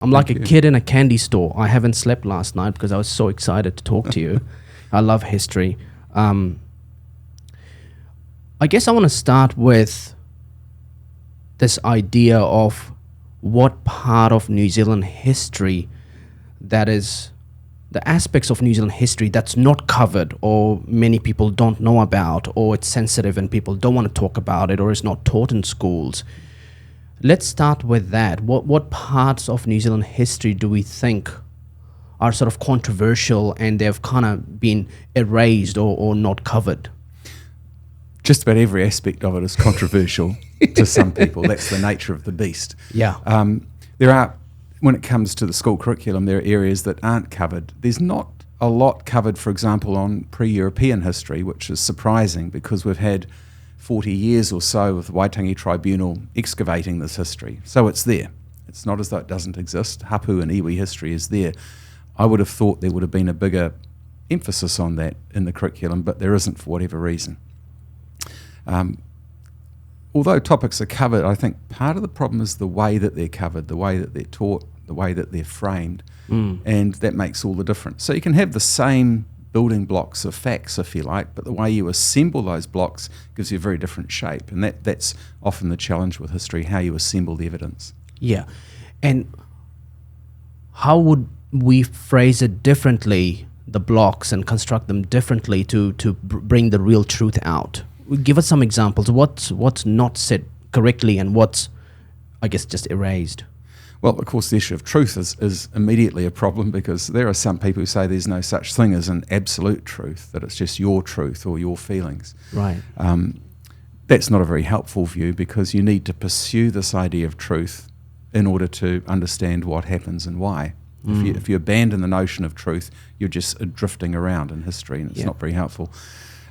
I'm like a kid in a candy store. I haven't slept last night because I was so excited to talk to you. I love history. I guess I want to start with this idea of what part of New Zealand history that is the aspects of New Zealand history that's not covered or many people don't know about, or it's sensitive and people don't want to talk about it, or it's not taught in schools. Let's start with that. What parts of New Zealand history do we think are sort of controversial and they've kind of been erased or not covered? Just about every aspect of it is controversial to some people. That's the nature of the beast. Yeah. There are, when it comes to the school curriculum, there are areas that aren't covered. There's not a lot covered, for example, on pre-European history, which is surprising because we've had 40 years or so of the Waitangi Tribunal excavating this history. So it's there. It's not as though it doesn't exist. Hapu and iwi history is there. I would have thought there would have been a bigger emphasis on that in the curriculum, but there isn't for whatever reason. Although topics are covered, I think part of the problem is the way that they're covered, the way that they're taught, the way that they're framed, and that makes all the difference. So you can have the same building blocks of facts, if you like, but the way you assemble those blocks gives you a very different shape, and that's often the challenge with history, how you assemble the evidence. Yeah. And how would we phrase it differently, the blocks, and construct them differently to bring the real truth out? Give us some examples. What's not said correctly and what's, I guess, just erased? Well, of course, the issue of truth is immediately a problem, because there are some people who say there's no such thing as an absolute truth, that it's just your truth or your feelings. Right. That's not a very helpful view, because you need to pursue this idea of truth in order to understand what happens and why. If you abandon the notion of truth, you're just drifting around in history, and it's not very helpful.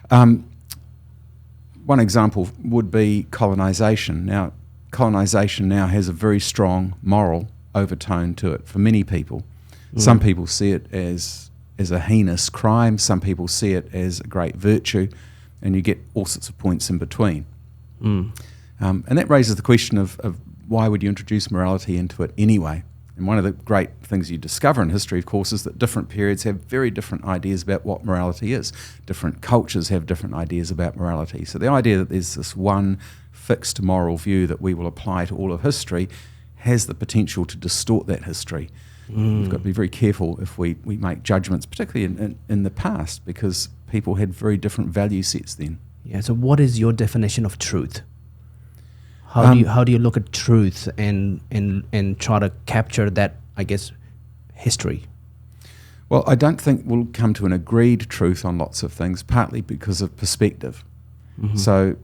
One example would be colonisation. Now, colonisation now has a very strong moral overtone to it for many people. Some people see it as a heinous crime, some people see it as a great virtue, and you get all sorts of points in between. And that raises the question of why would you introduce morality into it anyway? And one of the great things you discover in history, of course, is that different periods have very different ideas about what morality is. Different cultures have different ideas about morality. So the idea that there's this one fixed moral view that we will apply to all of history has the potential to distort that history. We've got to be very careful if we make judgments, particularly in the past, because people had very different value sets then. Yeah. So what is your definition of truth? How do you look at truth and try to capture that, I guess, history? Well, I don't think we'll come to an agreed truth on lots of things, partly because of perspective. So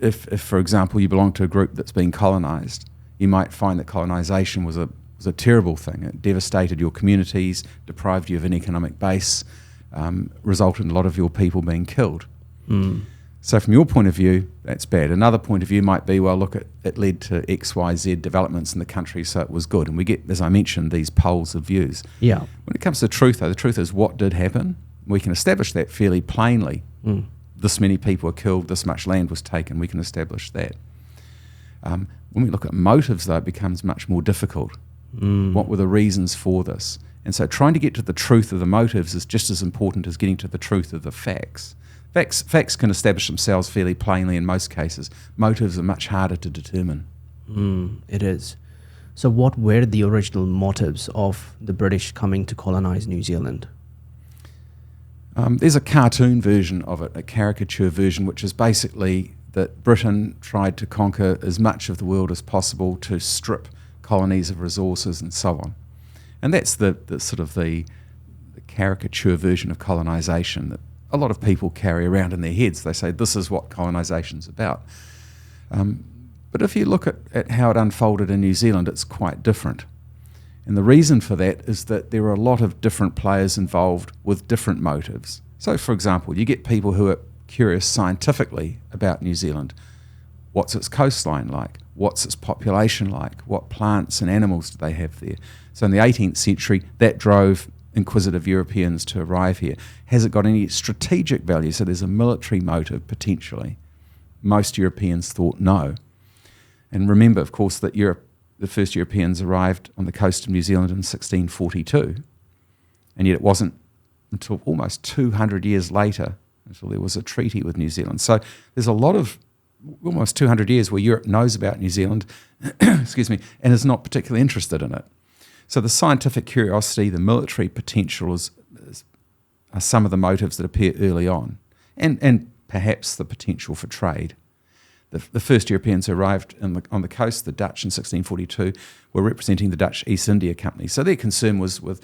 if, for example, you belong to a group that's been colonised, you might find that colonisation was a terrible thing. It devastated your communities, deprived you of an economic base, resulted in a lot of your people being killed. So from your point of view, that's bad. Another point of view might be, well, look, it led to X, Y, Z developments in the country, so it was good. And we get, as I mentioned, these poles of views. Yeah. When it comes to truth, though, the truth is what did happen. We can establish that fairly plainly. This many people were killed, this much land was taken. We can establish that. When we look at motives, though, it becomes much more difficult. What were the reasons for this? And so trying to get to the truth of the motives is just as important as getting to the truth of the facts. Facts can establish themselves fairly plainly in most cases. Motives are much harder to determine. It is. So what were the original motives of the British coming to colonise New Zealand? There's a cartoon version of it, a caricature version, which is basically that Britain tried to conquer as much of the world as possible to strip colonies of resources and so on. And that's the sort of the caricature version of colonisation that a lot of people carry around in their heads. They say this is what colonisation's about. But if you look at how it unfolded in New Zealand, it's quite different. And the reason for that is that there are a lot of different players involved with different motives. So, for example, you get people who are curious scientifically about New Zealand. What's its coastline like? What's its population like? What plants and animals do they have there? So in the 18th century, that drove inquisitive Europeans to arrive here. Has it got any strategic value? So there's a military motive potentially. Most Europeans thought no. And remember, of course, that Europe the first Europeans arrived on the coast of New Zealand in 1642, and yet it wasn't until almost 200 years later until there was a treaty with New Zealand. So there's a lot of almost 200 years where Europe knows about New Zealand, excuse me, and is not particularly interested in it. So the scientific curiosity, the military potential are some of the motives that appear early on, and perhaps the potential for trade. The first Europeans who arrived on the coast, the Dutch in 1642, were representing the Dutch East India Company. So their concern was with,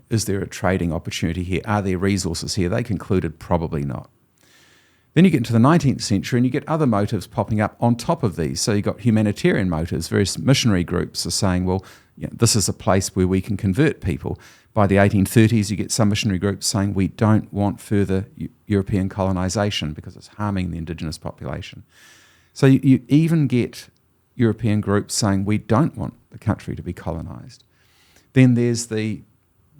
is there a trading opportunity here? Are there resources here? They concluded probably not. Then you get into the 19th century and you get other motives popping up on top of these. So you've got humanitarian motives. Various missionary groups are saying, well, this is a place where we can convert people. By the 1830s, you get some missionary groups saying we don't want further European colonisation because it's harming the indigenous population. So you even get European groups saying we don't want the country to be colonised. Then there's the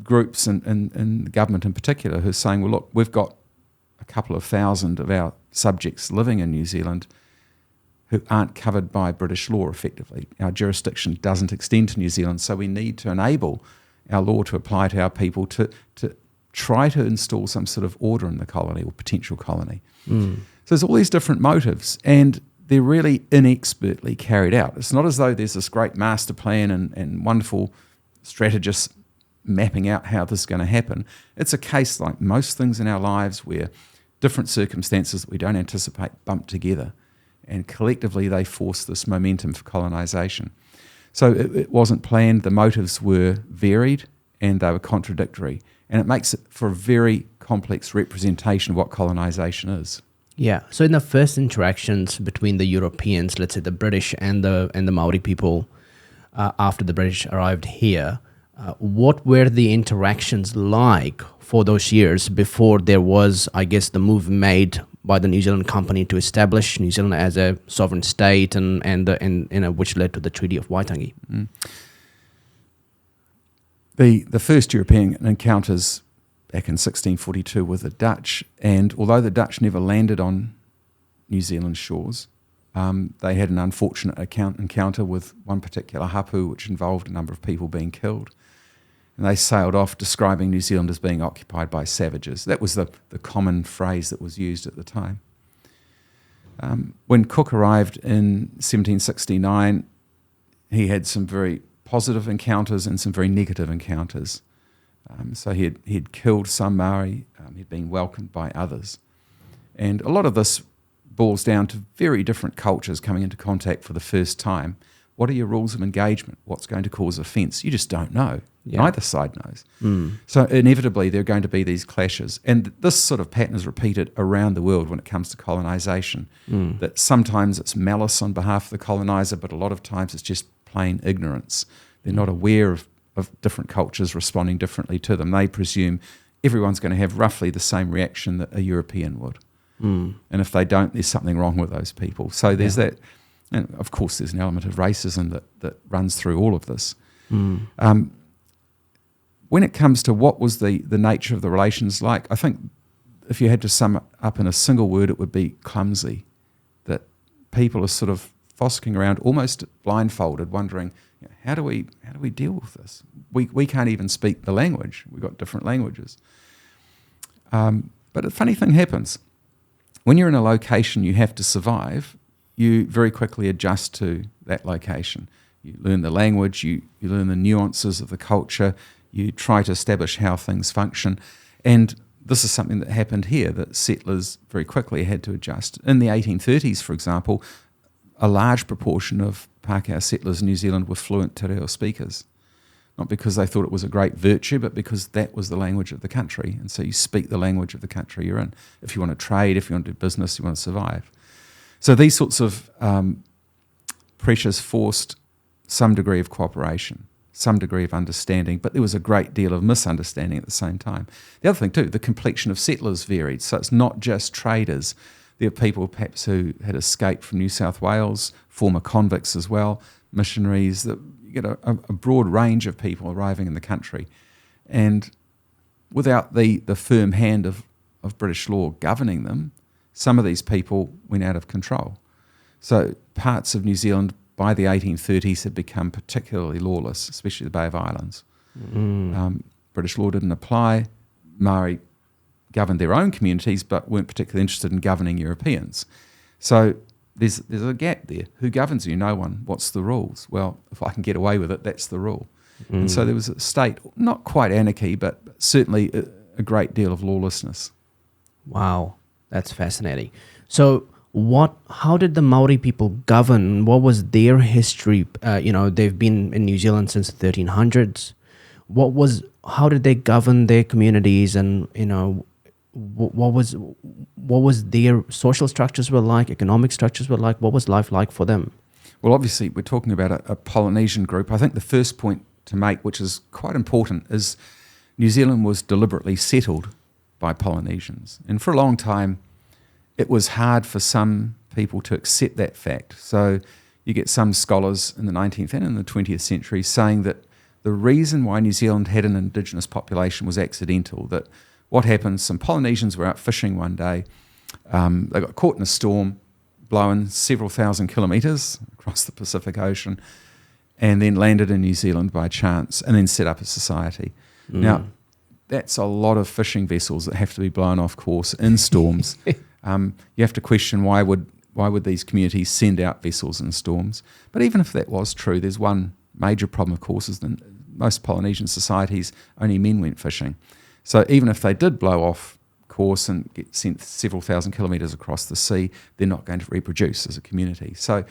groups and the government in particular who are saying, well, look, we've got a couple of thousand of our subjects living in New Zealand who aren't covered by British law effectively. Our jurisdiction doesn't extend to New Zealand, so we need to enable our law to apply to our people to try to install some sort of order in the colony or potential colony. So there's all these different motives, and they're really inexpertly carried out. It's not as though there's this great master plan and wonderful strategists mapping out how this is going to happen. It's a case like most things in our lives where different circumstances that we don't anticipate bump together, and collectively they force this momentum for colonisation. So it wasn't planned, the motives were varied and they were contradictory, and it makes it for a very complex representation of what colonisation is. Yeah. So in the first interactions between the Europeans, let's say the British and the Maori people, after the British arrived here, what were the interactions like for those years before there was, I guess, the move made by the New Zealand company to establish New Zealand as a sovereign state, and which led to the Treaty of Waitangi? The first European encounters back in 1642 with the Dutch, and although the Dutch never landed on New Zealand shores, they had an unfortunate encounter with one particular hapu which involved a number of people being killed. And they sailed off describing New Zealand as being occupied by savages. That was the common phrase that was used at the time. When Cook arrived in 1769, he had some very positive encounters and some very negative encounters. So he'd killed some Māori, he'd been welcomed by others. And a lot of this boils down to very different cultures coming into contact for the first time. What are your rules of engagement? What's going to cause offence? You just don't know. Yeah. Neither side knows. So inevitably there are going to be these clashes. And this sort of pattern is repeated around the world when it comes to colonisation, that sometimes it's malice on behalf of the coloniser, but a lot of times it's just plain ignorance. They're not aware of different cultures responding differently to them. They presume everyone's going to have roughly the same reaction that a European would. And if they don't, there's something wrong with those people. So there's that. And of course, there's an element of racism that runs through all of this. When it comes to what was the nature of the relations like, I think if you had to sum it up in a single word, it would be clumsy. That people are sort of fossicking around, almost blindfolded, wondering, how do we deal with this? We can't even speak the language. We've got different languages. But a funny thing happens. When you're in a location you have to survive, you very quickly adjust to that location. You learn the language, you learn the nuances of the culture, you try to establish how things function. And this is something that happened here, that settlers very quickly had to adjust. In the 1830s, for example, a large proportion of Pākehā settlers in New Zealand were fluent te reo speakers. Not because they thought it was a great virtue, but because that was the language of the country. And so you speak the language of the country you're in. If you want to trade, if you want to do business, you want to survive. So these sorts of pressures forced some degree of cooperation, some degree of understanding, but there was a great deal of misunderstanding at the same time. The other thing too, the complexion of settlers varied. So it's not just traders. There are people perhaps who had escaped from New South Wales, former convicts as well, missionaries. You get a broad range of people arriving in the country. And without the firm hand of British law governing them, some of these people went out of control. So parts of New Zealand by the 1830s had become particularly lawless, especially the Bay of Islands. British law didn't apply. Māori governed their own communities but weren't particularly interested in governing Europeans. So there's a gap there. Who governs you? No one. What's the rules? Well, if I can get away with it, that's the rule. And so there was a state, not quite anarchy, but certainly a great deal of lawlessness. Wow, that's fascinating. So how did the Maori people govern? What was their history? They've been in New Zealand since the 1300s. How did they govern their communities, and what was their social structures were like, economic structures were like? What was life like for them? Well, obviously, we're talking about a Polynesian group. I think the first point to make, which is quite important, is New Zealand was deliberately settled by Polynesians. And for a long time, it was hard for some people to accept that fact. So you get some scholars in the 19th and in the 20th century saying that the reason why New Zealand had an indigenous population was accidental, that what happened, some Polynesians were out fishing one day, they got caught in a storm, blowing several thousand kilometres across the Pacific Ocean, and then landed in New Zealand by chance, and then set up a society. Now, that's a lot of fishing vessels that have to be blown off course in storms. You have to question why would these communities send out vessels in storms. But even if that was true, there's one major problem, of course, is that most Polynesian societies, only men went fishing. So even if they did blow off course and get sent several thousand kilometres across the sea, they're not going to reproduce as a community. So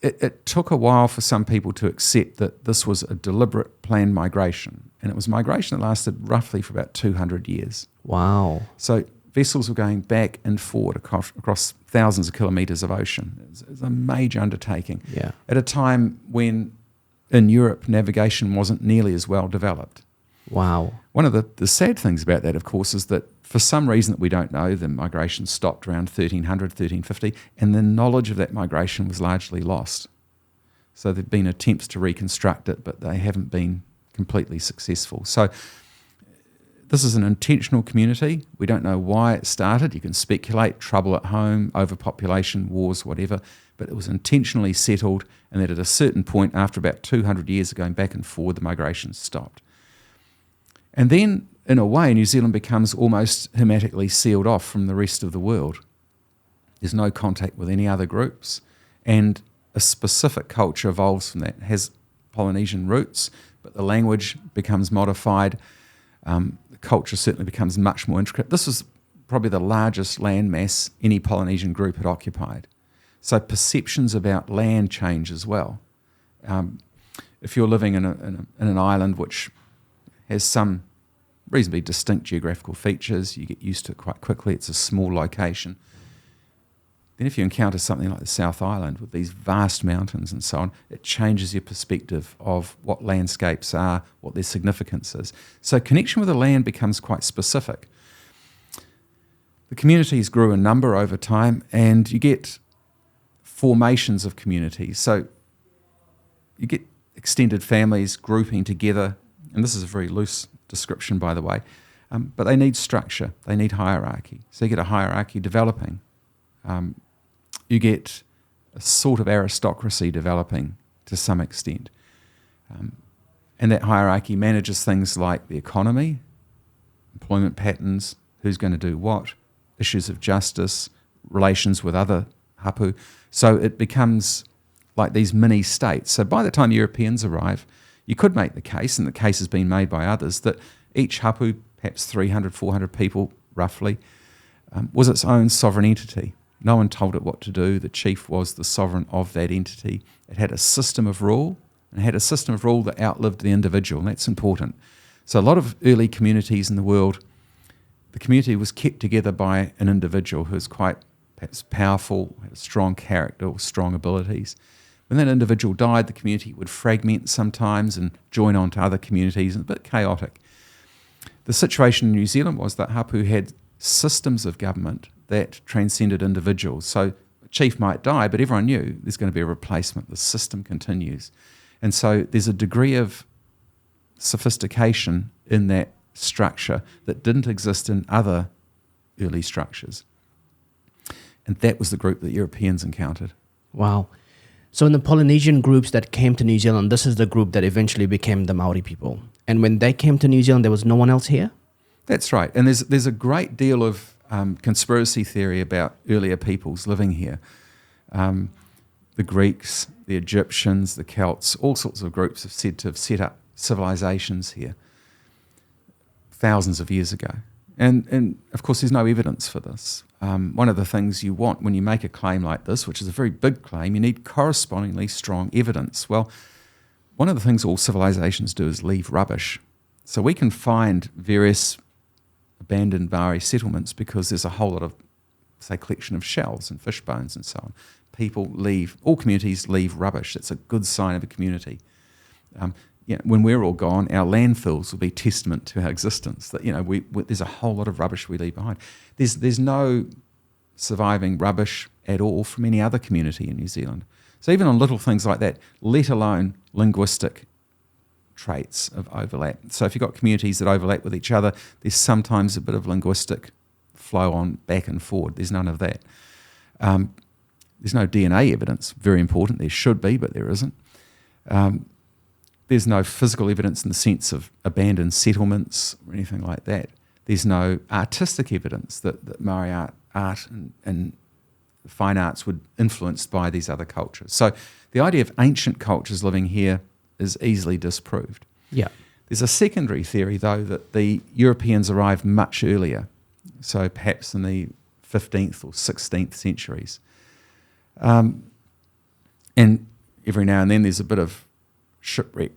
it took a while for some people to accept that this was a deliberate planned migration. And it was migration that lasted roughly for about 200 years. Wow. So vessels were going back and forward across thousands of kilometres of ocean. It was a major undertaking at a time when in Europe navigation wasn't nearly as well developed. Wow. One of the sad things about that, of course, is that for some reason that we don't know, the migration stopped around 1300, 1350, and the knowledge of that migration was largely lost. So there have been attempts to reconstruct it, but they haven't been completely successful. So this is an intentional community. We don't know why it started. You can speculate, trouble at home, overpopulation, wars, whatever, but it was intentionally settled, and that at a certain point, after about 200 years of going back and forward, the migration stopped. And then, in a way, New Zealand becomes almost hermetically sealed off from the rest of the world. There's no contact with any other groups, and a specific culture evolves from that. It has Polynesian roots, but the language becomes modified. The culture certainly becomes much more intricate. This was probably the largest landmass any Polynesian group had occupied. So perceptions about land change as well. If you're living in an island which has some reasonably distinct geographical features, you get used to it quite quickly, it's a small location. Then if you encounter something like the South Island with these vast mountains and so on, it changes your perspective of what landscapes are, what their significance is. So connection with the land becomes quite specific. The communities grew in number over time, and you get formations of communities. So you get extended families grouping together, and this is a very loose description, by the way, but they need structure, they need hierarchy. So you get a hierarchy developing. You get a sort of aristocracy developing to some extent. And that hierarchy manages things like the economy, employment patterns, who's going to do what, issues of justice, relations with other hapu. So it becomes like these mini states. So by the time Europeans arrive, you could make the case, and the case has been made by others, that each hapu, perhaps 300, 400 people roughly, was its own sovereign entity. No one told it what to do. The chief was the sovereign of that entity. It had a system of rule, and it had a system of rule that outlived the individual, and that's important. So a lot of early communities in the world, the community was kept together by an individual who was quite perhaps powerful, had a strong character or strong abilities. When that individual died, the community would fragment sometimes and join on to other communities, and a bit chaotic. The situation in New Zealand was that hapu had systems of government that transcended individuals. So a chief might die, but everyone knew there's going to be a replacement. The system continues. And so there's a degree of sophistication in that structure that didn't exist in other early structures. And that was the group that Europeans encountered. Wow. So in the Polynesian groups that came to New Zealand, this is the group that eventually became the Māori people. And when they came to New Zealand, there was no one else here? That's right. And there's a great deal of conspiracy theory about earlier peoples living here. The Greeks, the Egyptians, the Celts, all sorts of groups have said to have set up civilizations here thousands of years ago. And of course, there's no evidence for this. One of the things you want when you make a claim like this, which is a very big claim, you need correspondingly strong evidence. Well, one of the things all civilizations do is leave rubbish. So we can find various abandoned Maori settlements because there's a whole lot of, say, collection of shells and fish bones and so on. All communities leave rubbish. That's a good sign of a community. When we're all gone, our landfills will be testament to our existence. That there's a whole lot of rubbish we leave behind. There's no surviving rubbish at all from any other community in New Zealand. So even on little things like that, let alone linguistic traits of overlap. So if you've got communities that overlap with each other, there's sometimes a bit of linguistic flow on back and forward. There's none of that. There's no DNA evidence, very important. There should be, but there isn't. There's no physical evidence in the sense of abandoned settlements or anything like that. There's no artistic evidence that Maori art and fine arts were influenced by these other cultures. So the idea of ancient cultures living here is easily disproved. Yeah. There's a secondary theory, though, that the Europeans arrived much earlier, so perhaps in the 15th or 16th centuries. And every now and then there's a bit of shipwreck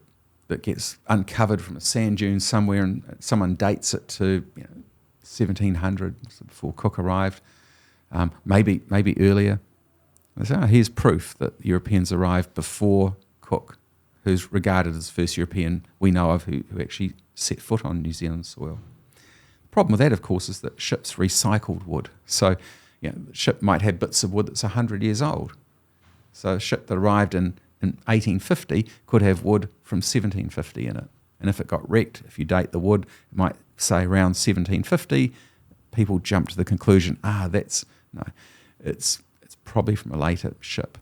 that gets uncovered from a sand dune somewhere, and someone dates it to 1700, before Cook arrived, maybe earlier. They say, here's proof that Europeans arrived before Cook, who's regarded as the first European we know of who actually set foot on New Zealand soil. The problem with that, of course, is that ships recycled wood. So the ship might have bits of wood that's 100 years old. So a ship that arrived in 1850 could have wood from 1750 in it. And if it got wrecked, if you date the wood, it might say around 1750, people jump to the conclusion, it's probably from a later ship.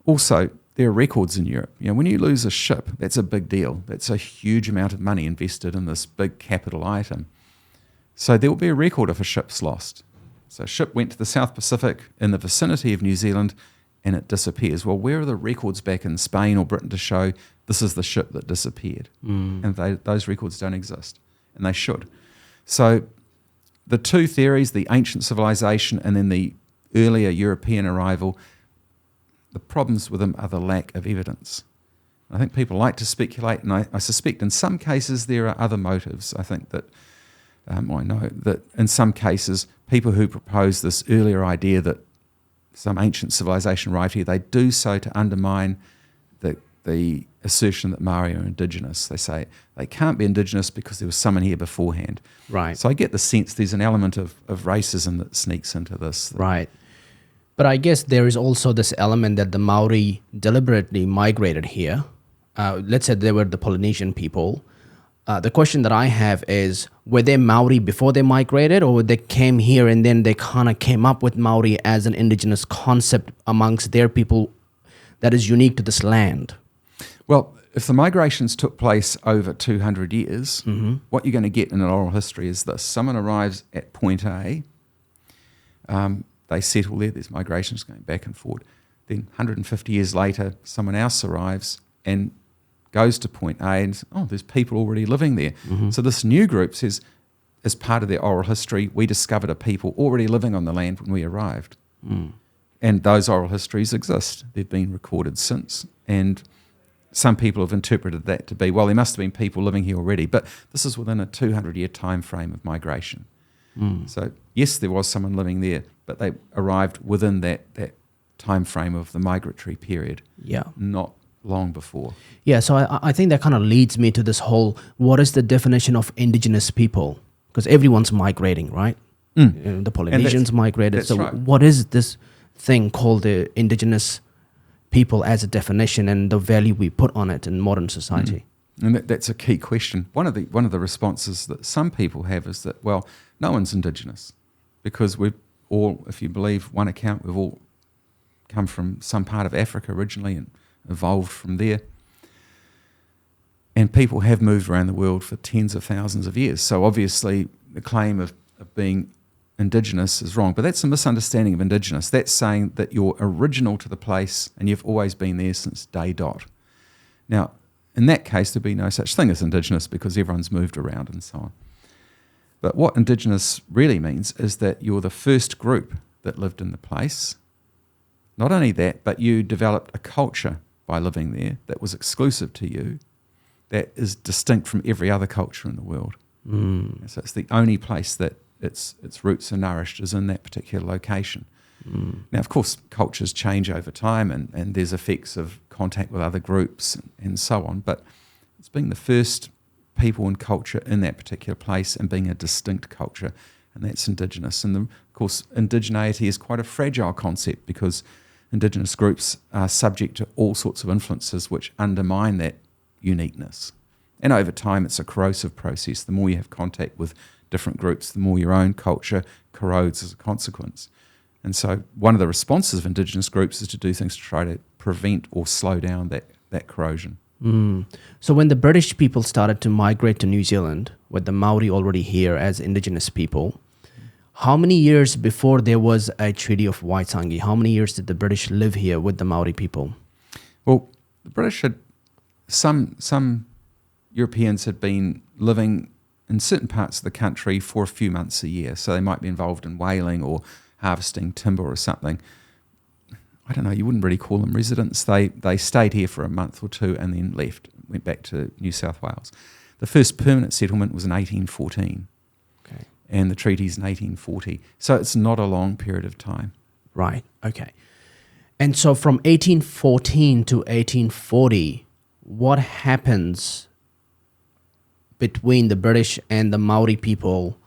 Also, there are records in Europe. When you lose a ship, that's a big deal. That's a huge amount of money invested in this big capital item. So there will be a record if a ship's lost. So a ship went to the South Pacific in the vicinity of New Zealand and it disappears. Well, where are the records back in Spain or Britain to show this is the ship that disappeared? And those records don't exist, and they should. So the two theories, the ancient civilization and then the earlier European arrival, the problems with them are the lack of evidence. I think people like to speculate, and I suspect in some cases there are other motives. I think that, I know that in some cases people who propose this earlier idea that some ancient civilization arrived here, they do so to undermine the assertion that Māori are indigenous. They say they can't be indigenous because there was someone here beforehand. Right. So I get the sense there's an element of racism that sneaks into this. Right. But I guess there is also this element that the Māori deliberately migrated here. Let's say they were the Polynesian people. The question that I have is, were they Maori before they migrated, or they came here and then they kind of came up with Maori as an indigenous concept amongst their people that is unique to this land? Well, if the migrations took place over 200 years, what you're going to get in an oral history is this. Someone arrives at point A, they settle there, there's migrations going back and forward. Then 150 years later, someone else arrives and goes to point A and says, there's people already living there. So this new group says, as part of their oral history, we discovered a people already living on the land when we arrived. And those oral histories exist. They've been recorded since. And some people have interpreted that to be, well, there must have been people living here already. But this is within a 200-year time frame of migration. So, yes, there was someone living there, but they arrived within that time frame of the migratory period. Yeah. Not long before. Yeah, so I think that kind of leads me to this whole, what is the definition of indigenous people? Because everyone's migrating, right? The Polynesians migrated. So right. What is this thing called the indigenous people as a definition and the value we put on it in modern society? And that's a key question. One of the responses that some people have is that, well, no one's indigenous because we've all, if you believe one account, we've all come from some part of Africa originally and evolved from there. And people have moved around the world for tens of thousands of years. So obviously the claim of being Indigenous is wrong, but that's a misunderstanding of Indigenous. That's saying that you're original to the place and you've always been there since day dot. Now, in that case, there'd be no such thing as Indigenous because everyone's moved around and so on. But what Indigenous really means is that you're the first group that lived in the place. Not only that, but you developed a culture by living there that was exclusive to you, that is distinct from every other culture in the world. So it's the only place that its roots are nourished is in that particular location. Now, of course, cultures change over time and there's effects of contact with other groups and so on, but it's being the first people and culture in that particular place and being a distinct culture, and that's Indigenous. And of course, indigeneity is quite a fragile concept because Indigenous groups are subject to all sorts of influences which undermine that uniqueness. And over time, it's a corrosive process. The more you have contact with different groups, the more your own culture corrodes as a consequence. And so one of the responses of Indigenous groups is to do things to try to prevent or slow down that corrosion. So when the British people started to migrate to New Zealand, with the Māori already here as Indigenous people, how many years before there was a Treaty of Waitangi, how many years did the British live here with the Māori people? Well, the British had, some Europeans had been living in certain parts of the country for a few months a year. So they might be involved in whaling or harvesting timber or something. I don't know, you wouldn't really call them residents. They stayed here for a month or two and then left, went back to New South Wales. The first permanent settlement was in 1814. Okay. And the treaty's in 1840. So it's not a long period of time. Right, okay. And so from 1814 to 1840, what happens between the British and the Māori people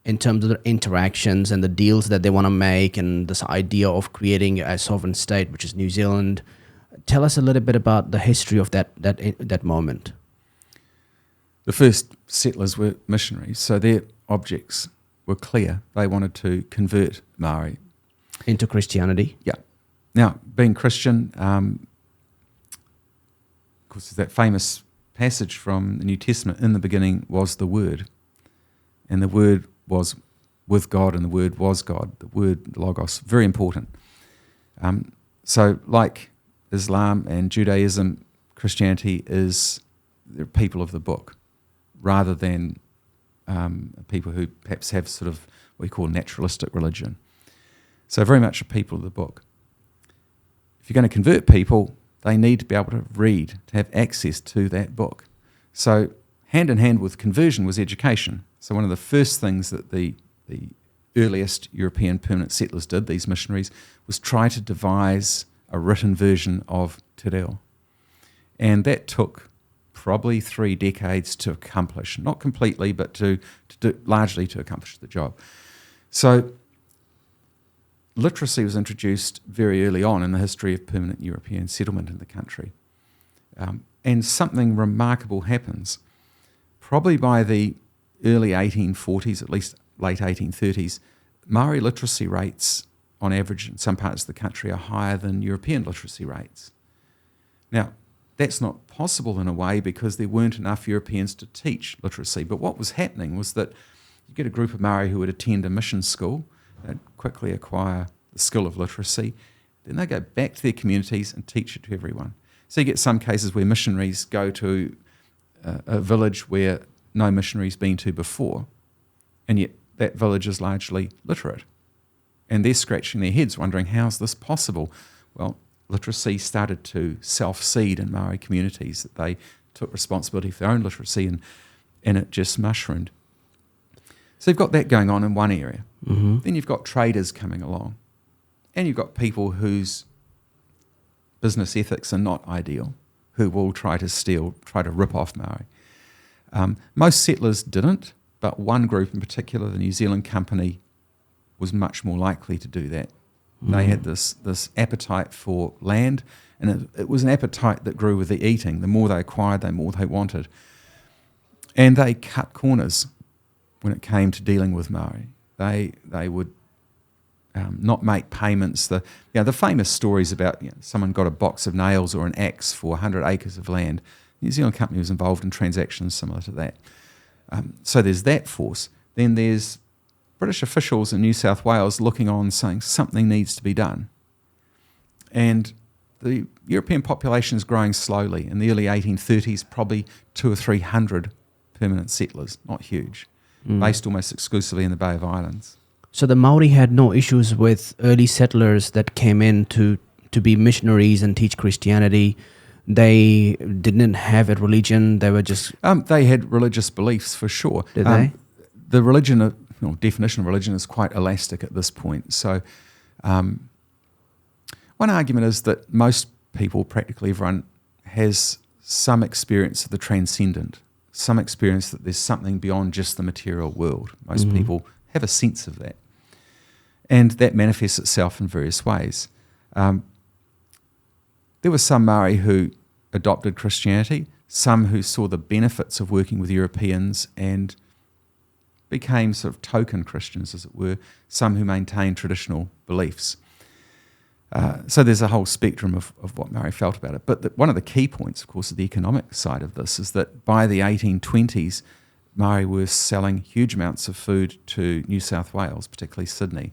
in terms of the interactions and the deals that they want to make and this idea of creating a sovereign state, which is New Zealand? Tell us a little bit about the history of that moment. The first settlers were missionaries, so their objects were clear. They wanted to convert Māori into Christianity? Yeah. Now, being Christian, of course, there's that famous passage from the New Testament, in the beginning was the Word, and the Word was with God, and the Word was God. The word Logos, very important. So like Islam and Judaism, Christianity is the people of the book, rather than people who perhaps have sort of what we call naturalistic religion. So very much a people of the book. If you're going to convert people, they need to be able to read, to have access to that book. So hand in hand with conversion was education. So one of the first things that the earliest European permanent settlers did, these missionaries, was try to devise a written version of Te Reo. And that took probably 3 decades to accomplish, not completely, but to do, largely to accomplish the job. So literacy was introduced very early on in the history of permanent European settlement in the country. And something remarkable happens. Probably by the early 1840s, at least late 1830s, Māori literacy rates on average in some parts of the country are higher than European literacy rates. Now, that's not possible in a way because there weren't enough Europeans to teach literacy. But what was happening was that you get a group of Māori who would attend a mission school, they'd quickly acquire the skill of literacy, then they go back to their communities and teach it to everyone. So you get some cases where missionaries go to a village where no missionary's been to before, and yet that village is largely literate. And they're scratching their heads wondering, how's this possible? Well, literacy started to self-seed in Māori communities, that they took responsibility for their own literacy and it just mushroomed. So you've got that going on in one area. Mm-hmm. Then you've got traders coming along, and you've got people whose business ethics are not ideal, who will try to steal, try to rip off Māori. Most settlers didn't, but one group in particular, the New Zealand Company, was much more likely to do that. They had this appetite for land, and it was an appetite that grew with the eating. The more they acquired, the more they wanted. And they cut corners when it came to dealing with Māori. They would not make payments. The famous stories about someone got a box of nails or an axe for 100 acres of land. The New Zealand company was involved in transactions similar to that. So there's that force. Then there's British officials in New South Wales looking on saying something needs to be done. And the European population is growing slowly. In the early 1830s, probably 200 or 300 permanent settlers, not huge, based almost exclusively in the Bay of Islands. So the Māori had no issues with early settlers that came in to be missionaries and teach Christianity. They didn't have a religion. They were just... They had religious beliefs for sure. Did they? The religion, definition of religion is quite elastic at this point. So one argument is that most people, practically everyone, has some experience of the transcendent, some experience that there's something beyond just the material world. Most people have a sense of that. And that manifests itself in various ways. There were some Māori who adopted Christianity, some who saw the benefits of working with Europeans and became sort of token Christians, as it were, some who maintained traditional beliefs. So there's a whole spectrum of what Māori felt about it. But one of the key points, of course, of the economic side of this is that by the 1820s, Māori were selling huge amounts of food to New South Wales, particularly Sydney.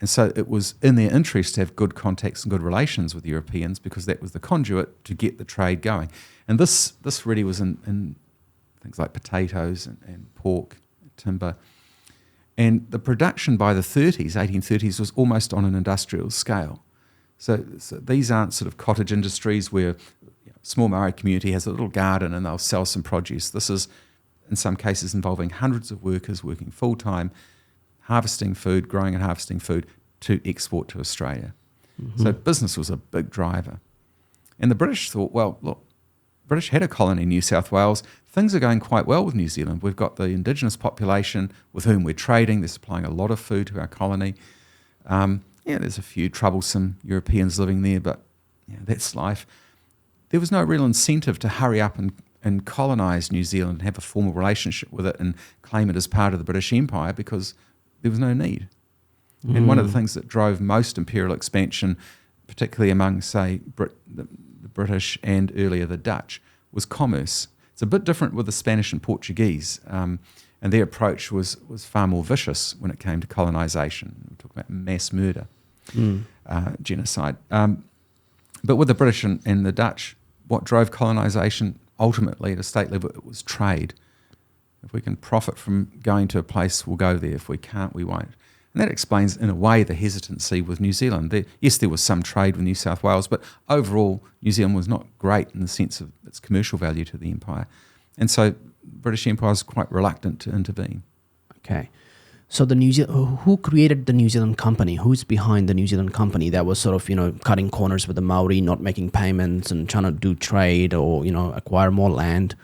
And so it was in their interest to have good contacts and good relations with Europeans because that was the conduit to get the trade going. And this really was in things like potatoes and pork, timber. And the production by the 1830s, was almost on an industrial scale. So these aren't sort of cottage industries where a small Māori community has a little garden and they'll sell some produce. This is, in some cases, involving hundreds of workers working full-time, harvesting food, growing and harvesting food to export to Australia. So business was a big driver. And the British thought, well, look, British had a colony in New South Wales. Things are going quite well with New Zealand. We've got the indigenous population with whom we're trading. They're supplying a lot of food to our colony. There's a few troublesome Europeans living there, but that's life. There was no real incentive to hurry up and colonise New Zealand and have a formal relationship with it and claim it as part of the British Empire because there was no need. And one of the things that drove most imperial expansion, particularly among, say, the British and earlier the Dutch, was commerce. It's a bit different with the Spanish and Portuguese, and their approach was far more vicious when it came to colonisation. We're talking about mass murder, genocide. But with the British and the Dutch, what drove colonisation ultimately at a state level, it was trade. If we can profit from going to a place, we'll go there. If we can't, we won't. And that explains, in a way, the hesitancy with New Zealand. Yes, there was some trade with New South Wales, but overall, New Zealand was not great in the sense of its commercial value to the empire. And so British Empire is quite reluctant to intervene. Okay. So who created the New Zealand company? Who's behind the New Zealand company that was sort of, cutting corners with the Māori, not making payments and trying to do trade or, acquire more land?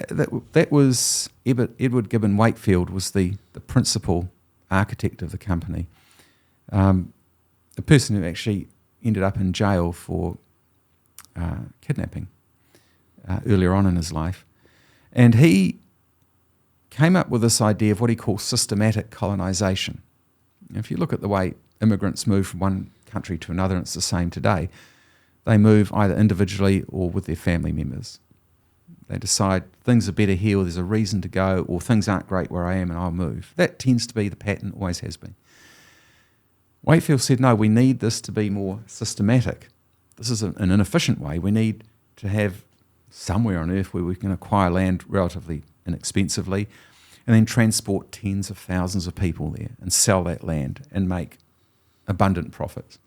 That was Edward Gibbon Wakefield was the principal architect of the company, a person who actually ended up in jail for kidnapping earlier on in his life. And he came up with this idea of what he calls systematic colonisation. If you look at the way immigrants move from one country to another, and it's the same today, they move either individually or with their family members. They decide things are better here, or there's a reason to go, or things aren't great where I am and I'll move. That tends to be the pattern, always has been. Wakefield said, no, we need this to be more systematic. This is an inefficient way. We need to have somewhere on earth where we can acquire land relatively inexpensively and then transport tens of thousands of people there and sell that land and make abundant profits.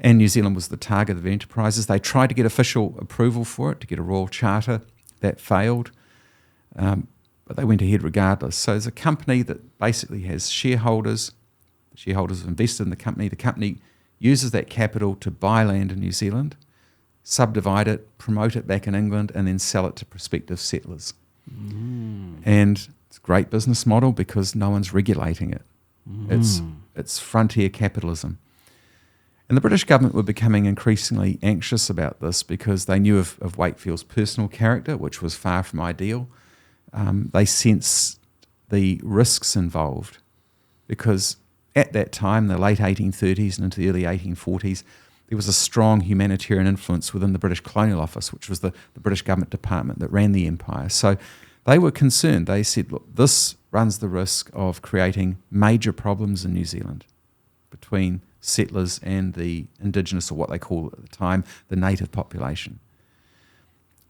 And New Zealand was the target of enterprises. They tried to get official approval for it, to get a royal charter. That failed, but they went ahead regardless. So there's a company that basically has shareholders. The shareholders have invested in the company. The company uses that capital to buy land in New Zealand, subdivide it, promote it back in England, and then sell it to prospective settlers. And it's a great business model because no one's regulating it. It's frontier capitalism. And the British government were becoming increasingly anxious about this because they knew of Wakefield's personal character, which was far from ideal. They sensed the risks involved because at that time, the late 1830s and into the early 1840s, there was a strong humanitarian influence within the British Colonial Office, which was the British government department that ran the empire. So they were concerned. They said, look, this runs the risk of creating major problems in New Zealand between settlers and the indigenous, or what they called at the time, the native population.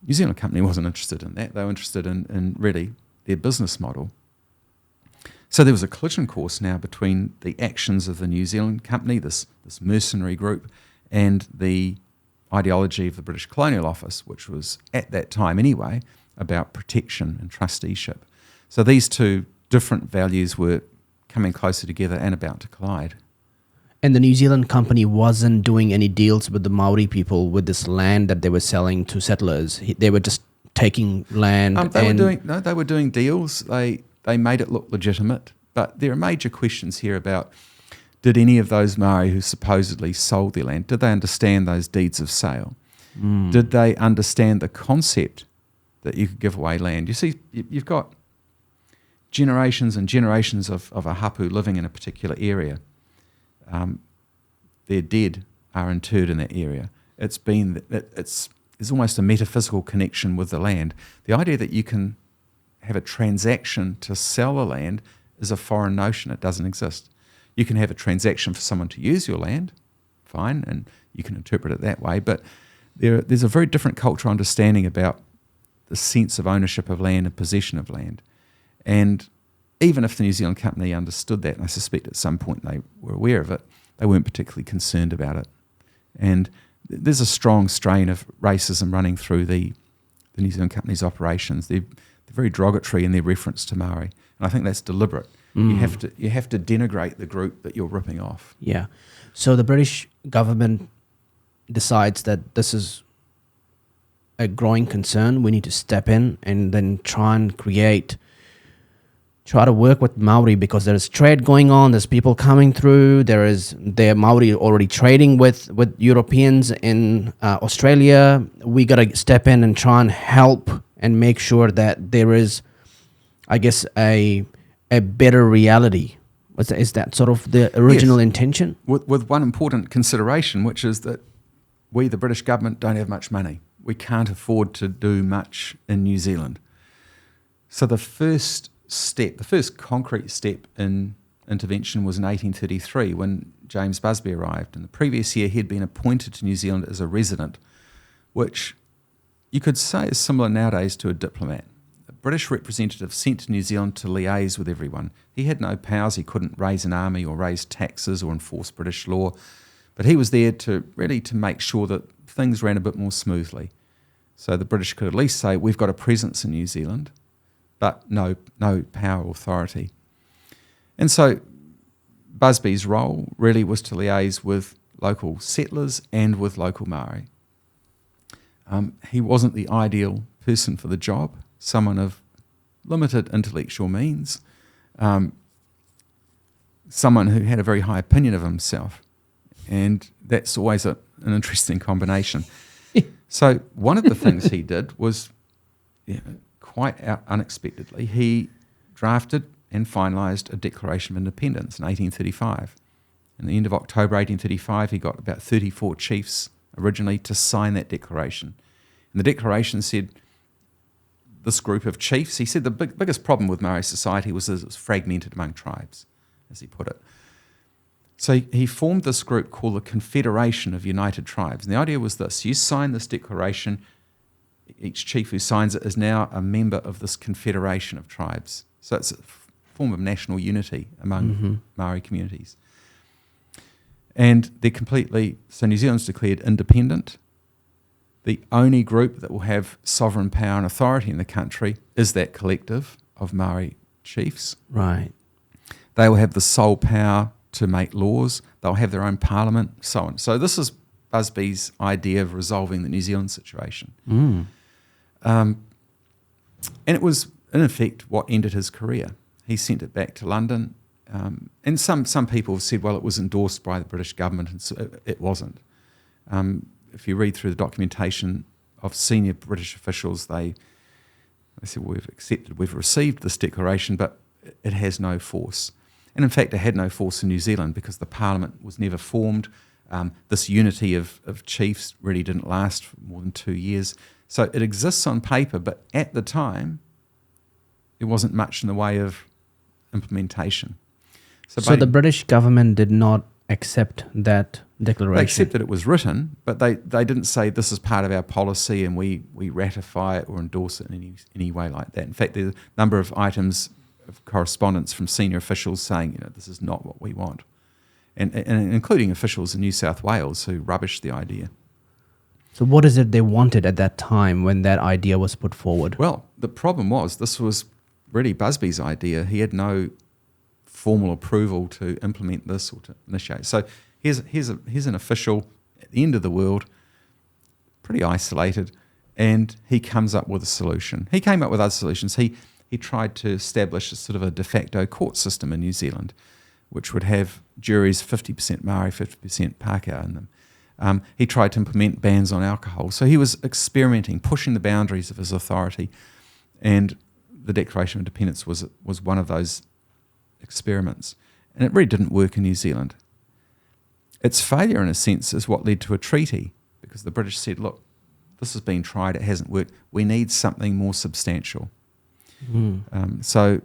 New Zealand Company wasn't interested in that. They were interested in really their business model. So there was a collision course now between the actions of the New Zealand Company, this mercenary group, and the ideology of the British Colonial Office, which was, at that time anyway, about protection and trusteeship. So these two different values were coming closer together and about to collide. And the New Zealand Company wasn't doing any deals with the Māori people with this land that they were selling to settlers. They were just taking land. They were doing deals. They made it look legitimate. But there are major questions here about, did any of those Māori who supposedly sold their land, did they understand those deeds of sale? Did they understand the concept that you could give away land? You see, you've got generations and generations of a hapu living in a particular area. Their dead are interred in that area. There's almost a metaphysical connection with the land. The idea that you can have a transaction to sell the land is a foreign notion. It doesn't exist. You can have a transaction for someone to use your land, fine, and you can interpret it that way, but there's a very different cultural understanding about the sense of ownership of land and possession of land. And even if the New Zealand Company understood that, and I suspect at some point they were aware of it, they weren't particularly concerned about it. And there's a strong strain of racism running through the New Zealand Company's operations. They're very derogatory in their reference to Māori, and I think that's deliberate. You have to denigrate the group that you're ripping off. Yeah. So the British government decides that this is a growing concern. We need to step in and then try to work with Māori, because there's trade going on, there's people coming through, they're Māori already trading with Europeans in Australia. We got to step in and try and help and make sure that there is, I guess, a better reality. Is that sort of the original intention? With one important consideration, which is that we, the British government, don't have much money. We can't afford to do much in New Zealand. So the first concrete step in intervention was in 1833 when James Busby arrived. And the previous year he'd been appointed to New Zealand as a resident, which you could say is similar nowadays to a diplomat. A British representative sent to New Zealand to liaise with everyone. He had no powers. He couldn't raise an army or raise taxes or enforce British law. But he was there to make sure that things ran a bit more smoothly. So the British could at least say, we've got a presence in New Zealand, but no power or authority. And so Busby's role really was to liaise with local settlers and with local Māori. He wasn't the ideal person for the job, someone of limited intellectual means, someone who had a very high opinion of himself. And that's always an interesting combination. So one of the things he did was, quite unexpectedly, he drafted and finalised a Declaration of Independence in 1835. In the end of October 1835, he got about 34 chiefs originally to sign that declaration. And the declaration said, this group of chiefs, he said the biggest problem with Māori society was that it was fragmented among tribes, as he put it. So he formed this group called the Confederation of United Tribes. And the idea was this: you sign this declaration, each chief who signs it is now a member of this confederation of tribes. So it's a form of national unity among Māori communities. And so New Zealand's declared independent. The only group that will have sovereign power and authority in the country is that collective of Māori chiefs. Right. They will have the sole power to make laws. They'll have their own parliament, so on. So this is Busby's idea of resolving the New Zealand situation. And it was, in effect, what ended his career. He sent it back to London. And some people have said, well, it was endorsed by the British government, and so it wasn't. If you read through the documentation of senior British officials, they said, well, we've received this declaration, but it has no force. And in fact, it had no force in New Zealand because the Parliament was never formed. This unity of chiefs really didn't last for more than 2 years. So it exists on paper, but at the time, there wasn't much in the way of implementation. So the British government did not accept that declaration? They accepted it was written, but they didn't say this is part of our policy and we ratify it or endorse it in any way like that. In fact, there's a number of items of correspondence from senior officials saying, this is not what we want. And including officials in New South Wales who rubbished the idea. So what is it they wanted at that time when that idea was put forward? Well, the problem was this was really Busby's idea. He had no formal approval to implement this or to initiate. So here's an official at the end of the world, pretty isolated, and he comes up with a solution. He came up with other solutions. He tried to establish a sort of a de facto court system in New Zealand, which would have juries 50% Māori, 50% Pākehā in them. He tried to implement bans on alcohol. So he was experimenting, pushing the boundaries of his authority, and the Declaration of Independence was one of those experiments. And it really didn't work in New Zealand. Its failure, in a sense, is what led to a treaty, because the British said, look, this has been tried, it hasn't worked, we need something more substantial. So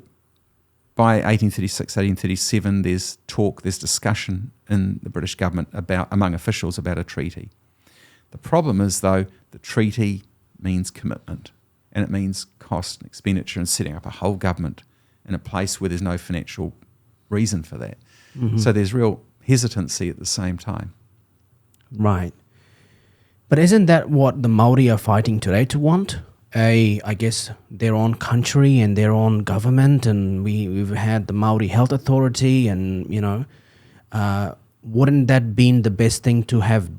by 1836, 1837, there's discussion in the British government among officials about a treaty. The problem is, though, the treaty means commitment, and it means cost and expenditure and setting up a whole government in a place where there's no financial reason for that. So there's real hesitancy at the same time. Right. But isn't that what the Māori are fighting today to want? I guess their own country and their own government, and we've had the Māori Health Authority, and wouldn't that been the best thing to have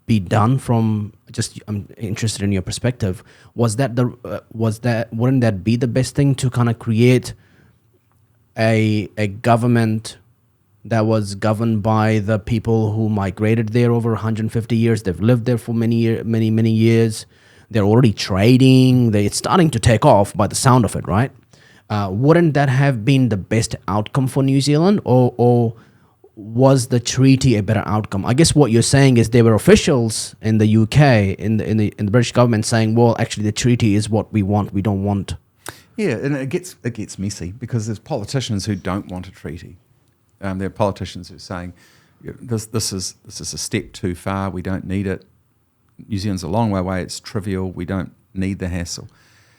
be done from? Just I'm interested in your perspective. Wouldn't that be the best thing to kind of create a government that was governed by the people who migrated there over 150 years? They've lived there for many years. They're already trading. It's starting to take off by the sound of it, right? Wouldn't that have been the best outcome for New Zealand, or was the treaty a better outcome? I guess what you're saying is there were officials in the UK, in the British government, saying, well, actually the treaty is what we want. We don't want. Yeah, and it gets messy because there's politicians who don't want a treaty. There are politicians who are saying this is a step too far. We don't need it. New Zealand's a long way away. It's trivial. We don't need the hassle.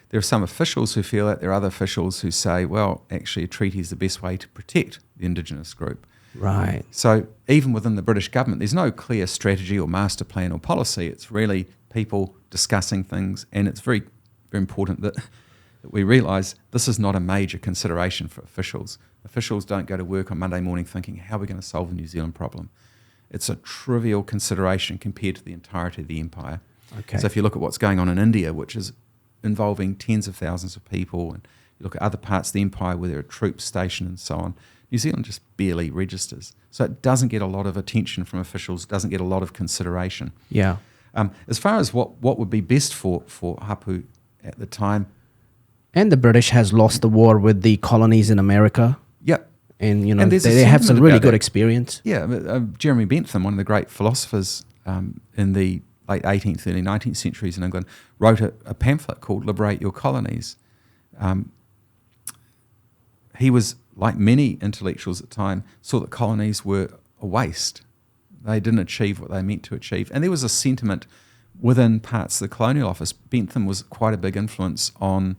There are some officials who feel that. There are other officials who say, well, actually, a treaty is the best way to protect the Indigenous group. Right. So even within the British government, there's no clear strategy or master plan or policy. It's really people discussing things, and it's very, very important that we realise this is not a major consideration for officials. Officials don't go to work on Monday morning thinking, how are we going to solve the New Zealand problem? It's a trivial consideration compared to the entirety of the empire. Okay. So if you look at what's going on in India, which is involving tens of thousands of people, and you look at other parts of the empire where there are troops stationed and so on, New Zealand just barely registers. So it doesn't get a lot of attention from officials, doesn't get a lot of consideration. Yeah. As far as what would be best for Hapu at the time. And the British has lost the war with the colonies in America. Yep. And, and they have some really good experience. Yeah. Jeremy Bentham, one of the great philosophers in the late 18th, early 19th centuries in England, wrote a pamphlet called Liberate Your Colonies. He was, like many intellectuals at the time, saw that colonies were a waste. They didn't achieve what they meant to achieve. And there was a sentiment within parts of the Colonial Office. Bentham was quite a big influence on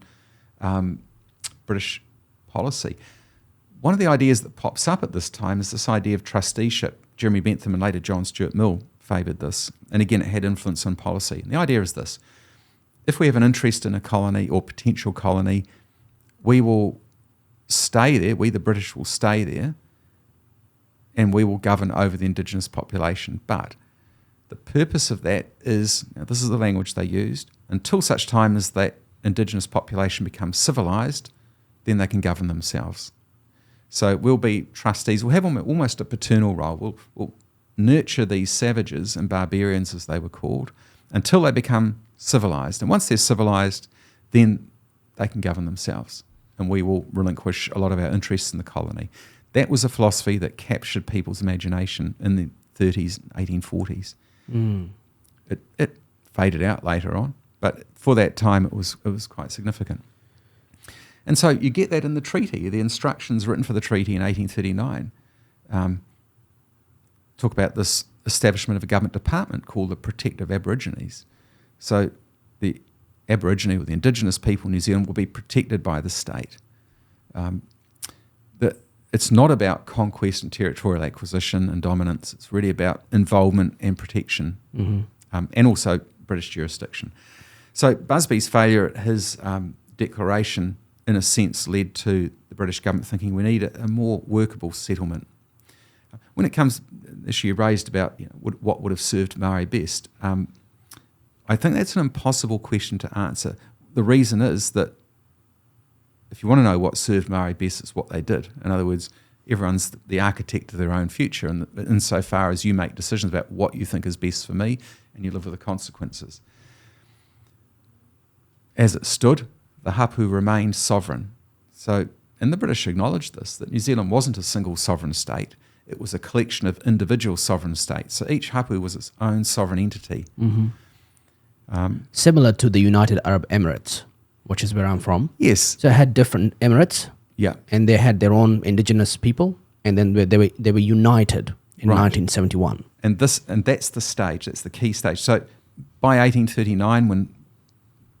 British policy. One of the ideas that pops up at this time is this idea of trusteeship. Jeremy Bentham and later John Stuart Mill favoured this. And again, it had influence on policy. And the idea is this. If we have an interest in a colony or potential colony, we will stay there, we the British will stay there, and we will govern over the Indigenous population. But the purpose of that is, this is the language they used, until such time as that Indigenous population becomes civilised, then they can govern themselves. So we'll be trustees, we'll have almost a paternal role, we'll nurture these savages and barbarians, as they were called, until they become civilised. And once they're civilised, then they can govern themselves. And we will relinquish a lot of our interests in the colony. That was a philosophy that captured people's imagination in the 30s, 1840s. It faded out later on, but for that time it was quite significant. And so you get that in the treaty. The instructions written for the treaty in 1839 talk about this establishment of a government department called the Protective Aborigines. So the Aborigine, or the indigenous people in New Zealand, will be protected by the state. It's not about conquest and territorial acquisition and dominance. It's really about involvement and protection, and also British jurisdiction. So Busby's failure at his declaration, in a sense, led to the British government thinking we need a more workable settlement. When it comes to the issue you raised about what would have served Māori best, I think that's an impossible question to answer. The reason is that if you want to know what served Māori best, it's what they did. In other words, everyone's the architect of their own future, and insofar as you make decisions about what you think is best for me, and you live with the consequences. As it stood, the hapu remained sovereign. So, and the British acknowledged this, that New Zealand wasn't a single sovereign state. It was a collection of individual sovereign states. So each hapu was its own sovereign entity. Similar to the United Arab Emirates, which is where I'm from. Yes. So it had different emirates. Yeah. And they had their own indigenous people, and then they were united in 1971. And that's the stage. That's the key stage. So by 1839, when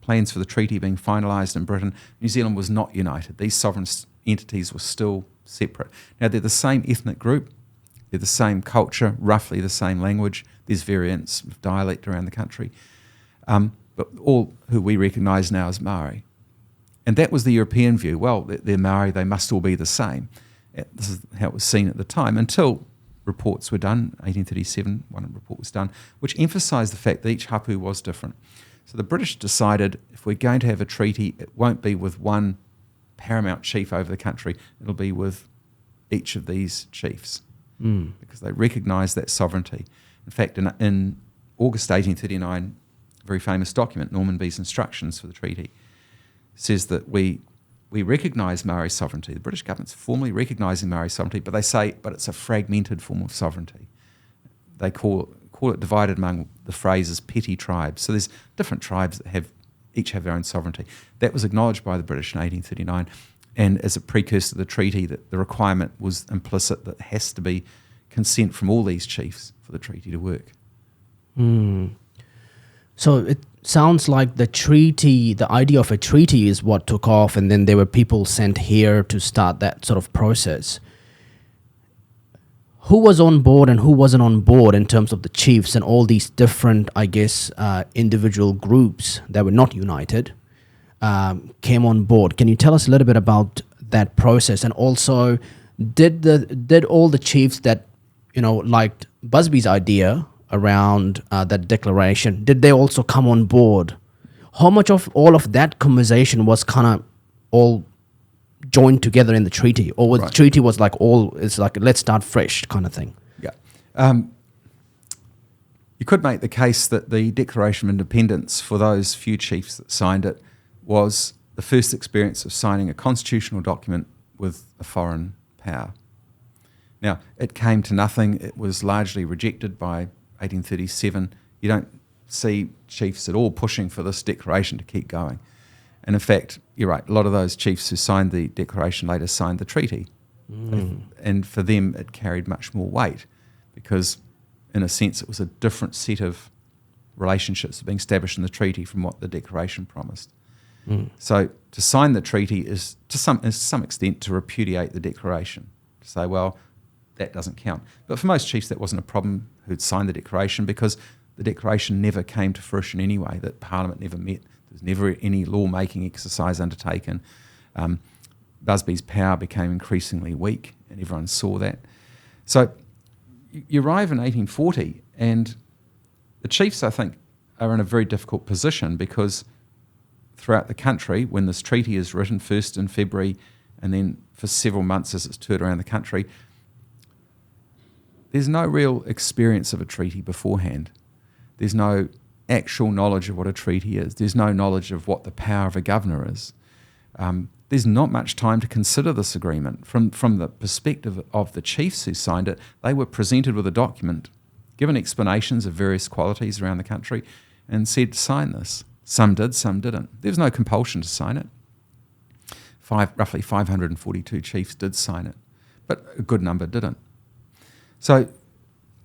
plans for the treaty being finalised in Britain, New Zealand was not united. These sovereign entities were still separate. Now, they're the same ethnic group, they're the same culture, roughly the same language. There's variants of dialect around the country, but all who we recognise now as Māori. And that was the European view. Well, they're Māori, they must all be the same. This is how it was seen at the time, until reports were done. 1837, one report was done, which emphasised the fact that each hapu was different. So the British decided, if we're going to have a treaty, it won't be with one paramount chief over the country, it'll be with each of these chiefs, because they recognised that sovereignty. In fact, in August 1839, a very famous document, Norman B's instructions for the treaty, says that we recognise Māori sovereignty. The British government's formally recognising Māori sovereignty, but they say, but it's a fragmented form of sovereignty. They call it divided among the phrases petty tribes. So there's different tribes that each have their own sovereignty. That was acknowledged by the British in 1839, and as a precursor to the treaty, that the requirement was implicit that there has to be consent from all these chiefs for the treaty to work. So it sounds like the idea of a treaty is what took off, and then there were people sent here to start that sort of process. Who was on board and who wasn't on board in terms of the chiefs and all these different, I guess, individual groups that were not united came on board? Can you tell us a little bit about that process? And also, did all the chiefs that liked Busby's idea around that declaration, did they also come on board? How much of all of that conversation was kind of all joined together in the treaty, or was the treaty was like it's like let's start fresh kind of thing? Yeah. You could make the case that the Declaration of Independence, for those few chiefs that signed it, was the first experience of signing a constitutional document with a foreign power. Now, it came to nothing. It was largely rejected by 1837. You don't see chiefs at all pushing for this declaration to keep going. And in fact, you're right, a lot of those chiefs who signed the declaration later signed the treaty. And for them, it carried much more weight because, in a sense, it was a different set of relationships being established in the treaty from what the declaration promised. So to sign the treaty is, to some extent, to repudiate the declaration, to say, well, that doesn't count. But for most chiefs, that wasn't a problem who'd signed the declaration, because the declaration never came to fruition anyway, that Parliament never met. There's never any law-making exercise undertaken. Busby's power became increasingly weak, and everyone saw that. So you arrive in 1840, and the chiefs, I think, are in a very difficult position, because throughout the country, when this treaty is written, first in February, and then for several months as it's toured around the country, there's no real experience of a treaty beforehand. There's no actual knowledge of what a treaty is. There's no knowledge of what the power of a governor is. there's not much time to consider this agreement. From the perspective of the chiefs who signed it, they were presented with a document, given explanations of various qualities around the country, and said, sign this. Some did, some didn't. There was no compulsion to sign it. Roughly 542 chiefs did sign it, but a good number didn't. So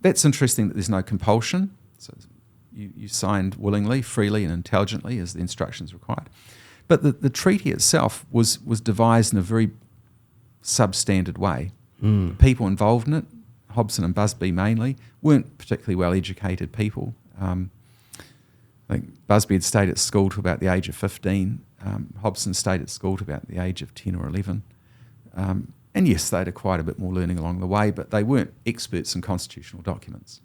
that's interesting that there's no compulsion. So you signed willingly, freely and intelligently as the instructions required. But the treaty itself was devised in a very substandard way. The people involved in it, Hobson and Busby mainly, weren't particularly well-educated people. I think Busby had stayed at school to about the age of 15. Hobson stayed at school to about the age of 10 or 11. And yes, they'd acquired a bit more learning along the way, but they weren't experts in constitutional documents.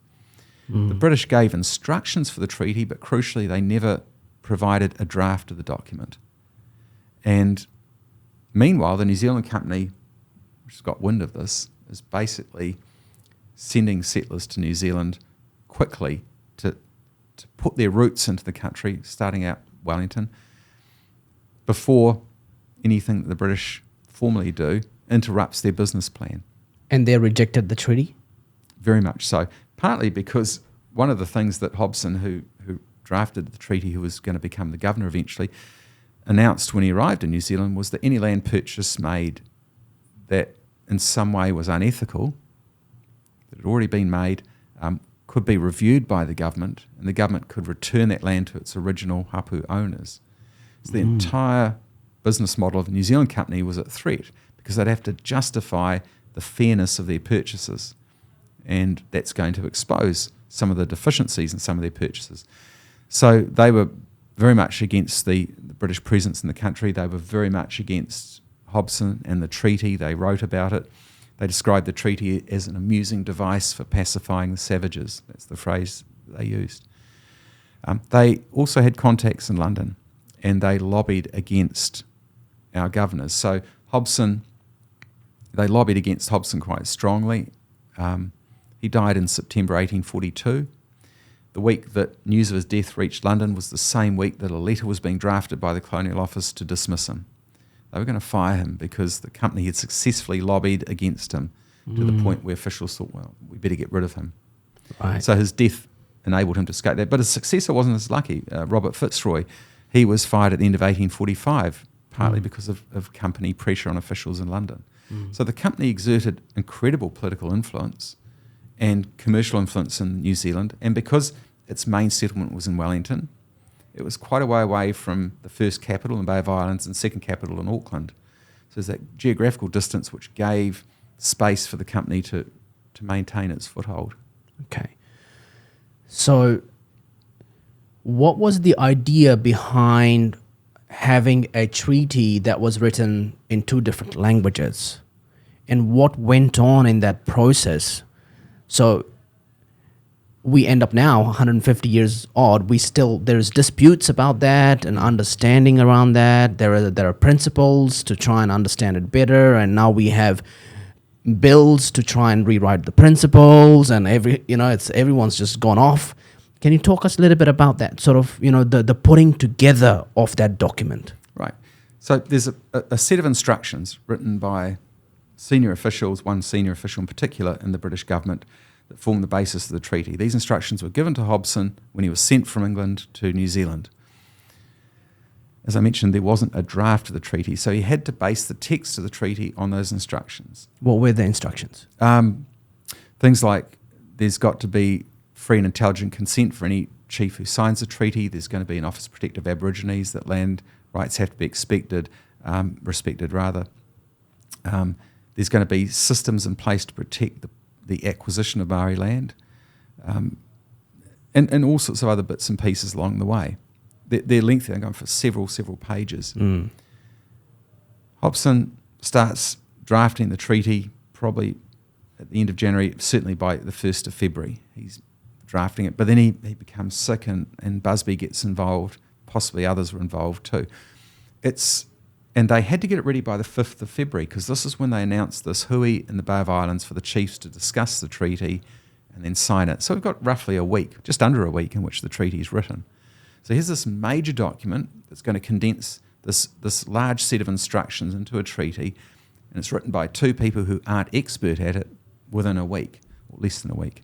The British gave instructions for the treaty, but crucially, they never provided a draft of the document. And meanwhile, the New Zealand company, which has got wind of this, is basically sending settlers to New Zealand quickly to put their roots into the country, starting out Wellington, before anything that the British formally do interrupts their business plan. And they rejected the treaty? Very much so. Partly because one of the things that Hobson, who drafted the treaty, who was going to become the governor eventually, announced when he arrived in New Zealand was that any land purchase made that in some way was unethical, that had already been made, could be reviewed by the government, and the government could return that land to its original hapu owners. So the entire business model of the New Zealand company was at threat because they'd have to justify the fairness of their purchases, and that's going to expose some of the deficiencies in some of their purchases. So they were very much against the British presence in the country. They were very much against Hobson and the treaty. They wrote about it. They described the treaty as an amusing device for pacifying the savages. That's the phrase they used. They also had contacts in London, and they lobbied against our governors. So they lobbied against Hobson quite strongly. He died in September 1842. The week that news of his death reached London was the same week that a letter was being drafted by the Colonial Office to dismiss him. They were going to fire him because the company had successfully lobbied against him to the point where officials thought, well, we better get rid of him. Right. So his death enabled him to escape that. But his successor wasn't as lucky. Robert Fitzroy, he was fired at the end of 1845, partly because of company pressure on officials in London. So the company exerted incredible political influence and commercial influence in New Zealand, and because its main settlement was in Wellington, it was quite a way away from the first capital in Bay of Islands and second capital in Auckland. So there's that geographical distance which gave space for the company to maintain its foothold. Okay. So what was the idea behind having a treaty that was written in two different languages? And what went on in that process? So we end up now 150 years odd. There's disputes about that and understanding around that. There are principles to try and understand it better, and now we have bills to try and rewrite the principles, and everyone's just gone off. Can you talk us a little bit about that sort of the putting together of that document? Right. So there's a set of instructions written by senior officials, one senior official in particular in the British government, that formed the basis of the treaty. These instructions were given to Hobson when he was sent from England to New Zealand. As I mentioned, there wasn't a draft of the treaty, so he had to base the text of the treaty on those instructions. What were the instructions? Things like there's got to be free and intelligent consent for any chief who signs a treaty. There's going to be an Office Protective Aborigines, that land rights have to be respected. There's going to be systems in place to protect the acquisition of Māori land, and all sorts of other bits and pieces along the way. They're lengthy, they're going for several pages. Hobson starts drafting the treaty probably at the end of January, certainly by the 1st of February. He's drafting it, but then he becomes sick and Busby gets involved, possibly others were involved too. And they had to get it ready by the 5th of February because this is when they announced this hui in the Bay of Islands for the chiefs to discuss the treaty and then sign it. So we've got roughly a week, just under a week, in which the treaty is written. So here's this major document that's going to condense this large set of instructions into a treaty, and it's written by two people who aren't expert at it within a week, or less than a week.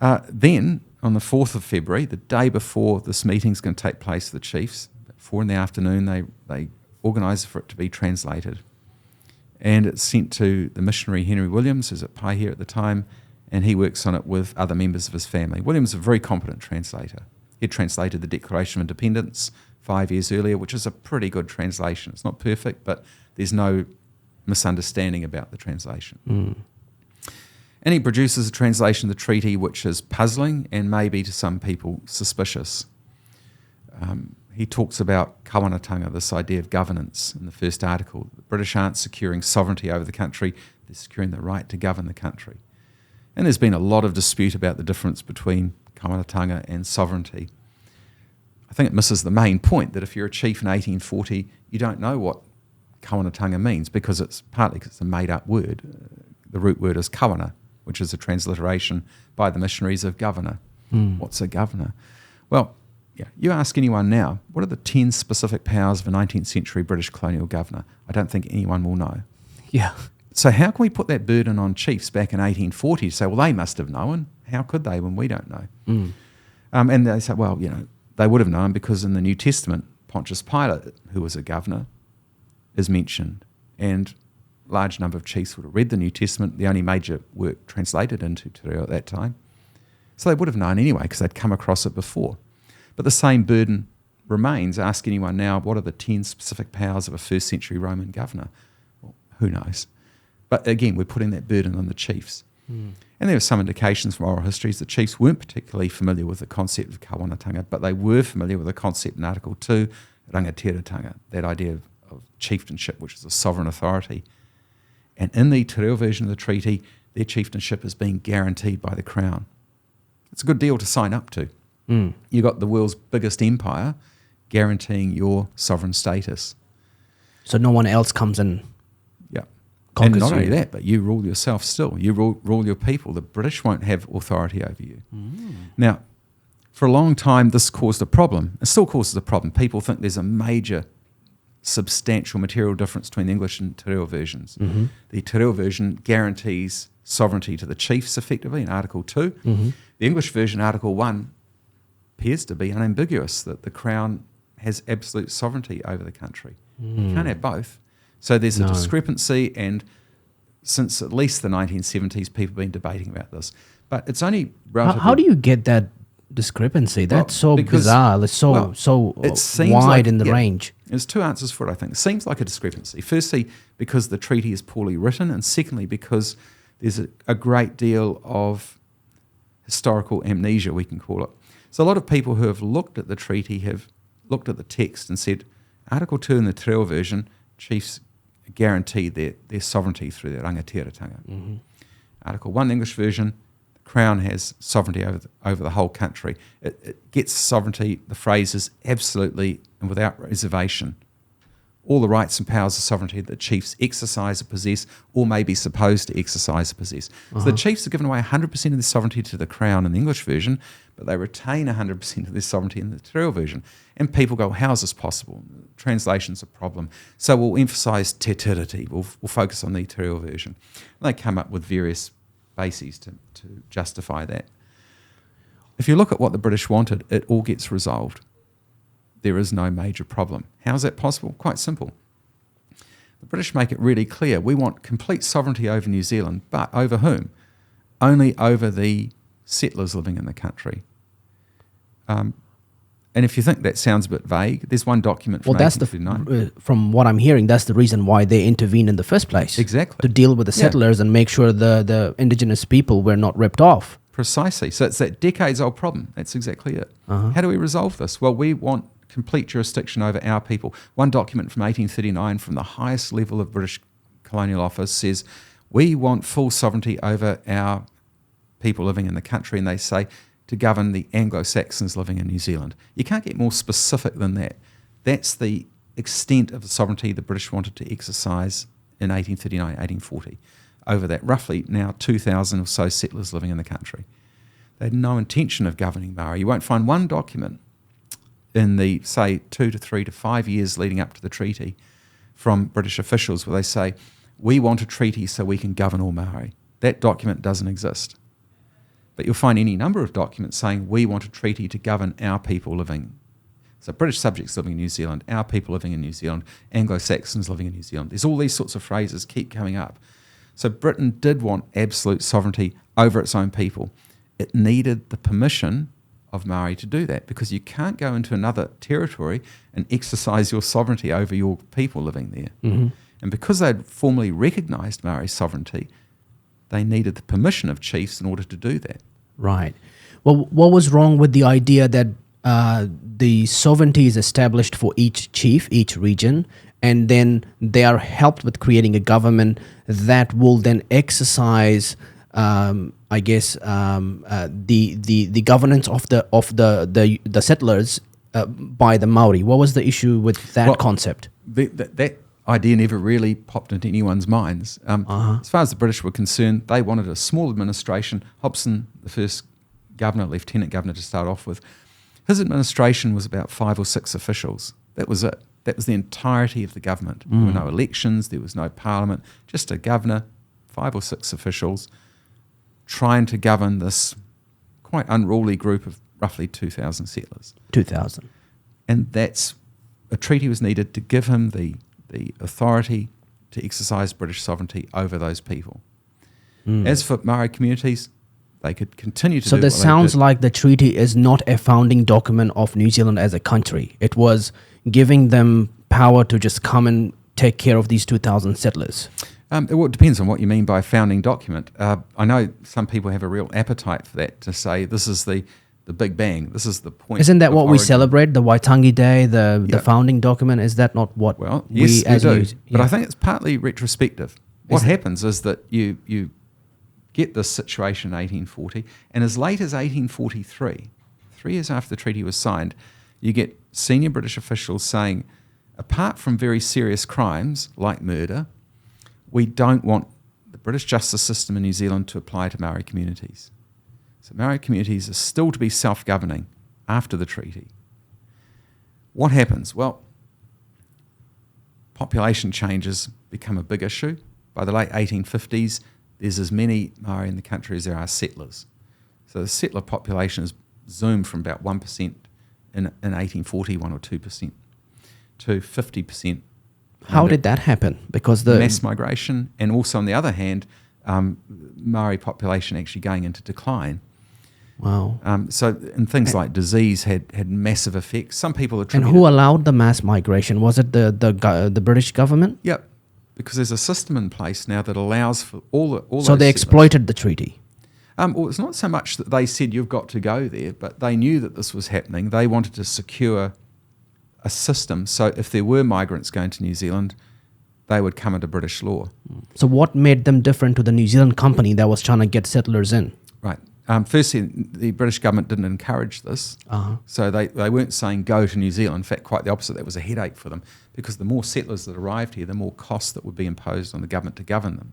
Then, on the 4th of February, the day before this meeting's going to take place, the chiefs, at 4 in the afternoon, they organise for it to be translated. And it's sent to the missionary Henry Williams, who's at Paihia at the time, and he works on it with other members of his family. Williams is a very competent translator. He translated the Declaration of Independence 5 years earlier, which is a pretty good translation. It's not perfect, but there's no misunderstanding about the translation. And he produces a translation of the treaty which is puzzling and maybe to some people suspicious. He talks about kawanatanga, this idea of governance in the first article. The British aren't securing sovereignty over the country, they're securing the right to govern the country. And there's been a lot of dispute about the difference between kawanatanga and sovereignty. I think it misses the main point that if you're a chief in 1840, you don't know what kawanatanga means because it's a made-up word. The root word is kawana, which is a transliteration by the missionaries of governor. What's a governor? Well, yeah, you ask anyone now, what are the 10 specific powers of a 19th century British colonial governor? I don't think anyone will know. Yeah. So how can we put that burden on chiefs back in 1840 to say, well, they must have known. How could they when we don't know? And they say, well, they would have known because in the New Testament, Pontius Pilate, who was a governor, is mentioned. And a large number of chiefs would have read the New Testament, the only major work translated into te reo at that time. So they would have known anyway because they'd come across it before. But the same burden remains. Ask anyone now, what are the 10 specific powers of a first century Roman governor? Well, who knows? But again, we're putting that burden on the chiefs. And there are some indications from oral histories that chiefs weren't particularly familiar with the concept of kawanatanga, but they were familiar with the concept in Article 2, rangatiratanga, that idea of chieftainship, which is a sovereign authority. And in the te reo version of the treaty, their chieftainship is being guaranteed by the Crown. It's a good deal to sign up to. You've got the world's biggest empire guaranteeing your sovereign status. So no one else comes in. Yeah. Conquers And not only you. that, but you rule yourself still. You rule your people. The British won't have authority over you. Now, for a long time, this caused a problem. It still causes a problem. People think there's a major, substantial material difference between the English and te reo versions. The te reo version guarantees sovereignty to the chiefs effectively in Article 2. The English version, Article 1, appears to be unambiguous, that the Crown has absolute sovereignty over the country. You can't have both. So there's a discrepancy, and since at least the 1970s, people have been debating about this. But it's only relatively... How do you get that discrepancy? That's so bizarre. It's so it seems wide like, in the range. There's two answers for it, I think. It seems like a discrepancy. Firstly, because the treaty is poorly written, and secondly, because there's a great deal of historical amnesia, we can call it. So a lot of people who have looked at the treaty have looked at the text and said, Article 2 in the te reo version, chiefs guarantee their sovereignty through their rangatiratanga. Article 1, the English version, the Crown has sovereignty over the whole country. It gets sovereignty, the phrase is absolutely and without reservation. All the rights and powers of sovereignty that chiefs exercise or possess or may be supposed to exercise or possess. So the chiefs are given away 100% of their sovereignty to the Crown in the English version, but they retain 100% of their sovereignty in the te reo version. And people go, how is this possible? Translation's a problem. So we'll emphasise te tiriti. We'll focus on the te reo version. And they come up with various bases to justify that. If you look at what the British wanted, it all gets resolved. There is no major problem. How is that possible? Quite simple. The British make it really clear. We want complete sovereignty over New Zealand, but over whom? Only over the settlers living in the country. And if you think that sounds a bit vague, there's one document from 1859. From what I'm hearing, that's the reason why they intervened in the first place. Exactly. To deal with the settlers and make sure the indigenous people were not ripped off. Precisely. So it's that decades-old problem. That's exactly it. How do we resolve this? Well, we want complete jurisdiction over our people. One document from 1839 from the highest level of British colonial office says, we want full sovereignty over our people living in the country, and they say to govern the Anglo-Saxons living in New Zealand. You can't get more specific than that. That's the extent of the sovereignty the British wanted to exercise in 1839, 1840, over that roughly now 2,000 or so settlers living in the country. They had no intention of governing Māori. You won't find one document in the, say, 2 to 3 to 5 years leading up to the treaty from British officials where they say, we want a treaty so we can govern all Māori. That document doesn't exist. But you'll find any number of documents saying we want a treaty to govern our people living. So British subjects living in New Zealand, our people living in New Zealand, Anglo-Saxons living in New Zealand. There's all these sorts of phrases keep coming up. So Britain did want absolute sovereignty over its own people. It needed the permission of Māori to do that, because you can't go into another territory and exercise your sovereignty over your people living there. Mm-hmm. And because they'd formally recognised Māori sovereignty, they needed the permission of chiefs in order to do that. Right. Well, what was wrong with the idea that the sovereignty is established for each chief, each region, and then they are helped with creating a government that will then exercise, I guess, the governance of the settlers by the Māori? What was the issue with that concept? That idea never really popped into anyone's minds. As far as the British were concerned, they wanted a small administration. Hobson, the first governor, lieutenant governor to start off with, his administration was about 5 or 6 officials. That was it. That was the entirety of the government. There were no elections, there was no parliament, just a governor, 5 or 6 officials trying to govern this quite unruly group of roughly 2,000 settlers. 2,000. And a treaty was needed to give him the authority to exercise British sovereignty over those people. As for Māori communities, they could continue to do what they did. So this sounds like the treaty is not a founding document of New Zealand as a country. It was giving them power to just come and take care of these 2,000 settlers. It depends on what you mean by founding document. I know some people have a real appetite for that, to say this is the Big Bang. This is the point. Isn't that what we origin. celebrate, the Waitangi Day, the founding document? Is that not what yes, we do. But But I think it's partly retrospective. What happens is that you get this situation in 1840, and as late as 1843, 3 years after the treaty was signed, you get senior British officials saying, apart from very serious crimes like murder, we don't want the British justice system in New Zealand to apply to Māori communities. So Māori communities are still to be self-governing after the treaty. What happens? Well, population changes become a big issue. By the late 1850s, there's as many Māori in the country as there are settlers. So the settler population has zoomed from about 1% in 1840, 1 or 2%, to 50%. How did that happen? Because the mass migration, and also on the other hand, Māori population actually going into decline. Wow. So and things like disease had massive effects. Some people And attribute who allowed the mass migration? Was it the British government? Yep, because there's a system in place now that allows for all So those they settlers. exploited the treaty. Well, it's not so much that they said you've got to go there, but they knew that this was happening. They wanted to secure a system so if there were migrants going to New Zealand, they would come under British law. So what made them different to the New Zealand company that was trying to get settlers in? Right. Firstly, the British government didn't encourage this. So they weren't saying go to New Zealand. In fact, quite the opposite. That was a headache for them, because the more settlers that arrived here, the more costs that would be imposed on the government to govern them.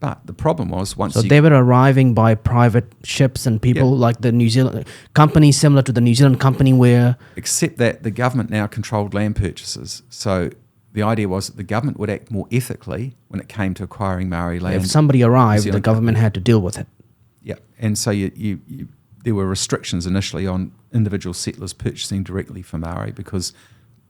But the problem was So they were arriving by private ships and people like the New Zealand company, similar to the New Zealand company where... Except that the government now controlled land purchases. So the idea was that the government would act more ethically when it came to acquiring Māori land. If somebody arrived, the government had to deal with it. Yeah, and so there were restrictions initially on individual settlers purchasing directly from Māori, because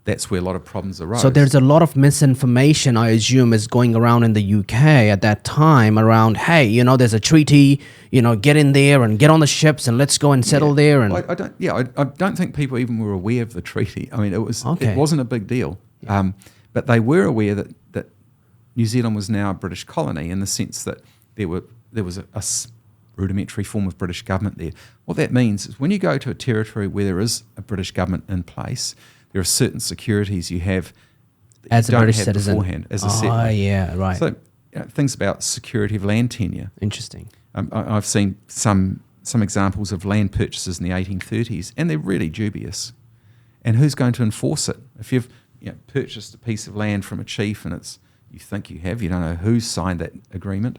that's where a lot of problems arose. So there's a lot of misinformation, I assume, is going around in the UK at that time around, hey, there's a treaty, get in there and get on the ships and let's go and settle there. And I don't think people even were aware of the treaty. I mean, it wasn't a big deal. Yeah. But they were aware that New Zealand was now a British colony, in the sense that there was a rudimentary form of British government there. What that means is when you go to a territory where there is a British government in place, there are certain securities you have that as you a don't British have citizen. beforehand as a settler. Oh, yeah, right. So things about security of land tenure. Interesting. I've seen some examples of land purchases in the 1830s, and they're really dubious. And who's going to enforce it? If you've purchased a piece of land from a chief and you think you don't know who's signed that agreement.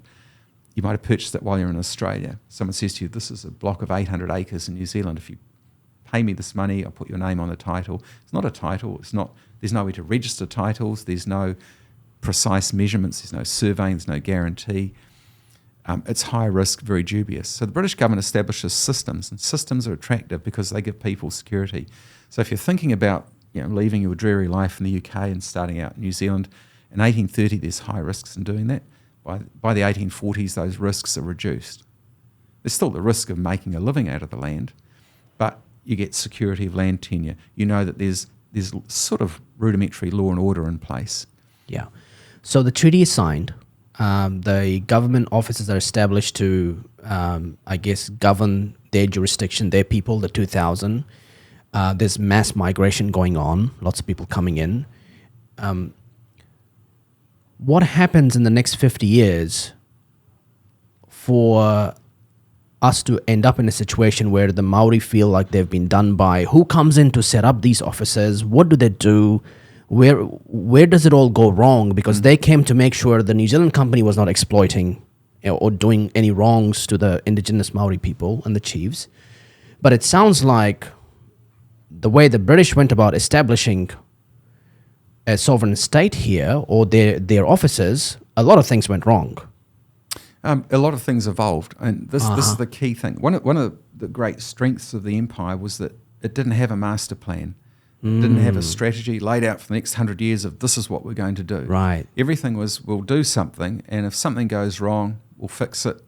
You might have purchased it while you're in Australia. Someone says to you, this is a block of 800 acres in New Zealand. If you pay me this money, I'll put your name on the title. It's not a title. There's no way to register titles. There's no precise measurements. There's no surveying. There's no guarantee. It's high risk, very dubious. So the British government establishes systems, and systems are attractive because they give people security. So if you're thinking about leaving your dreary life in the UK and starting out in New Zealand, in 1830 there's high risks in doing that. By the 1840s, those risks are reduced. There's still the risk of making a living out of the land, but you get security of land tenure. You know that there's sort of rudimentary law and order in place. Yeah. So the treaty is signed. The government offices are established to, govern their jurisdiction, their people, the 2,000. There's mass migration going on, lots of people coming in. What happens in the next 50 years for us to end up in a situation where the Maori feel like they've been done by? Who comes in to set up these offices? What do they do? Where does it all go wrong? Because they came to make sure the New Zealand company was not exploiting or doing any wrongs to the indigenous Maori people and the chiefs. But it sounds like the way the British went about establishing a sovereign state here, or their offices, a lot of things went wrong. A lot of things evolved, and this is the key thing. One of the great strengths of the empire was that it didn't have a master plan. It didn't have a strategy laid out for the next 100 years of this is what we're going to do. Right. Everything was, we'll do something, and if something goes wrong, we'll fix it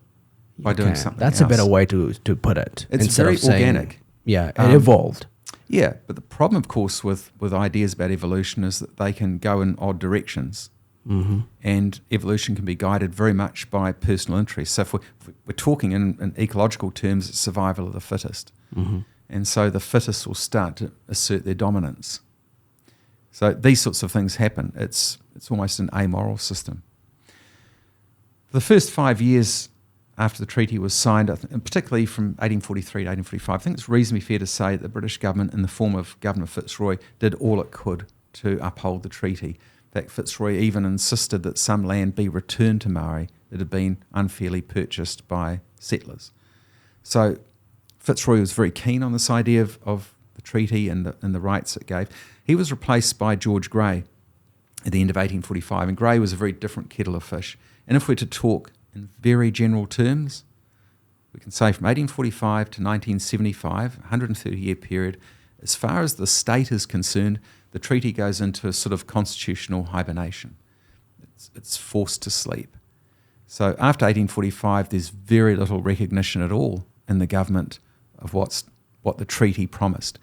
by doing something That's else. a better way to put it. It's instead very of saying, organic. Yeah, it evolved. Yeah, but the problem, of course, with ideas about evolution is that they can go in odd directions. Mm-hmm. And evolution can be guided very much by personal interest. So if we're talking in ecological terms, it's survival of the fittest. Mm-hmm. And so the fittest will start to assert their dominance. So these sorts of things happen. It's almost an amoral system. For the first 5 years after the treaty was signed, and particularly from 1843 to 1845, I think it's reasonably fair to say that the British government, in the form of Governor Fitzroy, did all it could to uphold the treaty. In fact, Fitzroy even insisted that some land be returned to Māori that had been unfairly purchased by settlers. So Fitzroy was very keen on this idea of the treaty and the rights it gave. He was replaced by George Grey at the end of 1845, and Grey was a very different kettle of fish. And if we're to talk in very general terms, we can say from 1845 to 1975, a 130-year period, as far as the state is concerned, the treaty goes into a sort of constitutional hibernation. It's forced to sleep. So after 1845, there's very little recognition at all in the government of what the treaty promised.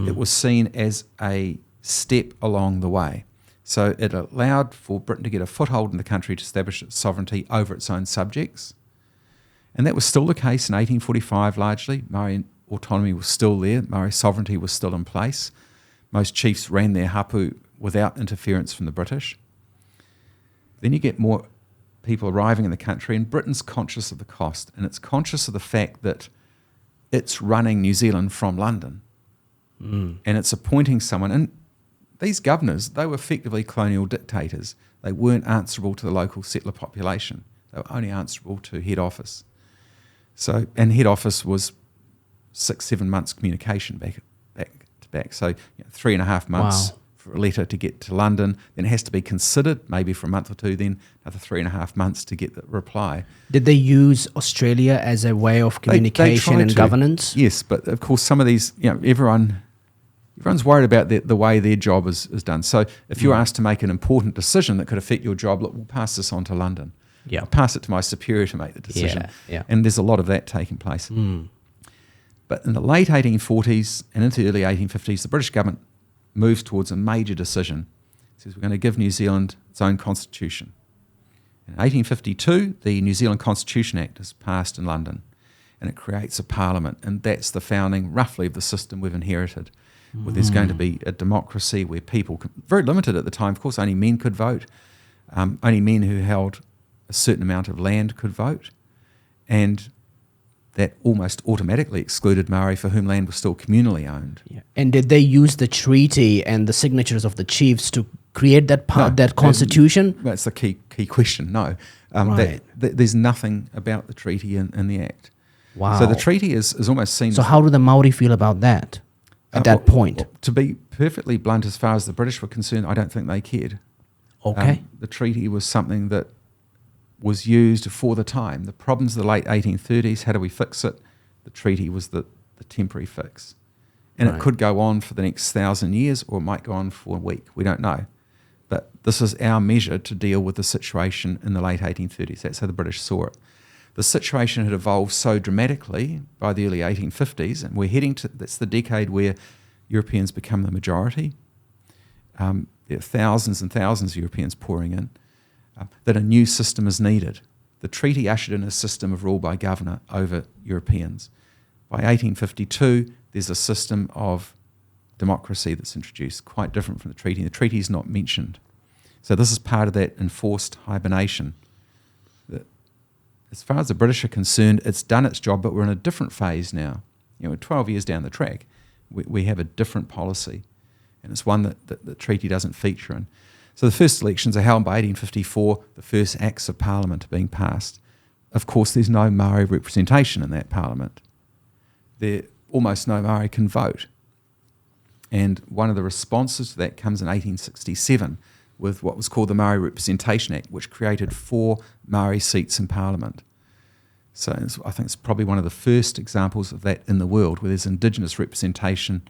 It was seen as a step along the way. So it allowed for Britain to get a foothold in the country to establish its sovereignty over its own subjects. And that was still the case in 1845 largely. Māori autonomy was still there. Māori sovereignty was still in place. Most chiefs ran their hapu without interference from the British. Then you get more people arriving in the country, and Britain's conscious of the cost, and it's conscious of the fact that it's running New Zealand from London. And it's appointing someone. And these governors, they were effectively colonial dictators. They weren't answerable to the local settler population. They were only answerable to head office. So, and head office was 6-7 months communication back to back. So 3.5 months for a letter to get to London. Then it has to be considered, maybe for a month or two, then another 3.5 months to get the reply. Did they use Australia as a way of communication and governance? Yes, but of course some of these, everyone's worried about the way their job is done. So if you're asked to make an important decision that could affect your job, look, we'll pass this on to London. Yeah. I'll pass it to my superior to make the decision. Yeah. And there's a lot of that taking place. But in the late 1840s and into the early 1850s, the British government moves towards a major decision. It says we're going to give New Zealand its own constitution. In 1852, the New Zealand Constitution Act is passed in London, and it creates a parliament, and that's the founding, roughly, of the system we've inherited, where there's going to be a democracy where people, very limited at the time, of course, only men could vote, only men who held a certain amount of land could vote, and that almost automatically excluded Māori for whom land was still communally owned. Yeah. And did they use the treaty and the signatures of the chiefs to create that that constitution? That's the key question. No, Right. there's nothing about the treaty in the Act. Wow. So the treaty is almost seen. So how do the Maori feel about that? at that point? To be perfectly blunt, as far as the British were concerned, I don't think they cared. Okay. The treaty was something that was used for the time. The problems of the late 1830s, how do we fix it? The treaty was the temporary fix. And Right. it could go on for the next 1,000 years, or it might go on for a week. We don't know. But this is our measure to deal with the situation in the late 1830s. That's how the British saw it. The situation had evolved so dramatically by the early 1850s, and we're heading to, that's the decade where Europeans become the majority. There are thousands and thousands of Europeans pouring in, that a new system is needed. The treaty ushered in a system of rule by governor over Europeans. By 1852, there's a system of democracy that's introduced, quite different from the treaty. The treaty is not mentioned. So this is part of that enforced hibernation. As far as the British are concerned, it's done its job, but we're in a different phase now. You know, 12 years down the track, we have a different policy, and it's one that the treaty doesn't feature in. So the first elections are held by 1854, the first acts of parliament are being passed. Of course, there's no Māori representation in that parliament. Almost no Māori can vote. And one of the responses to that comes in 1867 with what was called the Māori Representation Act, which created 4 Māori seats in Parliament. So I think it's probably one of the first examples of that in the world, where there's Indigenous representation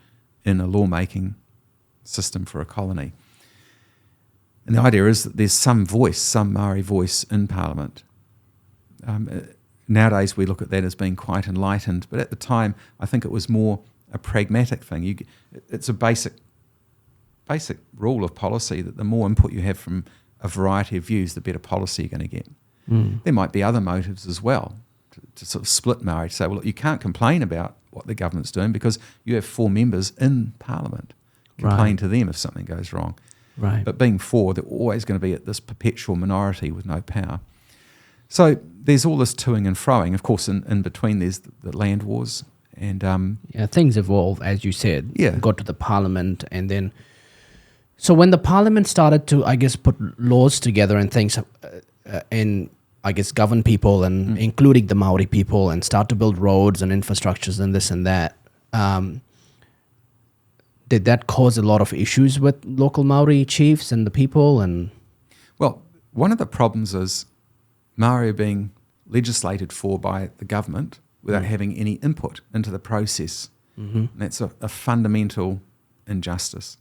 in a lawmaking system for a colony. And the idea is that there's some voice, some Māori voice in Parliament. Nowadays we look at that as being quite enlightened, but at the time I think it was more a pragmatic thing. It's a basic rule of policy that the more input you have from a variety of views, the better policy you're going to get. There might be other motives as well to sort of split Māori, to say, well, look, you can't complain about what the government's doing because you have 4 members in Parliament. Complain to them if something goes wrong. Right. But being 4, they're always going to be at this perpetual minority with no power. So there's all this toing and froing. Of course, in between there's the land wars. And things evolve, as you said. Yeah. Got to the parliament, and then... So when the parliament started to, I guess, put laws together and things and, I guess, govern people, and including the Māori people, and start to build roads and infrastructures and this and that, did that cause a lot of issues with local Māori chiefs and the people? And well, one of the problems is Māori are being legislated for by the government without having any input into the process. And that's a fundamental injustice.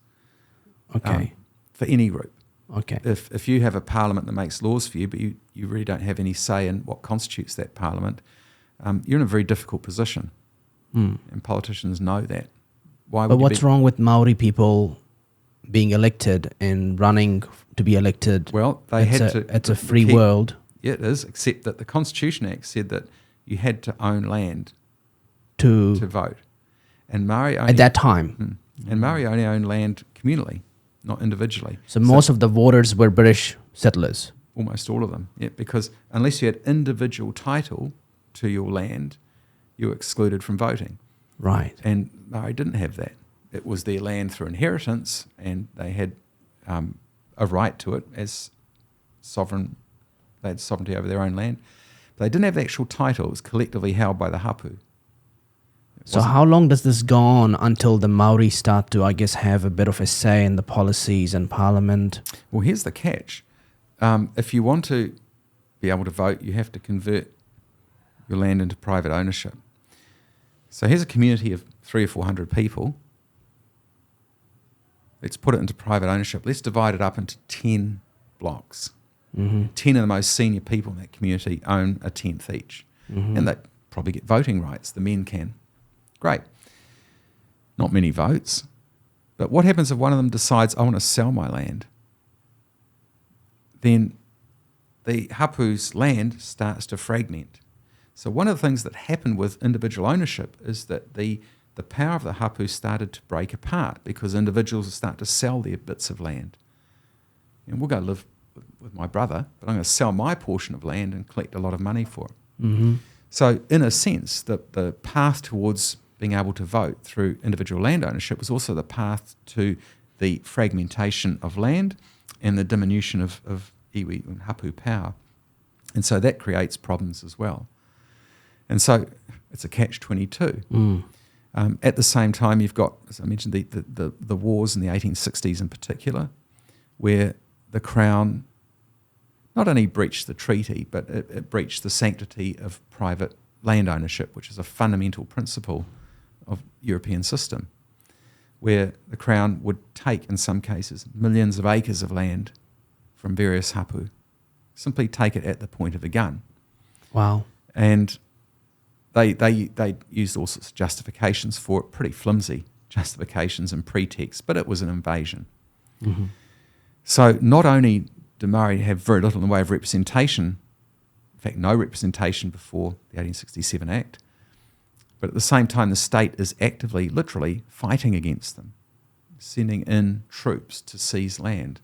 Okay. For any group. Okay. If you have a parliament that makes laws for you, but you really don't have any say in what constitutes that parliament, you're in a very difficult position. And politicians know that. Why? But what's wrong with Māori people being elected and running to be elected? Well, it's a free world. Yeah, it is, except that the Constitution Act said that you had to own land to vote. And Māori only, at that time. And Māori only owned land communally, not individually. So most of the voters were British settlers. Almost all of them, yeah, because unless you had individual title to your land, you were excluded from voting. Right. And Māori didn't have that. It was their land through inheritance, and they had a right to it as sovereign. They had sovereignty over their own land. But they didn't have the actual title. It was collectively held by the hapu. So how long does this go on until the Māori start to, I guess, have a bit of a say in the policies and parliament? Well, here's the catch. If you want to be able to vote, you have to convert your land into private ownership. So here's a community of 300 or 400 people. Let's put it into private ownership. Let's divide it up into 10 blocks. 10 of the most senior people in that community own a tenth each. And they probably get voting rights. The men can. Great. Not many votes. But what happens if one of them decides, I want to sell my land? Then the hapu's land starts to fragment. So one of the things that happened with individual ownership is that the power of the hapu started to break apart because individuals start to sell their bits of land. And we'll go live with my brother, but I'm going to sell my portion of land and collect a lot of money for it. So in a sense, the path towards being able to vote through individual land ownership was also the path to the fragmentation of land and the diminution of iwi and hapu power. And so that creates problems as well. And so it's a catch-22. At the same time, you've got, as I mentioned, the wars in the 1860s in particular, where the Crown not only breached the treaty, but it breached the sanctity of private land ownership, which is a fundamental principle of European system, where the Crown would take, in some cases, millions of acres of land from various hapu, simply take it at the point of a gun. Wow. And they used all sorts of justifications for it, pretty flimsy justifications and pretexts, but it was an invasion. Mm-hmm. So not only do Māori have very little in the way of representation, in fact no representation before the 1867 Act, but at the same time the state is actively, literally fighting against them, sending in troops to seize land.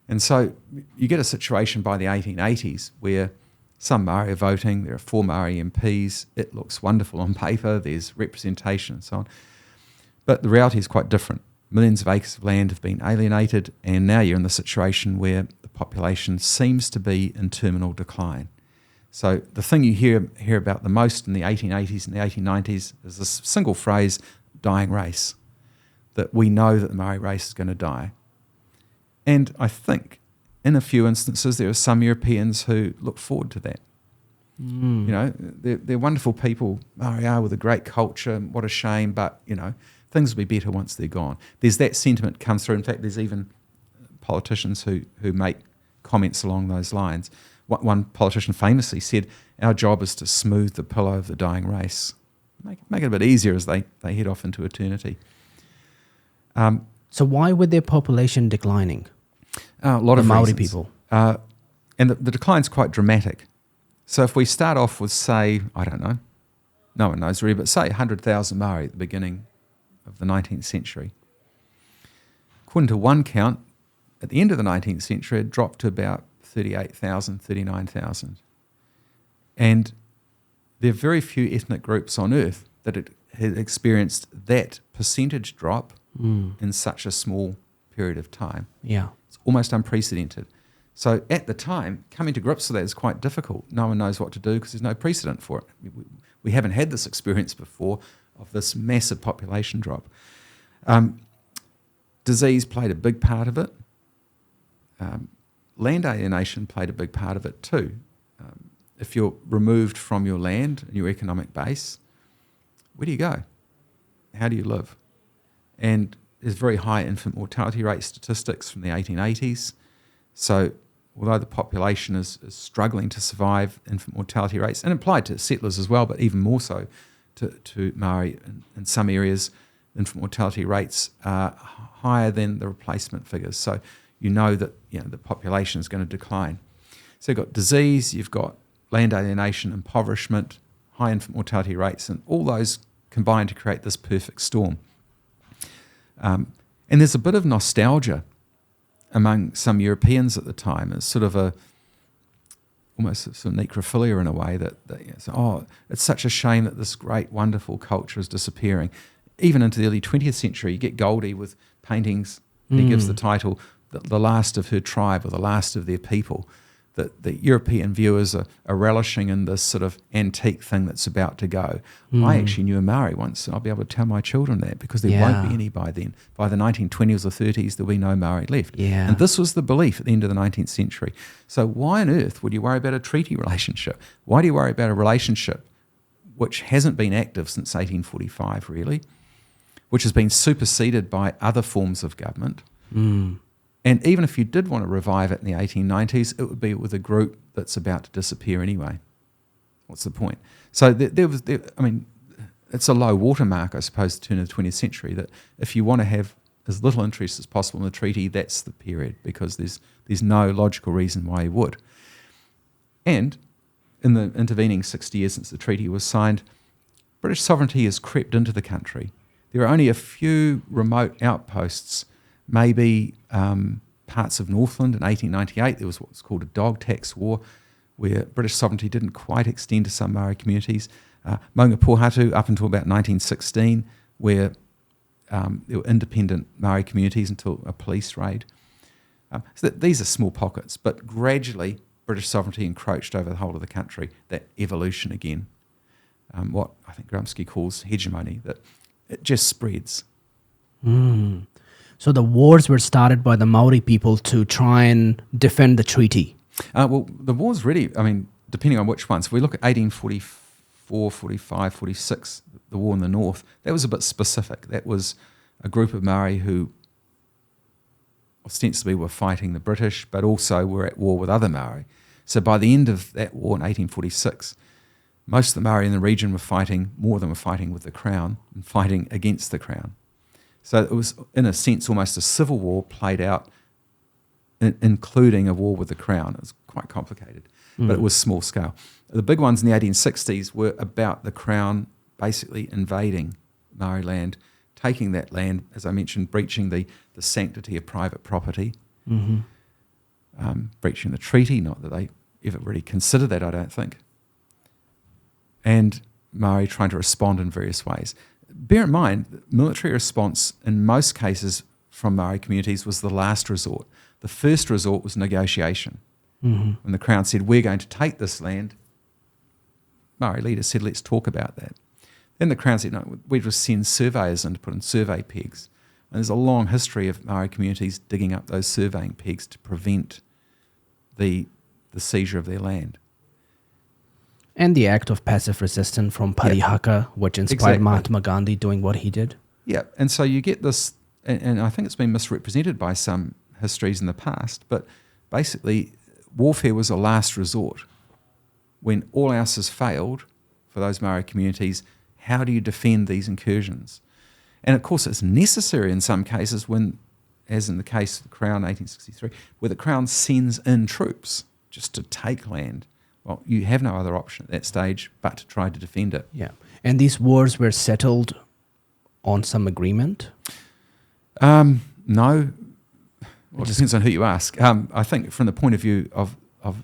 And so you get a situation by the 1880s where some Māori are voting, there are 4 Māori MPs, it looks wonderful on paper, there's representation and so on. But the reality is quite different. Millions of acres of land have been alienated, and now you're in the situation where the population seems to be in terminal decline. So the thing you hear about the most in the 1880s and the 1890s is this single phrase, dying race, that we know that the Māori race is going to die. And I think in a few instances there are some Europeans who look forward to that. You know, they're wonderful people, Māori are, with a great culture, what a shame, but, you know, things will be better once they're gone. There's that sentiment comes through. In fact, there's even politicians who make comments along those lines. One politician famously said, our job is to smooth the pillow of the dying race. Make it a bit easier as they head off into eternity. So why were their population declining? A lot of Māori reasons. people. And the decline's quite dramatic. So if we start off with, say, I don't know, no one knows really, but say 100,000 Māori at the beginning of the 19th century. According to one count, at the end of the 19th century, it dropped to about 38,000, 39,000. And there are very few ethnic groups on earth that had experienced that percentage drop in such a small period of time. Yeah. It's almost unprecedented. So at the time, coming to grips with that is quite difficult. No one knows what to do because there's no precedent for it. We haven't had this experience before of this massive population drop. Disease played a big part of it. Land alienation played a big part of it too. If you're removed from your land and your economic base, where do you go? How do you live? And there's very high infant mortality rate statistics from the 1880s. So although the population is struggling to survive infant mortality rates, and applied to settlers as well, but even more so to Māori in some areas, infant mortality rates are higher than the replacement figures. So you know that the population is going to decline. So you've got disease, you've got land alienation, impoverishment, high infant mortality rates, and all those combine to create this perfect storm. And there's a bit of nostalgia among some Europeans at the time. It's sort of almost sort of necrophilia in a way that it's such a shame that this great, wonderful culture is disappearing. Even into the early 20th century, you get Goldie with paintings, and he gives the title, The Last of Her Tribe, or The Last of Their People. That the European viewers are relishing in this sort of antique thing that's about to go. I actually knew a Māori once, and I'll be able to tell my children that because there won't be any by then. By the 1920s or 30s, there'll be no Māori left. Yeah. And this was the belief at the end of the 19th century. So why on earth would you worry about a treaty relationship? Why do you worry about a relationship which hasn't been active since 1845, really, which has been superseded by other forms of government? And even if you did want to revive it in the 1890s, it would be with a group that's about to disappear anyway. What's the point? So it's a low watermark, I suppose, the turn of the 20th century, that if you want to have as little interest as possible in the treaty, that's the period, because there's no logical reason why you would. And in the intervening 60 years since the treaty was signed, British sovereignty has crept into the country. There are only a few remote outposts. Maybe parts of Northland in 1898, there was what's called a dog tax war, where British sovereignty didn't quite extend to some Māori communities. Maunga Pohatu up until about 1916, where there were independent Māori communities until a police raid. So these are small pockets, but gradually British sovereignty encroached over the whole of the country, that evolution again. what I think Grumsky calls hegemony, that it just spreads. So the wars were started by the Māori people to try and defend the treaty. Well, the wars really, I mean, depending on which ones. If we look at 1844, 45, 46, the war in the north, that was a bit specific. That was a group of Māori who ostensibly were fighting the British, but also were at war with other Māori. So by the end of that war in 1846, most of the Māori in the region were fighting, more than were fighting with the Crown, and fighting against the Crown. So it was, in a sense, almost a civil war played out, including a war with the Crown. It was quite complicated, but it was small scale. The big ones in the 1860s were about the Crown basically invading Māori land, taking that land, as I mentioned, breaching the sanctity of private property, breaching the treaty, not that they ever really considered that, I don't think, and Māori trying to respond in various ways. Bear in mind, military response in most cases from Māori communities was the last resort. The first resort was negotiation. When the Crown said, we're going to take this land, Māori leaders said, let's talk about that. Then the Crown said, no, we just send surveyors in to put in survey pegs. And there's a long history of Māori communities digging up those surveying pegs to prevent the seizure of their land. And the act of passive resistance from Parihaka, which inspired Mahatma Gandhi doing what he did. Yeah, and so you get this, and I think it's been misrepresented by some histories in the past, but basically warfare was a last resort. When all else has failed for those Māori communities, how do you defend these incursions? And of course it's necessary in some cases when, as in the case of the Crown 1863, where the Crown sends in troops just to take land. Well, you have no other option at that stage but to try to defend it. Yeah. And these wars were settled on some agreement? No. Well, it depends on who you ask. I think from the point of view of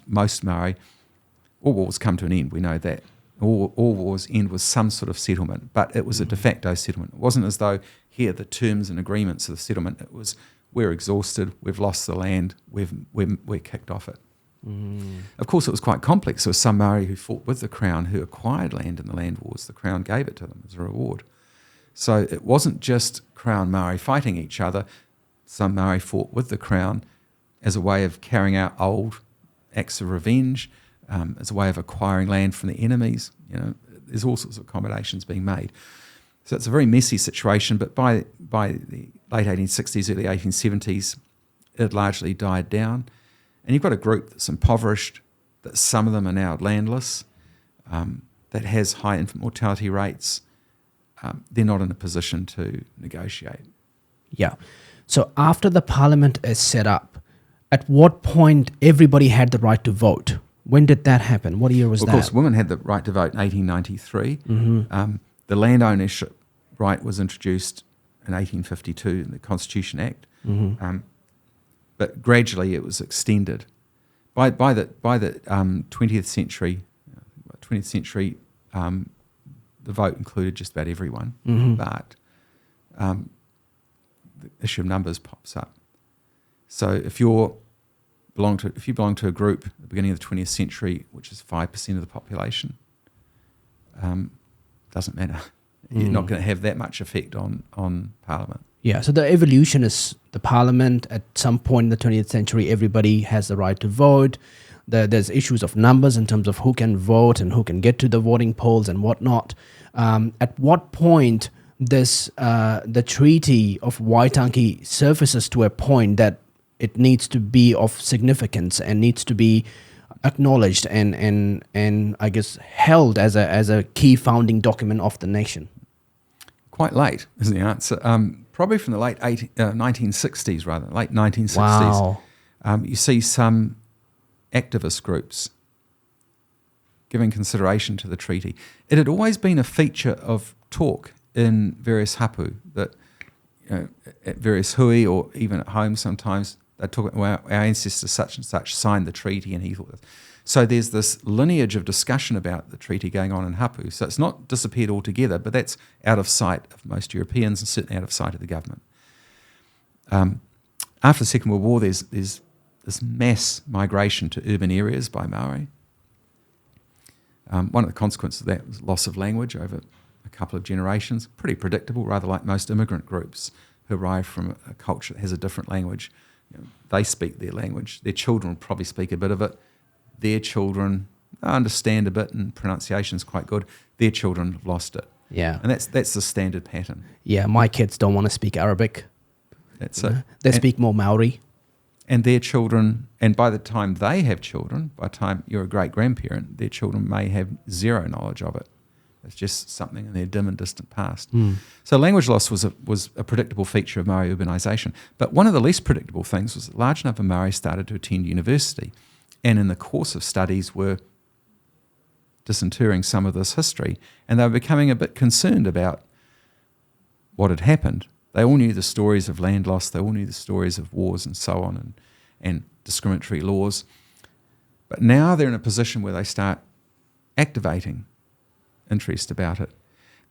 most Māori, all wars come to an end. We know that. All wars end with some sort of settlement, but it was a de facto settlement. It wasn't as though here the terms and agreements of the settlement. It was, we're exhausted, we've lost the land, we're kicked off it. Of course, it was quite complex. There were some Māori who fought with the Crown who acquired land in the land wars. The Crown gave it to them as a reward. So it wasn't just Crown Māori fighting each other. Some Māori fought with the Crown as a way of carrying out old acts of revenge, as a way of acquiring land from the enemies. You know, there's all sorts of accommodations being made. So it's a very messy situation, but by the late 1860s, early 1870s, it largely died down. And you've got a group that's impoverished, that some of them are now landless, that has high infant mortality rates. They're not in a position to negotiate. Yeah. So after the parliament is set up, at what point everybody had the right to vote? When did that happen? What year was that? Of course, women had the right to vote in 1893. The land ownership right was introduced in 1852 in the Constitution Act. But gradually it was extended. By the 20th century, the vote included just about everyone, but the issue of numbers pops up. So if you belong to a group at the beginning of the 20th century, which is 5% of the population, doesn't matter. You're not going to have that much effect on Parliament. Yeah, so the evolution is the Parliament. At some point in the 20th century, everybody has the right to vote. There's issues of numbers in terms of who can vote and who can get to the voting polls and whatnot. At what point the Treaty of Waitangi surfaces to a point that it needs to be of significance and needs to be acknowledged and I guess held as a key founding document of the nation? Quite late is the answer. Probably from the late 1960s, rather, late 1960s. Wow. You see some activist groups giving consideration to the treaty. It had always been a feature of talk in various hapu, that at various hui or even at home sometimes they talk about, well, our ancestor such and such signed the treaty and he thought this. So there's this lineage of discussion about the treaty going on in hapu. So it's not disappeared altogether, but that's out of sight of most Europeans and certainly out of sight of the government. After the Second World War, there's this mass migration to urban areas by Māori. One of the consequences of that was loss of language over a couple of generations. Pretty predictable, rather like most immigrant groups who arrive from a culture that has a different language. They speak their language. Their children will probably speak a bit of it. Their children understand a bit, and pronunciation is quite good. Their children have lost it. Yeah. And that's the standard pattern. Yeah, my kids don't want to speak Arabic. That's it. They speak more Māori. And their children, and by the time they have children, by the time you're a great-grandparent, their children may have zero knowledge of it. It's just something in their dim and distant past. So language loss was a predictable feature of Māori urbanisation. But one of the least predictable things was that a large number of Māori started to attend university, and in the course of studies were disinterring some of this history, and they were becoming a bit concerned about what had happened. They all knew the stories of land loss, they all knew the stories of wars and so on, and discriminatory laws. But now they're in a position where they start activating interest about it.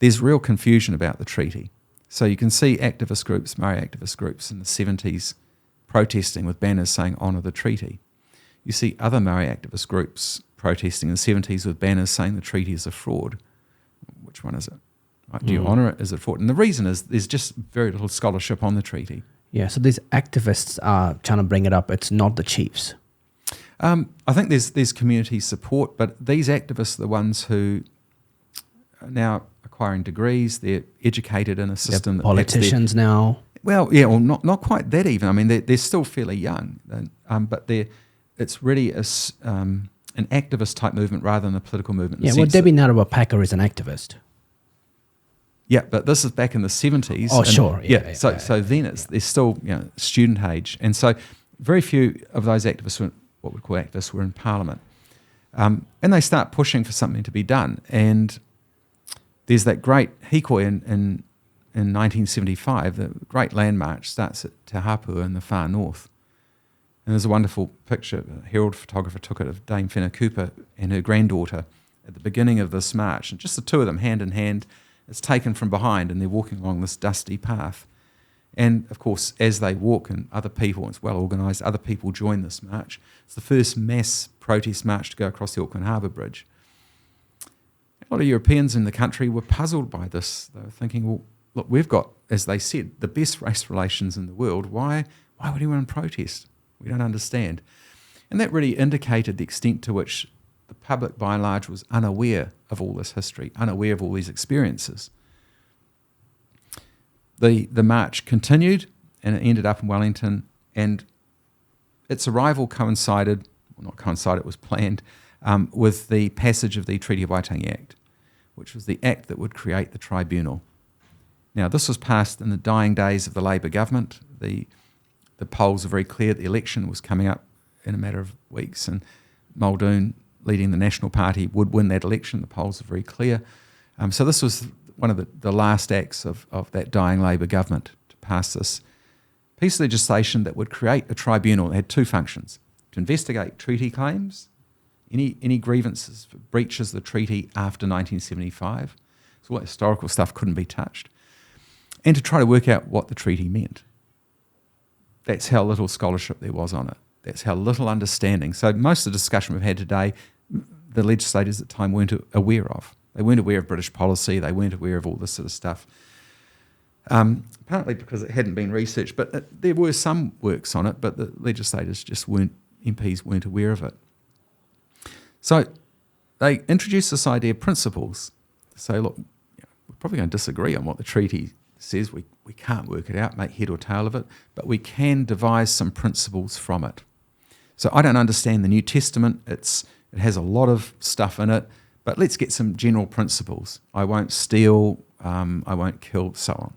There's real confusion about the treaty. So you can see activist groups, Māori activist groups in the 70s protesting with banners saying honour the treaty. You see other Māori activist groups protesting in the 70s with banners saying the treaty is a fraud. Which one is it? Right, do you honour it? Is it a fraud? And the reason is there's just very little scholarship on the treaty. Yeah, so these activists are trying to bring it up. It's not the chiefs. I think there's community support, but these activists are the ones who are now acquiring degrees. They're educated in a system that politicians now. Well, yeah, well, not quite that even. I mean, they're still fairly young, but it's really an activist type movement rather than a political movement. Yeah, well, Debbie Narabapaka is an activist. Yeah, but this is back in the 70s. Oh, sure. Yeah, so then they're still student age. And so very few of those activists, what we'd call activists, were in Parliament. And they start pushing for something to be done. And there's that great hikoi in 1975, the great land march starts at Te Hapua in the far north. And there's a wonderful picture, a Herald photographer took it, of Dame Whena Cooper and her granddaughter at the beginning of this march. And just the two of them, hand in hand. It's taken from behind, and they're walking along this dusty path. And, of course, as they walk, and other people, it's well organised, other people join this march. It's the first mass protest march to go across the Auckland Harbour Bridge. A lot of Europeans in the country were puzzled by this. They were thinking, well, look, we've got, as they said, the best race relations in the world. Why would anyone protest? We don't understand. And that really indicated the extent to which the public, by and large, was unaware of all this history, unaware of all these experiences. The march continued, and it ended up in Wellington, and its arrival coincided, well, not coincided, it was planned, with the passage of the Treaty of Waitangi Act, which was the act that would create the tribunal. Now, this was passed in the dying days of the Labour government. The polls are very clear. The election was coming up in a matter of weeks, and Muldoon, leading the National Party, would win that election. The polls are very clear. So this was one of the last acts of that dying Labour government to pass this piece of legislation that would create a tribunal. It had two functions: to investigate treaty claims, any grievances for breaches of the treaty after 1975. So all that historical stuff couldn't be touched. And to try to work out what the treaty meant. That's how little scholarship there was on it. That's how little understanding. So most of the discussion we've had today, the legislators at the time weren't aware of. They weren't aware of British policy. They weren't aware of all this sort of stuff. Partly because it hadn't been researched, but there were some works on it, but the legislators just MPs weren't aware of it. So they introduced this idea of principles. Say, look, we're probably going to disagree on what the treaty says. We can't work it out, make head or tail of it, but we can devise some principles from it. So I don't understand the New Testament. It has a lot of stuff in it, but let's get some general principles. I won't steal, I won't kill, so on.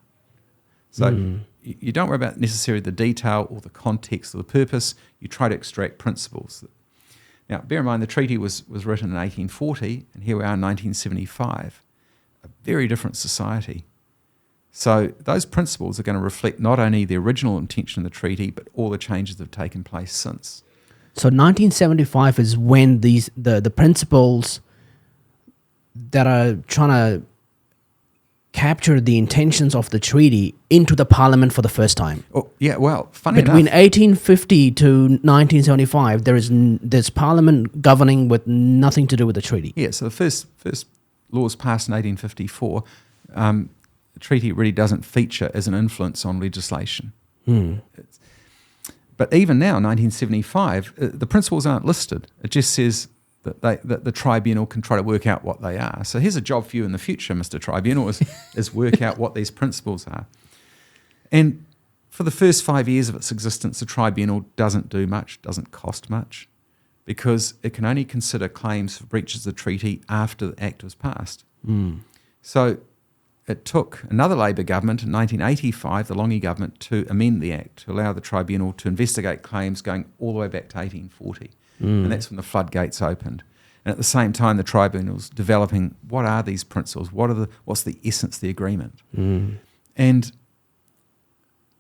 So you don't worry about necessarily the detail or the context or the purpose. You try to extract principles. Now, bear in mind, the treaty was written in 1840, and here we are in 1975, a very different society. So those principles are going to reflect not only the original intention of the treaty, but all the changes that have taken place since. So 1975 is when the principles that are trying to captured the intentions of the treaty into the parliament for the first time. Oh, yeah, well, funny Between enough. 1850 to 1975, there's parliament governing with nothing to do with the treaty. Yeah, so the first laws passed in 1854, the treaty really doesn't feature as an influence on legislation. But even now, 1975, the principles aren't listed. It just says that the tribunal can try to work out what they are. So here's a job for you in the future, Mr. Tribunal, is work out what these principles are. And for the first 5 years of its existence, the tribunal doesn't do much, doesn't cost much, because it can only consider claims for breaches of the treaty after the act was passed. So it took another Labor government in 1985, the Longi government, to amend the act to allow the tribunal to investigate claims going all the way back to 1840. And that's when the floodgates opened. And at the same time, the tribunal's developing what are these principles, what's the essence of the agreement. And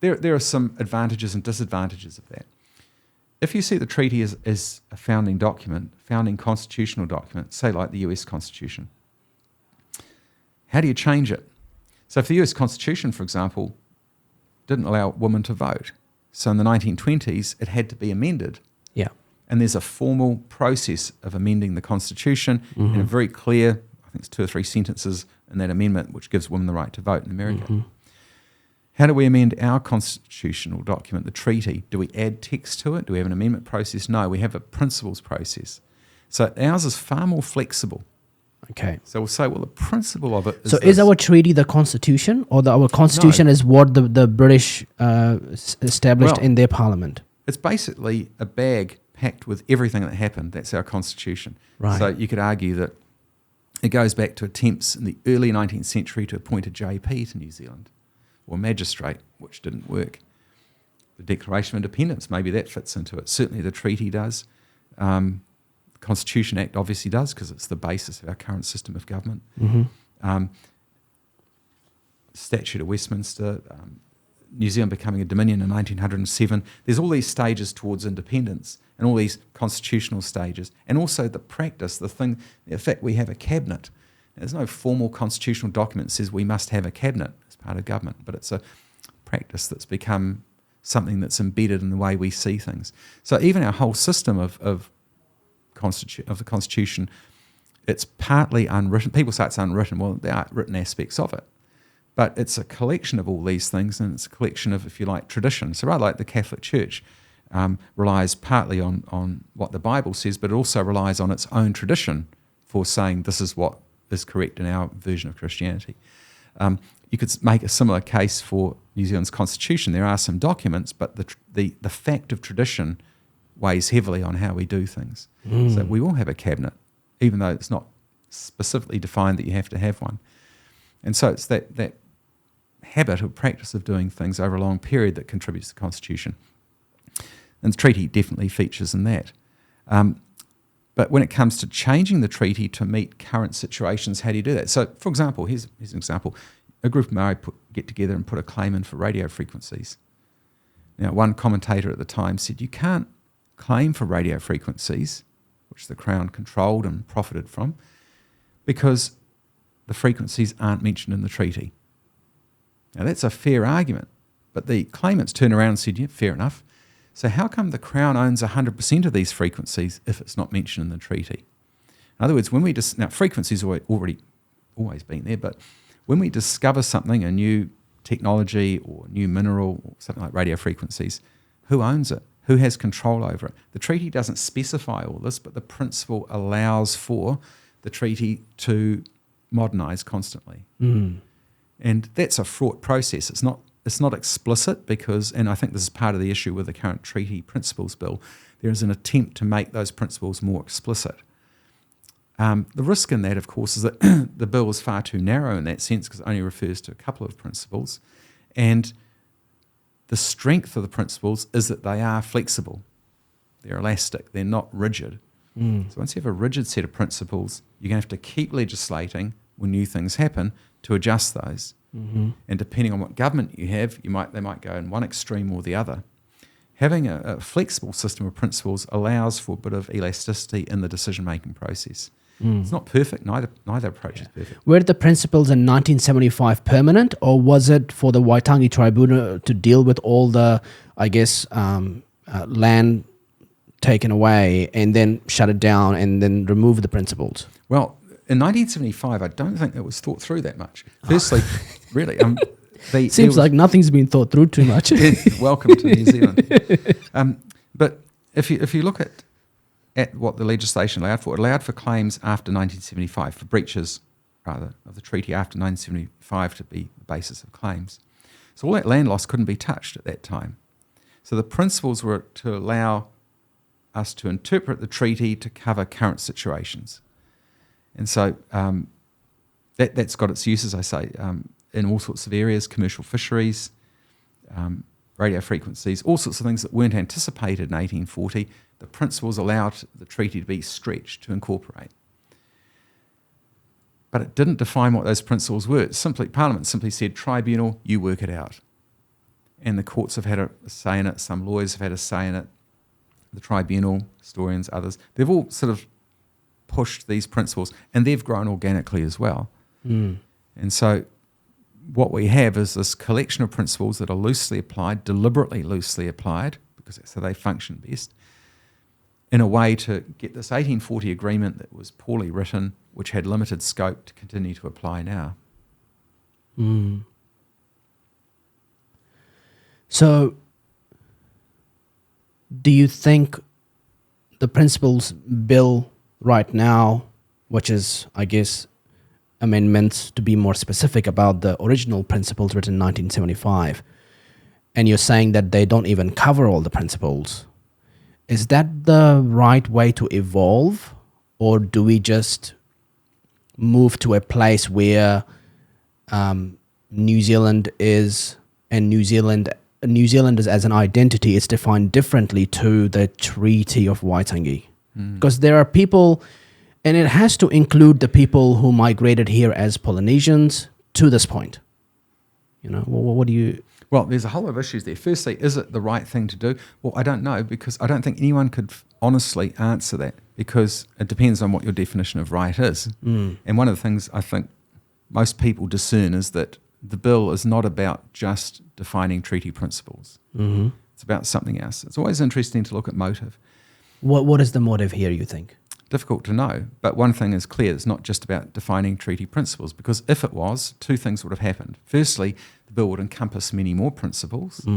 there are some advantages and disadvantages of that. If you see the treaty as a founding document, founding constitutional document, say like the US Constitution, how do you change it? So if the US Constitution, for example, didn't allow women to vote, so in the 1920s it had to be amended. Yeah. And there's a formal process of amending the Constitution in a very clear, I think it's 2 or 3 sentences in that amendment, which gives women the right to vote in America. How do we amend our constitutional document, the treaty? Do we add text to it? Do we have an amendment process? No, we have a principles process. So ours is far more flexible. Okay. So we'll say, well, the principle of it is So is our treaty the constitution, or our constitution is what the British established in their parliament? It's basically a bag packed with everything that happened. That's our constitution. Right. So you could argue that it goes back to attempts in the early 19th century to appoint a JP to New Zealand, or magistrate, which didn't work. The Declaration of Independence, maybe that fits into it. Certainly the treaty does. The Constitution Act obviously does, because it's the basis of our current system of government. Statute of Westminster, New Zealand becoming a dominion in 1907. There's all these stages towards independence and all these constitutional stages, and also the practice, the fact we have a cabinet. There's no formal constitutional document that says we must have a cabinet as part of government, but it's a practice that's become something that's embedded in the way we see things. So even our whole system of the Constitution, it's partly unwritten. People say it's unwritten. Well, there are written aspects of it. But it's a collection of all these things, and it's a collection of, if you like, tradition. So rather like the Catholic Church relies partly on what the Bible says, but it also relies on its own tradition for saying this is what is correct in our version of Christianity. You could make a similar case for New Zealand's constitution. There are some documents, but the fact of tradition weighs heavily on how we do things. So we will have a cabinet, even though it's not specifically defined that you have to have one. And so it's that habit or practice of doing things over a long period that contributes to the Constitution. And the treaty definitely features in that. But when it comes to changing the treaty to meet current situations, how do you do that? So, for example, here's an example. A group of Māori get together and put a claim in for radio frequencies. Now, one commentator at the time said, you can't claim for radio frequencies, which the Crown controlled and profited from, because the frequencies aren't mentioned in the treaty. Now, that's a fair argument, but the claimants turned around and said, yeah, fair enough. So how come the Crown owns 100% of these frequencies if it's not mentioned in the treaty? In other words, now frequencies are always been there, but when we discover something, a new technology or new mineral or something like radio frequencies, who owns it? Who has control over it? The treaty doesn't specify all this, but the principle allows for the treaty to modernise constantly. And that's a fraught process. It's not explicit because, and I think this is part of the issue with the current treaty principles bill, there is an attempt to make those principles more explicit. The risk in that, of course, is that the bill is far too narrow in that sense because it only refers to a couple of principles. And the strength of the principles is that they are flexible. They're elastic. They're not rigid. So once you have a rigid set of principles, you're going to have to keep legislating when new things happen to adjust those. And depending on what government you have, they might go in one extreme or the other. Having a flexible system of principles allows for a bit of elasticity in the decision-making process. It's not perfect. Neither approach is perfect. Were the principles in 1975 permanent, or was it for the Waitangi Tribunal to deal with all the, I guess, land taken away and then shut it down and then remove the principles? Well, in 1975, I don't think it was thought through that much. Firstly, really, Seems like nothing's been thought through too much. Welcome to New Zealand. But if you look at what the legislation allowed for, it allowed for claims after 1975, for breaches, rather, of the treaty after 1975 to be the basis of claims. So all that land loss couldn't be touched at that time. So the principles were to allow us to interpret the treaty to cover current situations. And so that's got its uses, I say, in all sorts of areas, commercial fisheries, radio frequencies, all sorts of things that weren't anticipated in 1840. The principles allowed the treaty to be stretched to incorporate. But it didn't define what those principles were. Parliament simply said, tribunal, you work it out. And the courts have had a say in it. Some lawyers have had a say in it. The tribunal, historians, others, they've all sort of pushed these principles, and they've grown organically as well. And so what we have is this collection of principles that are loosely applied, deliberately loosely applied, because that's how they function best, in a way to get this 1840 agreement that was poorly written, which had limited scope to continue to apply now. So, do you think the principles bill right now, which is, I guess, amendments to be more specific about the original principles written in 1975, and you're saying that they don't even cover all the principles, is that the right way to evolve, or do we just move to a place where New Zealand is, and New Zealand is as an identity is defined differently to the Treaty of Waitangi? Because there are people, and it has to include the people who migrated here as Polynesians to this point. You know, what do you... Well, there's a whole lot of issues there. Firstly, is it the right thing to do? Well, I don't know, because I don't think anyone could honestly answer that, because it depends on what your definition of right is. And one of the things I think most people discern is that the bill is not about just defining treaty principles. It's about something else. It's always interesting to look at motive. What is the motive here, you think? Difficult to know, but one thing is clear, it's not just about defining treaty principles, because if it was, two things would have happened. Firstly, the bill would encompass many more principles.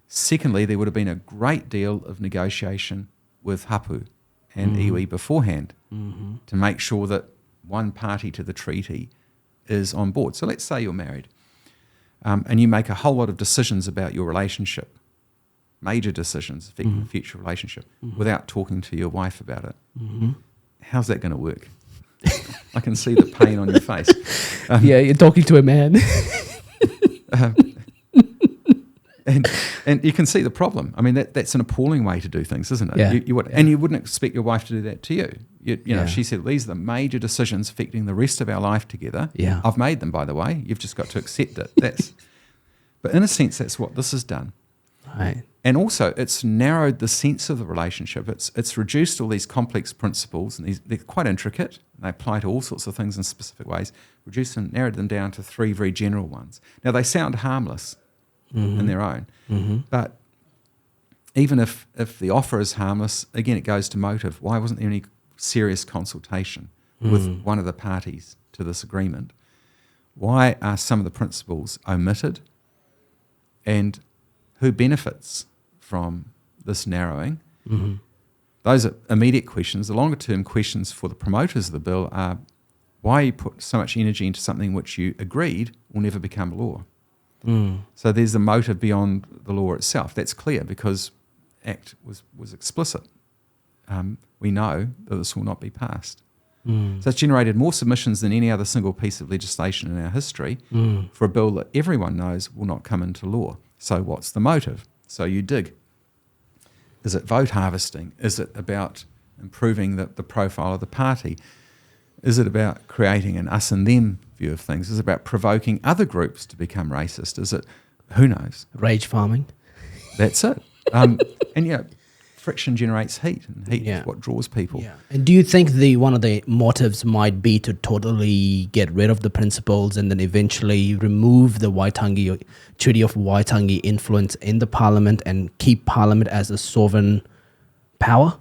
Secondly, there would have been a great deal of negotiation with hapu and iwi beforehand to make sure that one party to the treaty is on board. So let's say you're married and you make a whole lot of decisions about your relationship, major decisions affecting the future relationship, without talking to your wife about it. How's that going to work? I can see the pain on your face. Yeah, you're talking to a man. And you can see the problem. I mean, that's an appalling way to do things, isn't it? Yeah. And you wouldn't expect your wife to do that to you. You know, she said, these are the major decisions affecting the rest of our life together. Yeah. I've made them, by the way. You've just got to accept it. But in a sense, that's what this has done. Right. And also, it's narrowed the sense of the relationship. It's reduced all these complex principles, and they're quite intricate. And they apply to all sorts of things in specific ways. Reduced and narrowed them down to three very general ones. Now, they sound harmless in their own, but even if the offer is harmless, again, it goes to motive. Why wasn't there any serious consultation with one of the parties to this agreement? Why are some of the principles omitted? And who benefits from this narrowing? Those are immediate questions. The longer term questions for the promoters of the bill are, why you put so much energy into something which you agreed will never become law? So there's a motive beyond the law itself. That's clear, because Act was explicit. We know that this will not be passed. So it's generated more submissions than any other single piece of legislation in our history for a bill that everyone knows will not come into law. So what's the motive? So you dig. Is it vote harvesting? Is it about improving the profile of the party? Is it about creating an us and them view of things? Is it about provoking other groups to become racist? Is it, who knows? Rage farming. That's it. And, you know, friction generates heat, and heat Yeah. is what draws people. Yeah. And do you think one of the motives might be to totally get rid of the principles and then eventually remove the Treaty of Waitangi influence in the parliament and keep parliament as a sovereign power?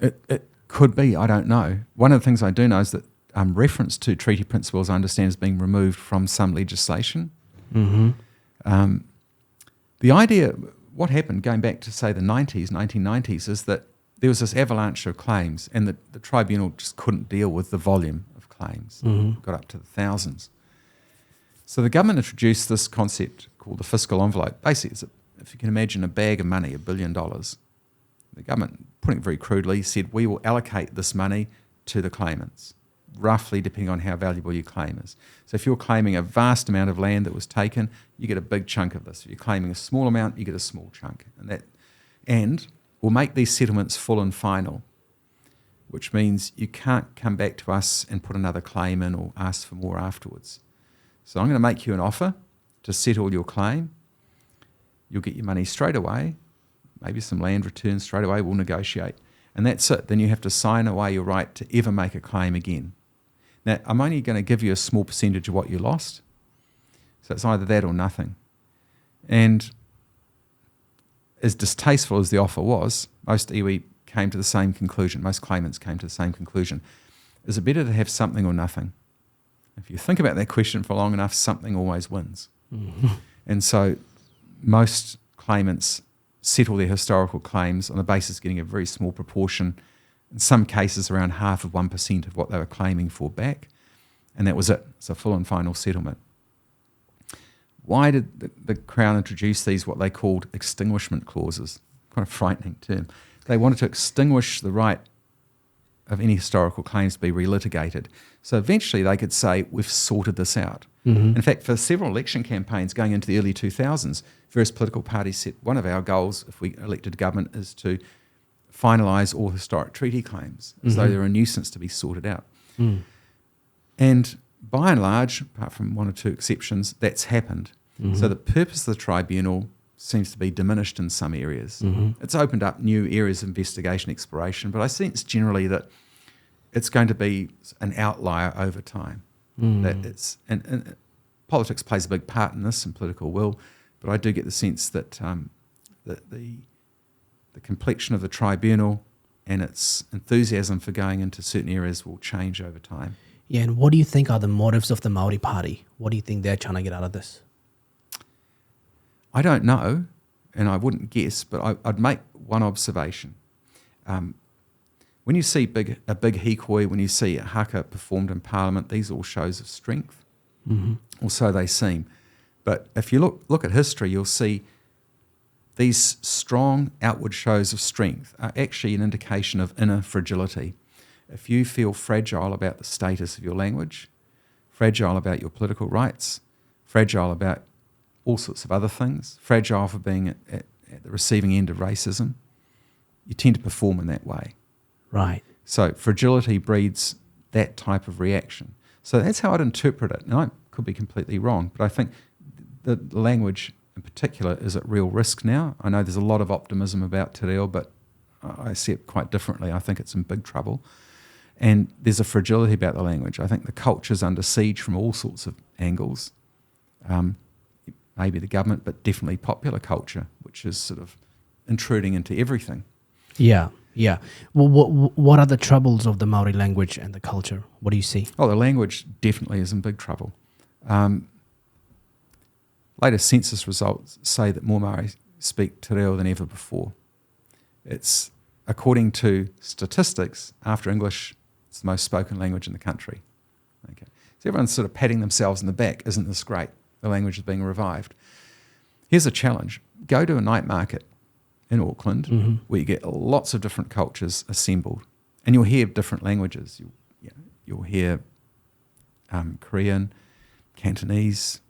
It could be, I don't know. One of the things I do know is that reference to treaty principles, I understand, is being removed from some legislation. Mm-hmm. The idea, what happened going back to, say, the 1990s, is that there was this avalanche of claims, and the tribunal just couldn't deal with the volume of claims. Mm-hmm. It got up to the thousands. So the government introduced this concept called the fiscal envelope. Basically, if you can imagine a bag of money, $1 billion. The government, putting it very crudely, said, we will allocate this money to the claimants, roughly depending on how valuable your claim is. So if you're claiming a vast amount of land that was taken, you get a big chunk of this. If you're claiming a small amount, you get a small chunk. And we'll make these settlements full and final, which means you can't come back to us and put another claim in or ask for more afterwards. So I'm going to make you an offer to settle your claim. You'll get your money straight away, maybe some land returns straight away, we'll negotiate. And that's it. Then you have to sign away your right to ever make a claim again. Now, I'm only going to give you a small percentage of what you lost. So it's either that or nothing. And as distasteful as the offer was, most iwi came to the same conclusion, most claimants came to the same conclusion. Is it better to have something or nothing? If you think about that question for long enough, something always wins. Mm-hmm. And so most claimants settle their historical claims on the basis of getting a very small proportion, in some cases around 0.5% of what they were claiming for back, and that was it. It's a full and final settlement. Why did the Crown introduce these, what they called extinguishment clauses? Quite a frightening term. They wanted to extinguish the right of any historical claims to be relitigated. So eventually they could say, we've sorted this out. Mm-hmm. In fact, for several election campaigns going into the early 2000s, various political parties said one of our goals, if we elected government, is to finalise all historic treaty claims, as though they're a nuisance to be sorted out. Mm. And by and large, apart from one or two exceptions, that's happened. Mm-hmm. So the purpose of the tribunal seems to be diminished in some areas. Mm-hmm. It's opened up new areas of investigation, exploration, but I sense generally that it's going to be an outlier over time. That it's and politics plays a big part in this, and political will, but I do get the sense that that the complexion of the tribunal and its enthusiasm for going into certain areas will change over time. Yeah, and what do you think are the motives of the Māori Party? What do you think they're trying to get out of this? I don't know, and I wouldn't guess, but I'd make one observation. When you see a big hikoi, when you see a haka performed in Parliament, these are all shows of strength, or so they seem. But if you look at history, you'll see these strong outward shows of strength are actually an indication of inner fragility. If you feel fragile about the status of your language, fragile about your political rights, fragile about all sorts of other things, fragile for being at the receiving end of racism, you tend to perform in that way. Right. So fragility breeds that type of reaction. So that's how I'd interpret it. Now, I could be completely wrong, but I think the language in particular is at real risk now. I know there's a lot of optimism about te reo, but I see it quite differently. I think it's in big trouble. And there's a fragility about the language. I think the culture's under siege from all sorts of angles. Maybe the government, but definitely popular culture, which is sort of intruding into everything. Yeah, yeah. Well, what are the troubles of the Māori language and the culture? What do you see? Oh, the language definitely is in big trouble. Latest census results say that more Māori speak te reo than ever before. It's, according to statistics, after English, it's the most spoken language in the country. Okay, so everyone's sort of patting themselves on the back. Isn't this great? The language is being revived. Here's a challenge. Go to a night market in Auckland where you get lots of different cultures assembled, and you'll hear different languages. You'll hear Korean, Cantonese,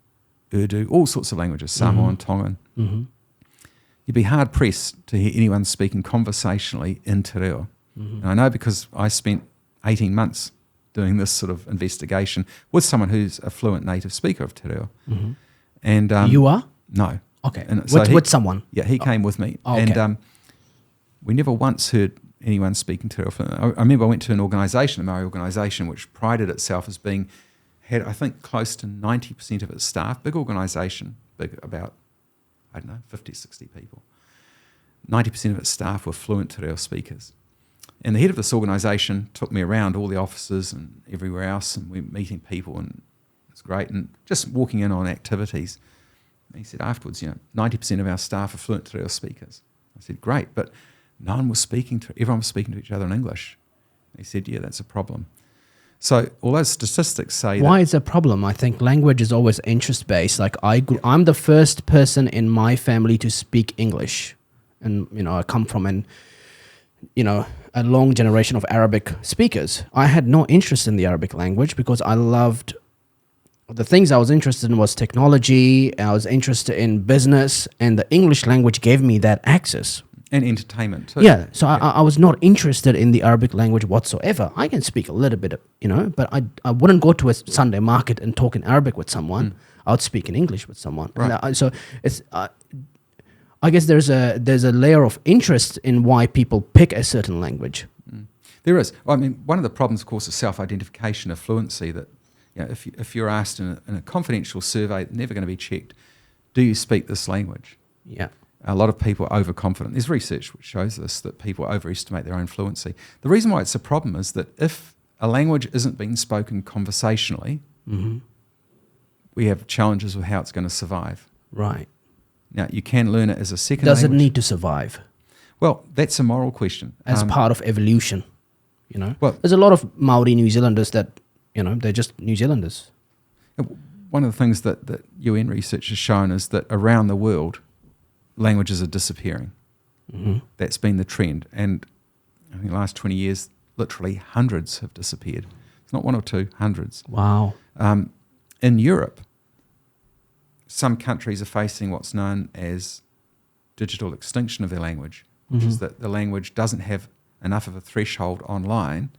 Urdu, all sorts of languages, Samoan, Tongan. You'd be hard-pressed to hear anyone speaking conversationally in te reo. And I know because I spent 18 months doing this sort of investigation with someone who's a fluent native speaker of te reo. And You are? No. Okay. And so With someone? Yeah, he came with me. Oh, okay. And we never once heard anyone speaking Te Reo fluently. I remember I went to an organisation, a Māori organisation, which prided itself as had I think close to 90% of its staff, big organisation, big about, I don't know, 50, 60 people. 90% of its staff were fluent Te Reo speakers. And the head of this organisation took me around all the offices and everywhere else, and we were meeting people, and it's great, and just walking in on activities. And he said afterwards, 90% of our staff are fluent Te Reo speakers. I said, great, but everyone was speaking to each other in English. He said, yeah, that's a problem. So all those statistics say Why is a problem? I think language is always interest-based. Like I'm the first person in my family to speak English. And, I come from a long generation of Arabic speakers. I had no interest in the Arabic language because I loved the things I was interested in was technology. I was interested in business, and the English language gave me that access. And entertainment too. Yeah, so I was not interested in the Arabic language whatsoever. I can speak a little bit, but I wouldn't go to a Sunday market and talk in Arabic with someone. I would speak in English with someone. Right. And so it's, I guess there's a layer of interest in why people pick a certain language. There is. Well, I mean, one of the problems, of course, is self-identification of fluency. That if you're asked in a confidential survey, never going to be checked, do you speak this language? Yeah. A lot of people are overconfident. There's research which shows this, that people overestimate their own fluency. The reason why it's a problem is that if a language isn't being spoken conversationally, we have challenges with how it's going to survive. Right. Now, you can learn it as a second Does language. it need to survive? Well, that's a moral question. As part of evolution, Well, there's a lot of Māori New Zealanders that, they're just New Zealanders. one of the things that UN research has shown is that around the world, languages are disappearing. That's been the trend. And I think the last 20 years, literally hundreds have disappeared. It's not one or two, hundreds. Wow. In Europe, some countries are facing what's known as digital extinction of their language, which is that the language doesn't have enough of a threshold online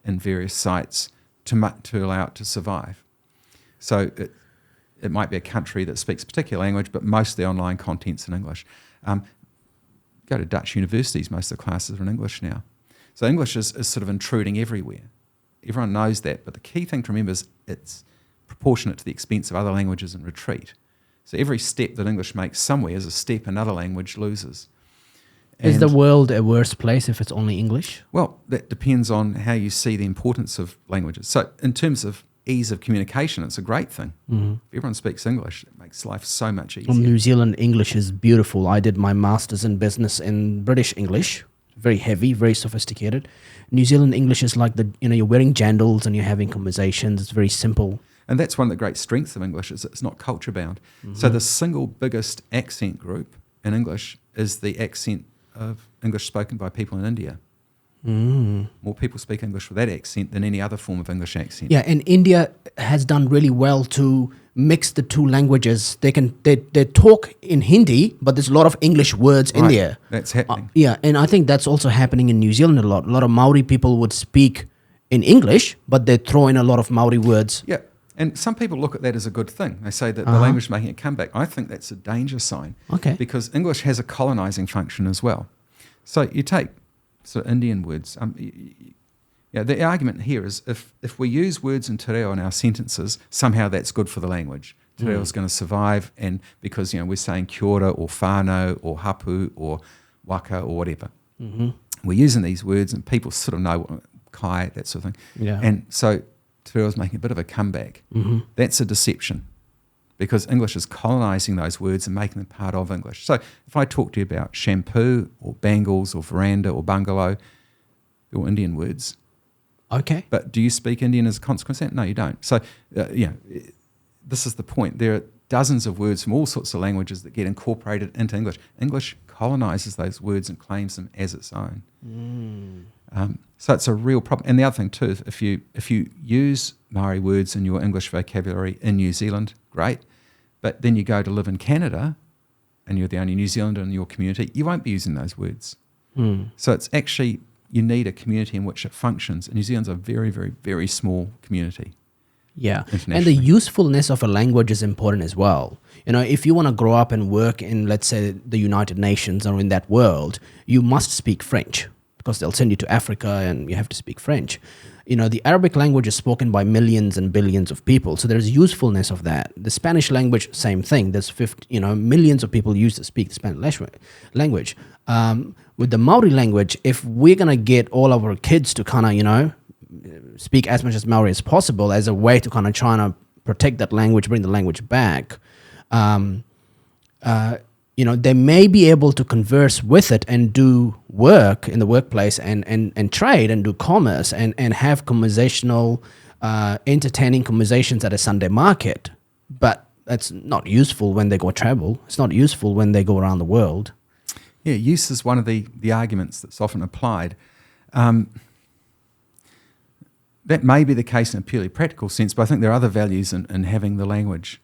in various sites to allow it to survive. So it might be a country that speaks a particular language, but most of the online content's in English. Go to Dutch universities, most of the classes are in English now. So English is sort of intruding everywhere. Everyone knows that, but the key thing to remember is it's proportionate to the expense of other languages in retreat. So every step that English makes somewhere is a step another language loses. Is the world a worse place if it's only English? Well, that depends on how you see the importance of languages. So in terms of ease of communication, it's a great thing. If everyone speaks English, it makes life so much easier. New Zealand English is beautiful. I did my master's in business in British English. Very heavy, very sophisticated. New Zealand English is like you're wearing jandals and you're having conversations. It's very simple. And that's one of the great strengths of English, is it's not culture bound. So the single biggest accent group in English is the accent of English spoken by people in India. More people speak English with that accent than any other form of English accent. Yeah, and India has done really well to mix the two languages. They talk in Hindi, but there's a lot of English words in there. That's happening. Yeah, and I think that's also happening in New Zealand a lot. A lot of Maori people would speak in English, but they throw in a lot of Maori words. Yeah, and some people look at that as a good thing. They say that the language is making a comeback. I think that's a danger sign. Okay. Because English has a colonising function as well. So you take sort of Indian words. The argument here is if we use words in Te Reo in our sentences, somehow that's good for the language. Te Reo is going to survive, and because we're saying kia ora or whānau or hapu or waka or whatever. We're using these words and people sort of know kai, that sort of thing. Yeah. And so Te Reo is making a bit of a comeback. That's a deception, because English is colonising those words and making them part of English. So if I talk to you about shampoo or bangles or veranda or bungalow, they're all Indian words. Okay. But do you speak Indian as a consequence of that? No, you don't. So, this is the point. There are dozens of words from all sorts of languages that get incorporated into English. English colonises those words and claims them as its own. So it's a real problem. And the other thing too is if you use Maori words in your English vocabulary in New Zealand, great. But then you go to live in Canada and you're the only New Zealander in your community, you won't be using those words. So it's actually, you need a community in which it functions. And New Zealand's a very, very, very small community. Yeah, and the internationally. usefulness of a language is important as well. You know, if you want to grow up and work in, let's say, the United Nations or in that world, you must speak French because they'll send you to Africa and you have to speak French. You know, the Arabic language is spoken by millions and billions of people, so there's usefulness of that. The Spanish language, same thing. There's millions of people speak the Spanish language. With the Maori language, if we're gonna get all of our kids to kind of speak as much as Maori as possible as a way to kind of try to protect that language, bring the language back, they may be able to converse with it and do work in the workplace and trade and do commerce and have conversational, entertaining conversations at a Sunday market. But that's not useful when they go travel. It's not useful when they go around the world. Yeah, use is one of the arguments that's often applied. That may be the case in a purely practical sense, but I think there are other values in having the language.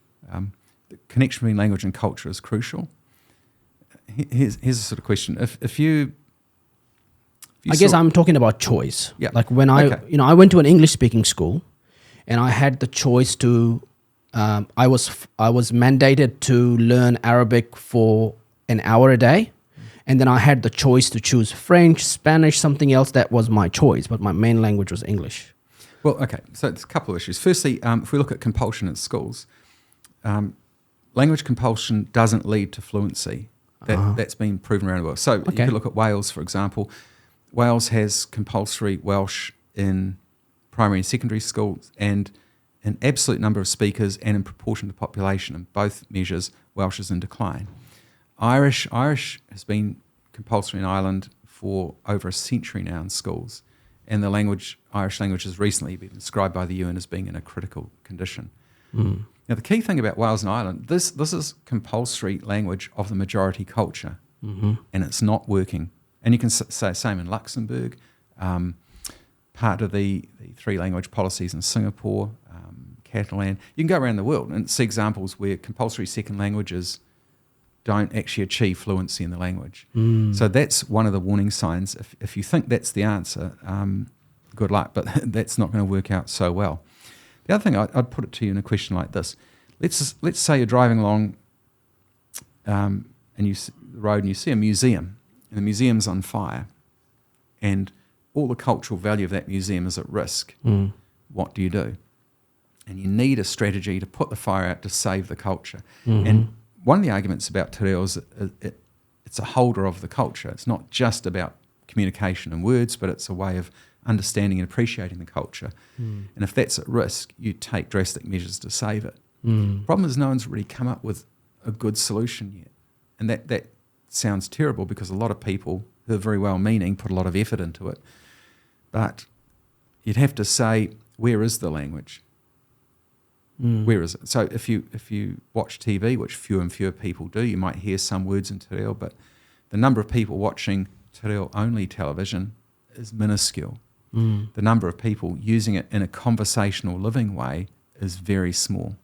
The connection between language and culture is crucial. Here's a sort of question: If you I guess I'm talking about choice. Yeah. Like when I went to an English speaking school, and I had the choice to. I was mandated to learn Arabic for an hour a day, and then I had the choice to choose French, Spanish, something else. That was my choice, but my main language was English. Well, okay, so there's a couple of issues. Firstly, if we look at compulsion at schools, language compulsion doesn't lead to fluency. That's been proven around the world. So you could look at Wales, for example. Wales has compulsory Welsh in primary and secondary schools, and an absolute number of speakers and in proportion to the population. In both measures, Welsh is in decline. Irish has been compulsory in Ireland for over a century now in schools, and the Irish language has recently been described by the UN as being in a critical condition. Now, the key thing about Wales and Ireland, this is compulsory language of the majority culture, and it's not working. And you can say the same in Luxembourg, part of the three language policies in Singapore, Catalan. You can go around the world and see examples where compulsory second languages don't actually achieve fluency in the language. So that's one of the warning signs. If you think that's the answer, good luck, but that's not going to work out so well. The other thing, I'd put it to you in a question like this. Let's say you're driving along the road and you see a museum, and the museum's on fire, and all the cultural value of that museum is at risk. What do you do? And you need a strategy to put the fire out to save the culture. And one of the arguments about te reo is it's a holder of the culture. It's not just about communication and words, but it's a way of understanding and appreciating the culture. And if that's at risk, you take drastic measures to save it. The problem is no one's really come up with a good solution yet. And that sounds terrible because a lot of people who are very well-meaning put a lot of effort into it. But you'd have to say, where is the language? Where is it? So if you watch TV, which fewer and fewer people do, you might hear some words in te reo, but the number of people watching te reo only television is minuscule. The number of people using it in a conversational living way is very small.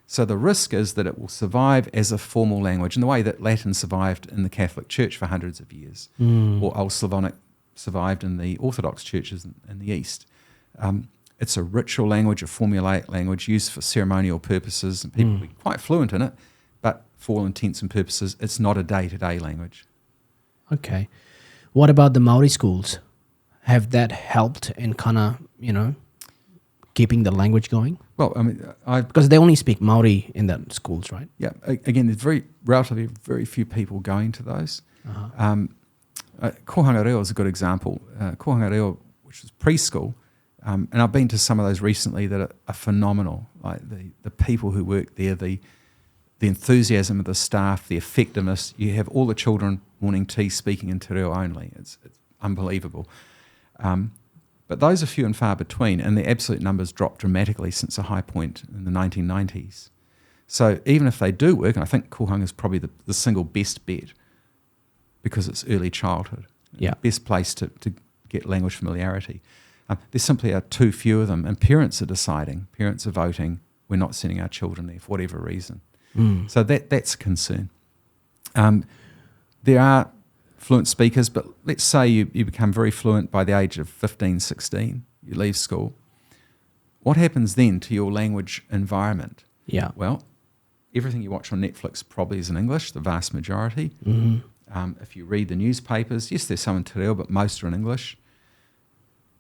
So the risk is that it will survive as a formal language in the way that Latin survived in the Catholic Church for hundreds of years, or Old Slavonic survived in the Orthodox churches in the East. It's a ritual language, a formulaic language used for ceremonial purposes, and people will be quite fluent in it, but for all intents and purposes, it's not a day-to-day language. Okay. What about the Maori schools? Have that helped in kind of, keeping the language going? Well, I mean, because they only speak Maori in the schools, right? Yeah. Again, there's relatively very few people going to those. Kohanga Reo is a good example. Kohanga Reo, which is preschool, and I've been to some of those recently that are phenomenal. Like the people who work there, the enthusiasm of the staff, the effectiveness. You have all the children morning tea speaking in te reo only. It's unbelievable. But those are few and far between, and the absolute numbers dropped dramatically since a high point in the 1990s. So even if they do work, and I think Kohanga is probably the single best bet because it's early childhood, yeah, best place to get language familiarity. There simply are too few of them, and parents are deciding, parents are voting, we're not sending our children there for whatever reason. So that's a concern. There are fluent speakers, but let's say you become very fluent by the age of 15, 16, you leave school. what happens then to your language environment? Yeah. Well, everything you watch on Netflix probably is in English, the vast majority. If you read the newspapers, yes, there's some in te reo, but most are in English.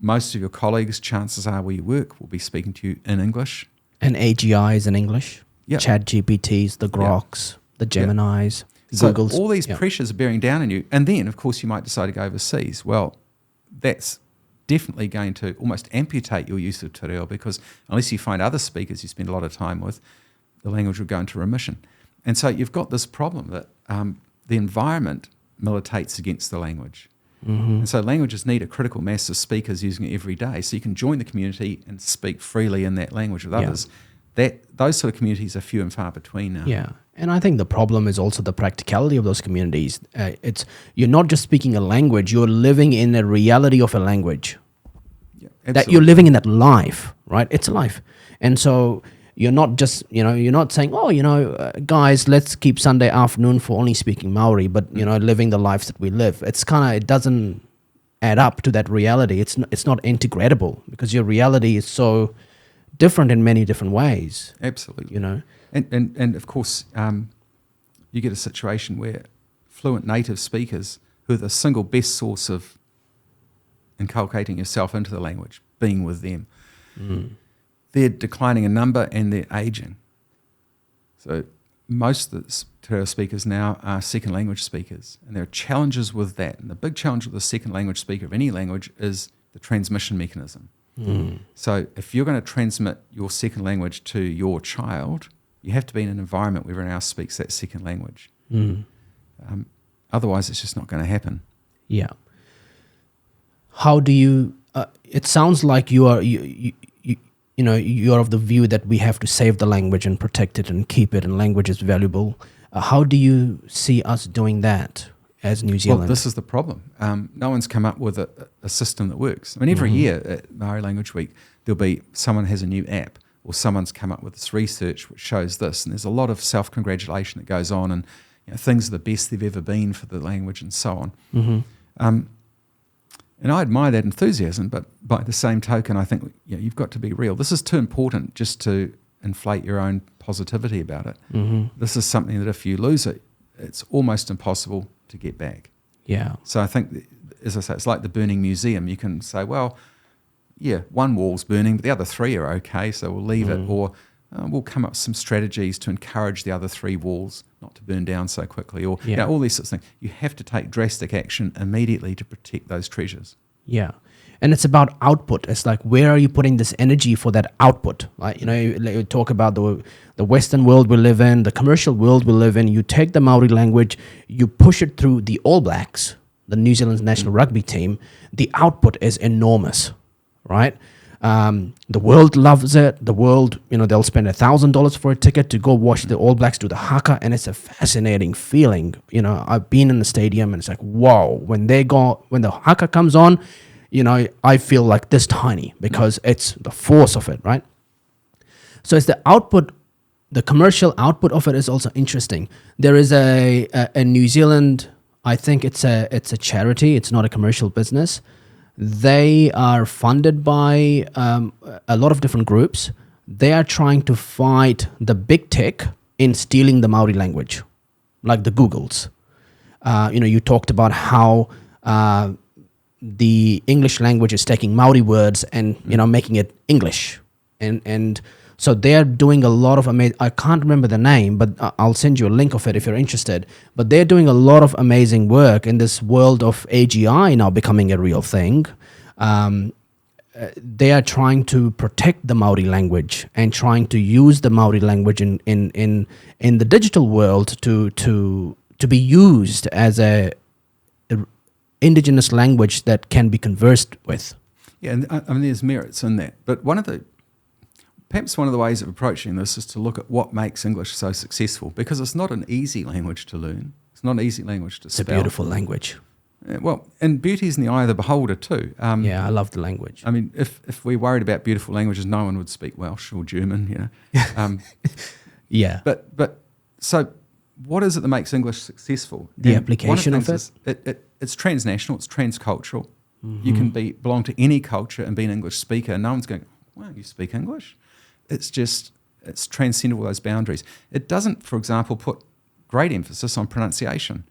Most of your colleagues, chances are where you work, will be speaking to you in English. And AGI is in English. Yeah. Chat GPTs, the Groks, the Geminis, So Googles. all these pressures are bearing down on you. And then, of course, you might decide to go overseas. Well, that's definitely going to almost amputate your use of te reo, because unless you find other speakers you spend a lot of time with, the language will go into remission. And so you've got this problem that the environment militates against the language. And so languages need a critical mass of speakers using it every day, so you can join the community and speak freely in that language with others. Those sort of communities are few and far between now. Yeah, and I think the problem is also the practicality of those communities. You're not just speaking a language; you're living in a reality of a language. Yeah, That you're living in that life, right? It's a life, and so you're not just you're not saying, guys, let's keep Sunday afternoon for only speaking Maori, but living the lives that we live. It's it doesn't add up to that reality. It's not integratable, because your reality is so different in many different ways. Absolutely. And of course, you get a situation where fluent native speakers, who are the single best source of inculcating yourself into the language, being with them, they're declining in number and they're aging. So most of the te reo speakers now are second language speakers, and there are challenges with that. And the big challenge with the second language speaker of any language is the transmission mechanism. So if you're going to transmit your second language to your child, you have to be in an environment where everyone else speaks that second language. Otherwise, it's just not going to happen. Yeah. How do you? It sounds like you're of the view that we have to save the language and protect it and keep it, and language is valuable. How do you see us doing that as New Zealand? Well, this is the problem. No one's come up with a system that works. I mean, every year at Māori Language Week, there'll be someone has a new app, or someone's come up with this research which shows this, and there's a lot of self-congratulation that goes on, and things are the best they've ever been for the language and so on. And I admire that enthusiasm, but by the same token, I think you've got to be real. This is too important just to inflate your own positivity about it. This is something that if you lose it, it's almost impossible to get back. Yeah. So I think, as I say, it's like the burning museum. You can say, well, yeah, one wall's burning, but the other three are okay, so we'll leave it. Or we'll come up with some strategies to encourage the other three walls not to burn down so quickly. Or all these sorts of things. You have to take drastic action immediately to protect those treasures. Yeah. And it's about output. It's like, where are you putting this energy for that output? Like, you talk about the Western world we live in, the commercial world we live in. You take the Māori language, you push it through the All Blacks, the New Zealand national rugby team. The output is enormous, right? The world loves it. The world, they'll spend $1,000 for a ticket to go watch the All Blacks do the haka, and it's a fascinating feeling. I've been in the stadium, and it's like, whoa, when the haka comes on, I feel like this tiny, because it's the force of it, right? So it's the output, the commercial output of it is also interesting. There is a New Zealand, I think it's a charity, it's not a commercial business. They are funded by a lot of different groups. They are trying to fight the big tech in stealing the Māori language, like the Googles. You talked about how the English language is taking Māori words and making it English, and so they're doing a lot of I can't remember the name, but I'll send you a link of it if you're interested. But they're doing a lot of amazing work in this world of AGI now becoming a real thing. They are trying to protect the Māori language and trying to use the Māori language in the digital world to be used as a indigenous language that can be conversed with. Yeah, and I mean, there's merits in that. But perhaps one of the ways of approaching this is to look at what makes English so successful, because it's not an easy language to learn. It's not an easy language to spell. It's a beautiful language. Well, and beauty is in the eye of the beholder too. I love the language. I mean, if we worried about beautiful languages, no one would speak Welsh or German, Yeah. But so what is it that makes English successful? The application of it? It's transnational, it's transcultural. You can belong to any culture and be an English speaker, and no one's going, wow, you speak English. It's transcended all those boundaries. It doesn't, for example, put great emphasis on pronunciation.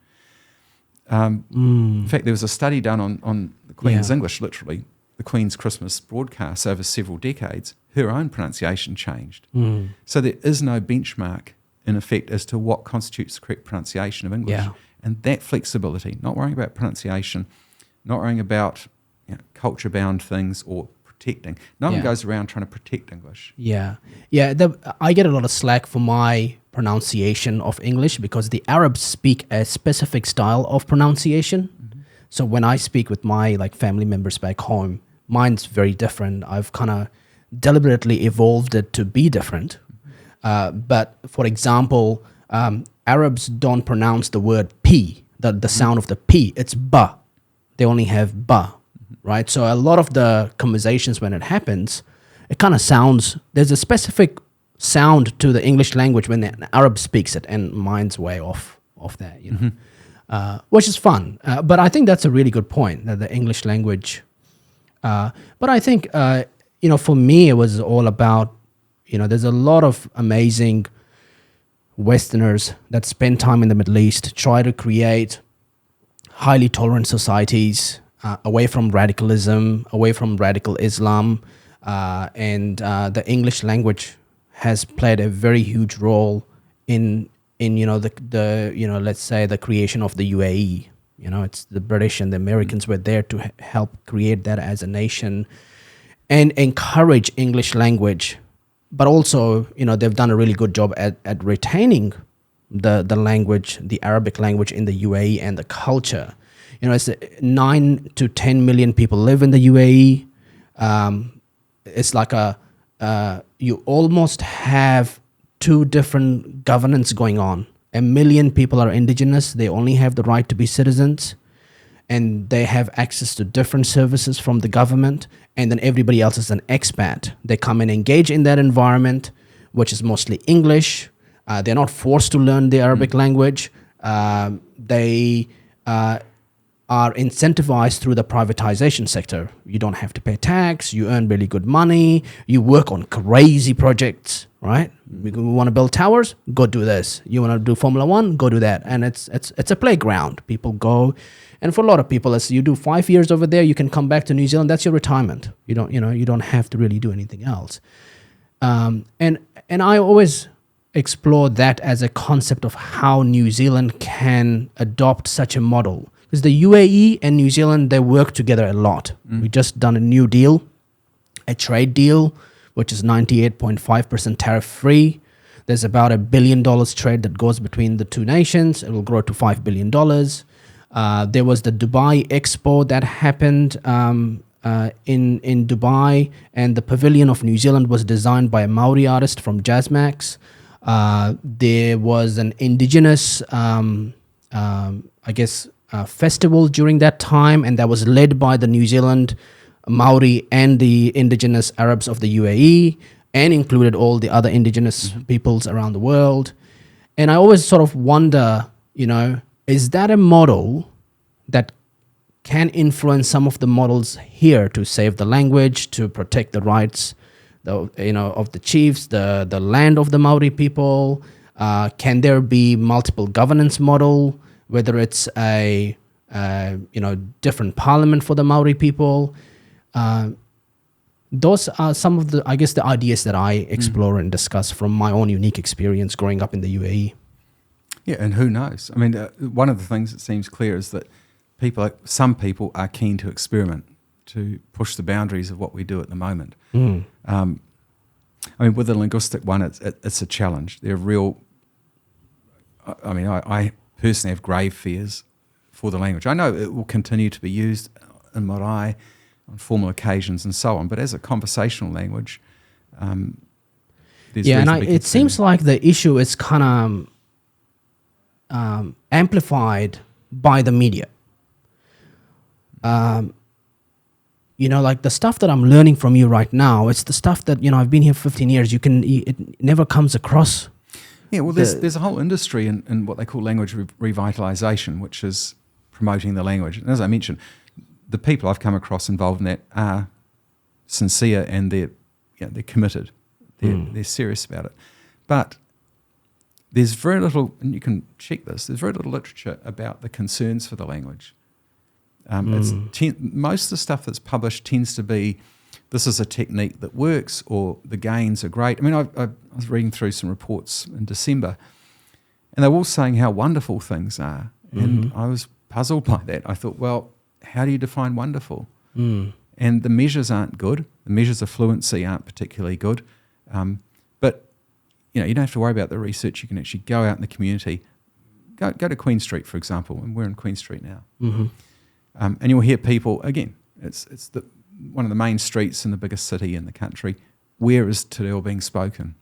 In fact, there was a study done on the Queen's English, literally, the Queen's Christmas broadcasts over several decades. Her own pronunciation changed. So there is no benchmark, in effect, as to what constitutes the correct pronunciation of English. Yeah. And that flexibility, not worrying about pronunciation, not worrying about culture-bound things or protecting. No one goes around trying to protect English. Yeah. I get a lot of slack for my pronunciation of English because the Arabs speak a specific style of pronunciation. So when I speak with my family members back home, mine's very different. I've kind of deliberately evolved it to be different. But for example, Arabs don't pronounce the word P, the sound of the P. It's ba. They only have ba, right? So a lot of the conversations when it happens, it kind of sounds, there's a specific sound to the English language when the Arab speaks it, and mine's way off that, which is fun. But I think that's a really good point, that the English language. But I think, for me, it was all about, there's a lot of amazing Westerners that spend time in the Middle East, try to create highly tolerant societies away from radicalism, away from radical Islam, and the English language has played a very huge role in let's say the creation of the UAE. It's the British and the Americans were there to help create that as a nation and encourage English language. But also, they've done a really good job at retaining the language, the Arabic language in the UAE and the culture. It's 9 to 10 million people live in the UAE. It's like you almost have two different governance going on. 1 million people are indigenous. They only have the right to be citizens, and they have access to different services from the government. And then everybody else is an expat. They come and engage in that environment, which is mostly English. They're not forced to learn the Arabic language. They are incentivized through the privatization sector. You don't have to pay tax. You earn really good money. You work on crazy projects, right? We want to build towers? Go do this. You want to do Formula One? Go do that. And it's a playground. People go, and for a lot of people, as you do 5 years over there, you can come back to New Zealand. That's your retirement. You don't have to really do anything else. And I always explore that as a concept of how New Zealand can adopt such a model. Because the UAE and New Zealand, they work together a lot. We just done a new deal, a trade deal, which is 98.5% tariff-free. There's about $1 billion trade that goes between the two nations. It will grow to $5 billion. There was the Dubai Expo that happened in Dubai, and the pavilion of New Zealand was designed by a Māori artist from Jazzmax. There was an indigenous, festival during that time, and that was led by the New Zealand Māori and the indigenous Arabs of the UAE, and included all the other indigenous peoples around the world. And I always sort of wonder, is that a model that can influence some of the models here to save the language, to protect the rights, of the chiefs, the land of the Māori people? Can there be multiple governance model, whether it's a different parliament for the Māori people? Those are some of the ideas that I explore and discuss from my own unique experience growing up in the UAE. Yeah, and who knows? I mean, one of the things that seems clear is that some people are keen to experiment, to push the boundaries of what we do at the moment. With the linguistic one, it's a challenge. They're real. I personally have grave fears for the language. I know it will continue to be used in marae on formal occasions and so on, but as a conversational language, there's it seems like the issue is kind of amplified by the media. Like the stuff that I'm learning from you right now, it's the stuff that, I've been here 15 years. It never comes across. Yeah, well, there's a whole industry in what they call language revitalisation, which is promoting the language. And as I mentioned, the people I've come across involved in that are sincere, and they're they're committed. They're serious about it. But there's very little, and you can check this, there's very little literature about the concerns for the language. Most of the stuff that's published tends to be, this is a technique that works, or the gains are great. I mean, I was reading through some reports in December, and they were all saying how wonderful things are. And I was puzzled by that. I thought, well, how do you define wonderful? And the measures aren't good. The measures of fluency aren't particularly good. But, you don't have to worry about the research. You can actually go out in the community. Go to Queen Street, for example, and we're in Queen Street now. And you'll hear people, again, it's one of the main streets in the biggest city in the country. Where is Te Reo being spoken?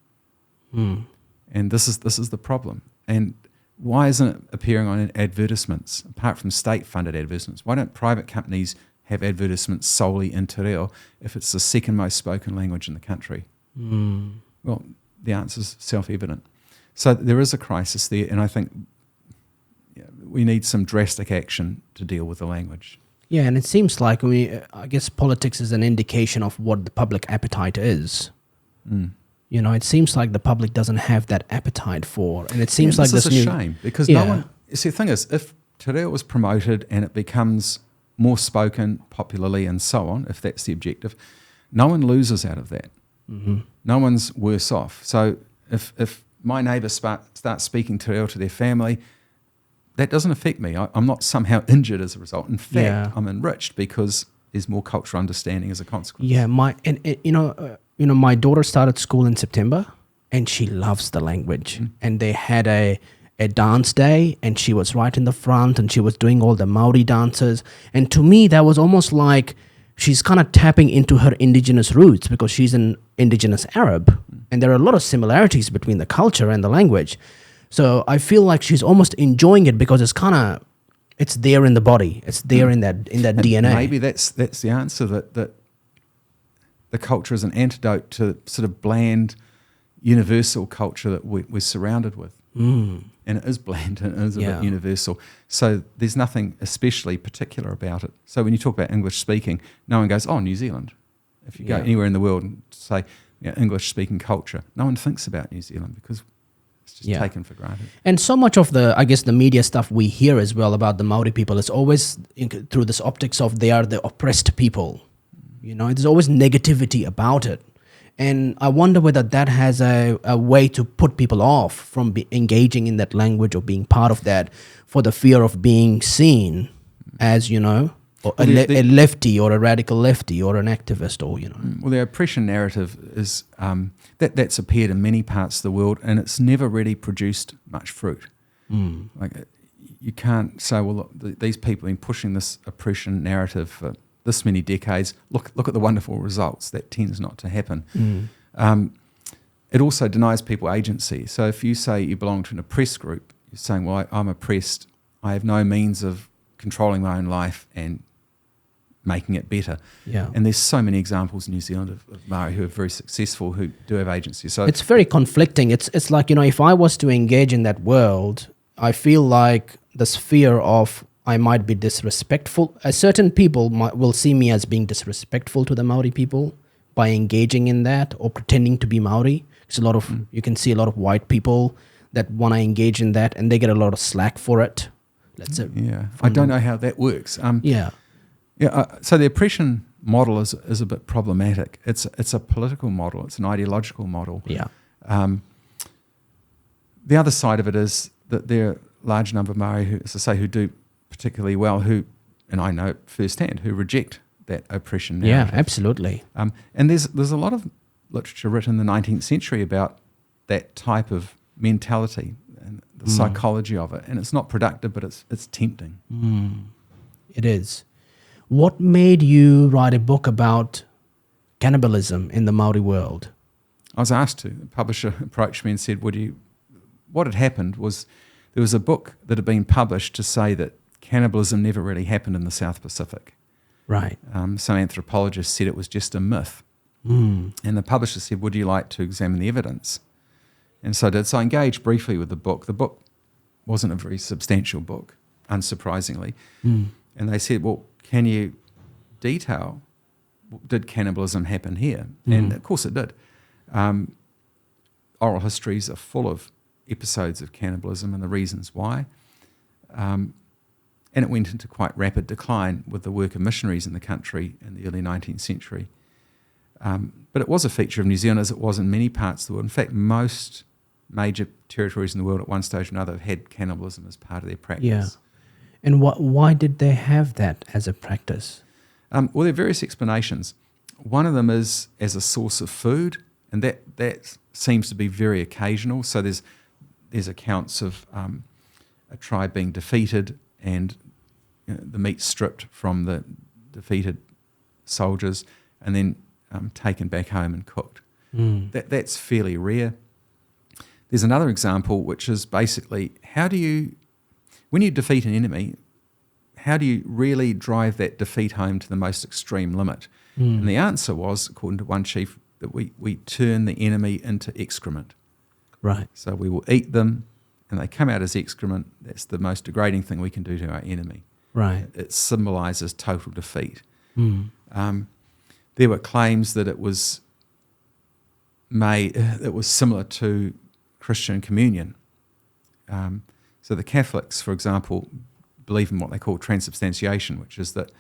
And this is the problem. And why isn't it appearing on advertisements, apart from state-funded advertisements? Why don't private companies have advertisements solely in Te Reo if it's the second most spoken language in the country? Well, the answer is self-evident. So there is a crisis there, and I think we need some drastic action to deal with the language. Yeah, and it seems like, I guess politics is an indication of what the public appetite is. It seems like the public doesn't have that appetite for, and it seems like this is a shame, because no one. See, the thing is, if Te Reo was promoted and it becomes more spoken popularly and so on, if that's the objective, no one loses out of that. No one's worse off. So if my neighbour starts speaking Te Reo to their family, that doesn't affect me. I'm not somehow injured as a result. In fact, I'm enriched because there's more cultural understanding as a consequence. Yeah, my daughter started school in September, and she loves the language. And they had a dance day, and she was right in the front, and she was doing all the Māori dances. And to me, that was almost like she's kind of tapping into her indigenous roots, because she's an indigenous Arab, and there are a lot of similarities between the culture and the language. So I feel like she's almost enjoying it because it's there in the body. It's there in that DNA. Maybe that's the answer, that the culture is an antidote to sort of bland, universal culture that we're surrounded with. And it is bland and it is a bit universal. So there's nothing especially particular about it. So when you talk about English speaking, no one goes, oh, New Zealand. If you go anywhere in the world and say English speaking culture, no one thinks about New Zealand because it's just taken for granted. And so much of the media stuff we hear as well about the Māori people is always through this optics of they are the oppressed people. There's always negativity about it. And I wonder whether that has a way to put people off from engaging in that language or being part of that, for the fear of being seen as, a lefty or a radical lefty or an activist or, Well, the oppression narrative is that's appeared in many parts of the world, and it's never really produced much fruit. Like, you can't say, well, look, these people have been pushing this oppression narrative for this many decades. Look at the wonderful results. That tends not to happen. It also denies people agency. So if you say you belong to an oppressed group, you're saying, well, I'm oppressed. I have no means of controlling my own life and making it better. And there's so many examples in New Zealand of Māori who are very successful, who do have agency. So it's very conflicting. It's like, if I was to engage in that world, I feel like this fear of I might be disrespectful. Certain people will see me as being disrespectful to the Māori people by engaging in that or pretending to be Māori. Because you can see a lot of white people that want to engage in that, and they get a lot of slack for it. I don't know how that works. So the oppression model is a bit problematic. It's a political model. It's an ideological model. The other side of it is that there are a large number of Māori who, as I say, who do particularly well, and I know firsthand, who reject that oppression narrative. Yeah, absolutely. And there's a lot of literature written in the 19th century about that type of mentality and the psychology of it, and it's not productive, but it's tempting. It is. What made you write a book about cannibalism in the Māori world? I was asked to. The publisher approached me and said, what had happened was there was a book that had been published to say that cannibalism never really happened in the South Pacific. Right. Some anthropologists said it was just a myth. And the publisher said, would you like to examine the evidence? And so I did. So I engaged briefly with the book. The book wasn't a very substantial book, unsurprisingly. And they said, well, can you detail did cannibalism happen here? And of course it did. Oral histories are full of episodes of cannibalism and the reasons why. And it went into quite rapid decline with the work of missionaries in the country in the early 19th century. But it was a feature of New Zealand, as it was in many parts of the world. In fact, most major territories in the world at one stage or another have had cannibalism as part of their practice. Yeah. And why did they have that as a practice? Well, there are various explanations. One of them is as a source of food, and that seems to be very occasional. So there's accounts of a tribe being defeated and the meat stripped from the defeated soldiers and then taken back home and cooked. That's fairly rare. There's another example, which is basically when you defeat an enemy, how do you really drive that defeat home to the most extreme limit? And the answer was, according to one chief, that we turn the enemy into excrement. Right. So we will eat them, and they come out as excrement. That's the most degrading thing we can do to our enemy. Right. It symbolises total defeat. There were claims that it was similar to Christian communion. So the Catholics, for example, believe in what they call transubstantiation, which is that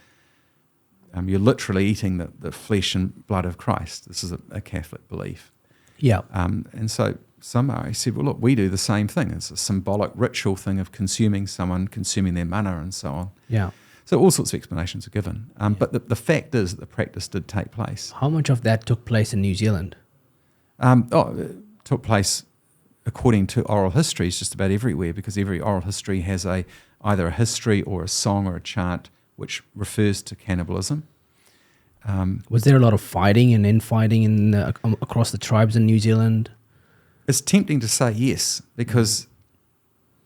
you're literally eating the flesh and blood of Christ. This is a Catholic belief. Yeah. And so some Maori said, well, look, we do the same thing. It's a symbolic ritual thing of consuming someone, consuming their mana and so on. Yeah. So all sorts of explanations are given. But the fact is that the practice did take place. How much of that took place in New Zealand? It took place, according to oral histories, just about everywhere, because every oral history has either a history or a song or a chant which refers to cannibalism. Was there a lot of fighting and infighting across the tribes in New Zealand? It's tempting to say yes, because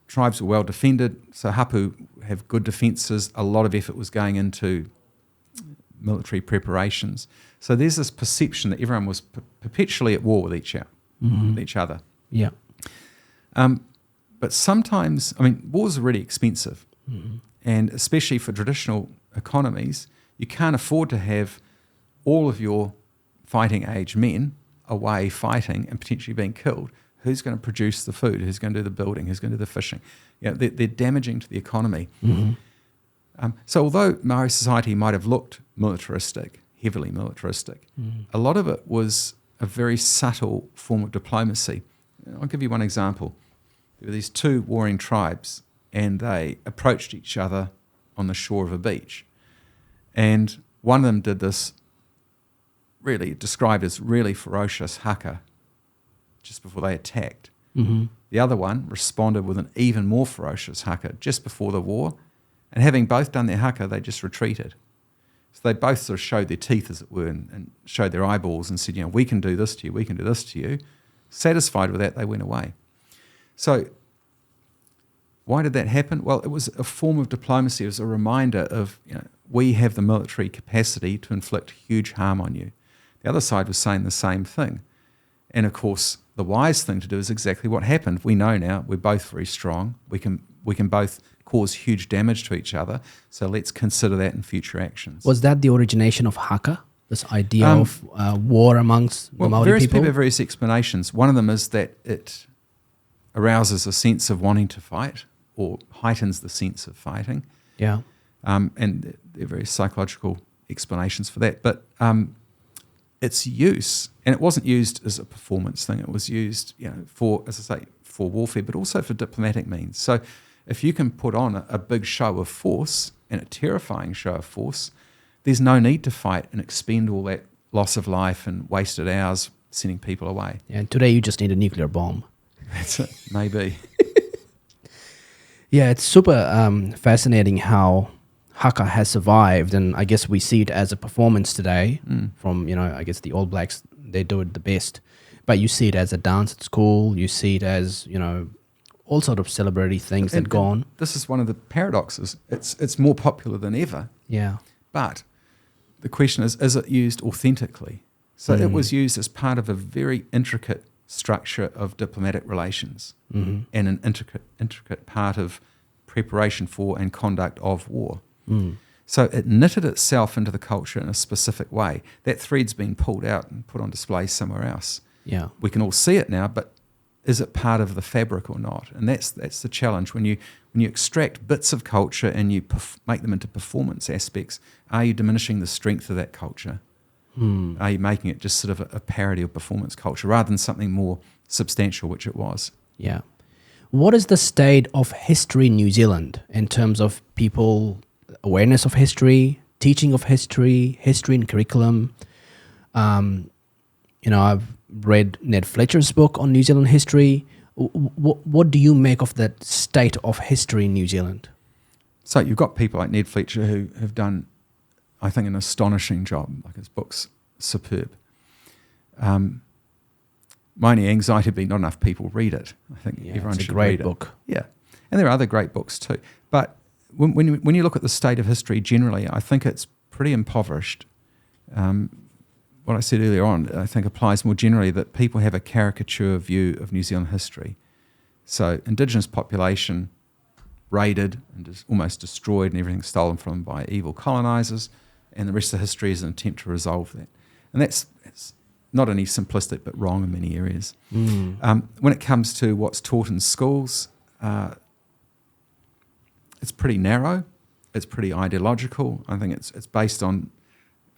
tribes were well defended, so hapu have good defences. A lot of effort was going into military preparations. So there's this perception that everyone was perpetually at war with each other. Yeah. But sometimes, wars are really expensive. And especially for traditional economies, you can't afford to have all of your fighting age men away fighting and potentially being killed. Who's going to produce the food? Who's going to do the building? Who's going to do the fishing? They're damaging to the economy. So although Maori society might have looked militaristic, heavily militaristic, a lot of it was a very subtle form of diplomacy. I'll give you one example. There were these two warring tribes, and they approached each other on the shore of a beach. And one of them did this really described as really ferocious haka just before they attacked. The other one responded with an even more ferocious haka just before the war. And having both done their haka, they just retreated. So they both sort of showed their teeth, as it were, and showed their eyeballs and said, we can do this to you, we can do this to you. Satisfied with that, they went away. So why did that happen? Well, it was a form of diplomacy. It was a reminder of, we have the military capacity to inflict huge harm on you. The other side was saying the same thing. And of course, the wise thing to do is exactly what happened. We know now we're both very strong. We can both cause huge damage to each other. So let's consider that in future actions. Was that the origination of haka? This idea of war amongst the Māori various people? Have various explanations. One of them is that it arouses a sense of wanting to fight or heightens the sense of fighting. Yeah. And there are various psychological explanations for that. But its use, and it wasn't used as a performance thing, it was used for, as I say, for warfare, but also for diplomatic means. So if you can put on a big show of force, and a terrifying show of force, there's no need to fight and expend all that loss of life and wasted hours sending people away. Yeah, and today you just need a nuclear bomb. That's it, maybe. Yeah, it's super fascinating how haka has survived, and I guess we see it as a performance today from, I guess the All Blacks, they do it the best. But you see it as a dance at school, you see it as, all sort of celebrity things that go on. This is one of the paradoxes. It's more popular than ever. Yeah. But the question is it used authentically? So it was used as part of a very intricate structure of diplomatic relations and an intricate part of preparation for and conduct of war. So it knitted itself into the culture in a specific way. That thread's been pulled out and put on display somewhere else. Yeah. We can all see it now, but is it part of the fabric or not? And that's the challenge. When you extract bits of culture and you make them into performance aspects, are you diminishing the strength of that culture? Are you making it just sort of a parody of performance culture rather than something more substantial, which it was? Yeah. What is the state of history in New Zealand in terms of people awareness of history, teaching of history, history in curriculum? I've read Ned Fletcher's book on New Zealand history. What do you make of that state of history in New Zealand? So you've got people like Ned Fletcher who have done, I think, an astonishing job. Like his book's superb. My only anxiety would be not enough people read it. I think everyone should read it. It's a great book. Yeah, and there are other great books too. But when you look at the state of history generally, I think it's pretty impoverished. What I said earlier on, I think applies more generally, that people have a caricature view of New Zealand history. So Indigenous population raided and almost destroyed and everything stolen from them by evil colonisers, and the rest of the history is an attempt to resolve that. And that's not only simplistic but wrong in many areas. When it comes to what's taught in schools, it's pretty narrow, it's pretty ideological. I think it's based on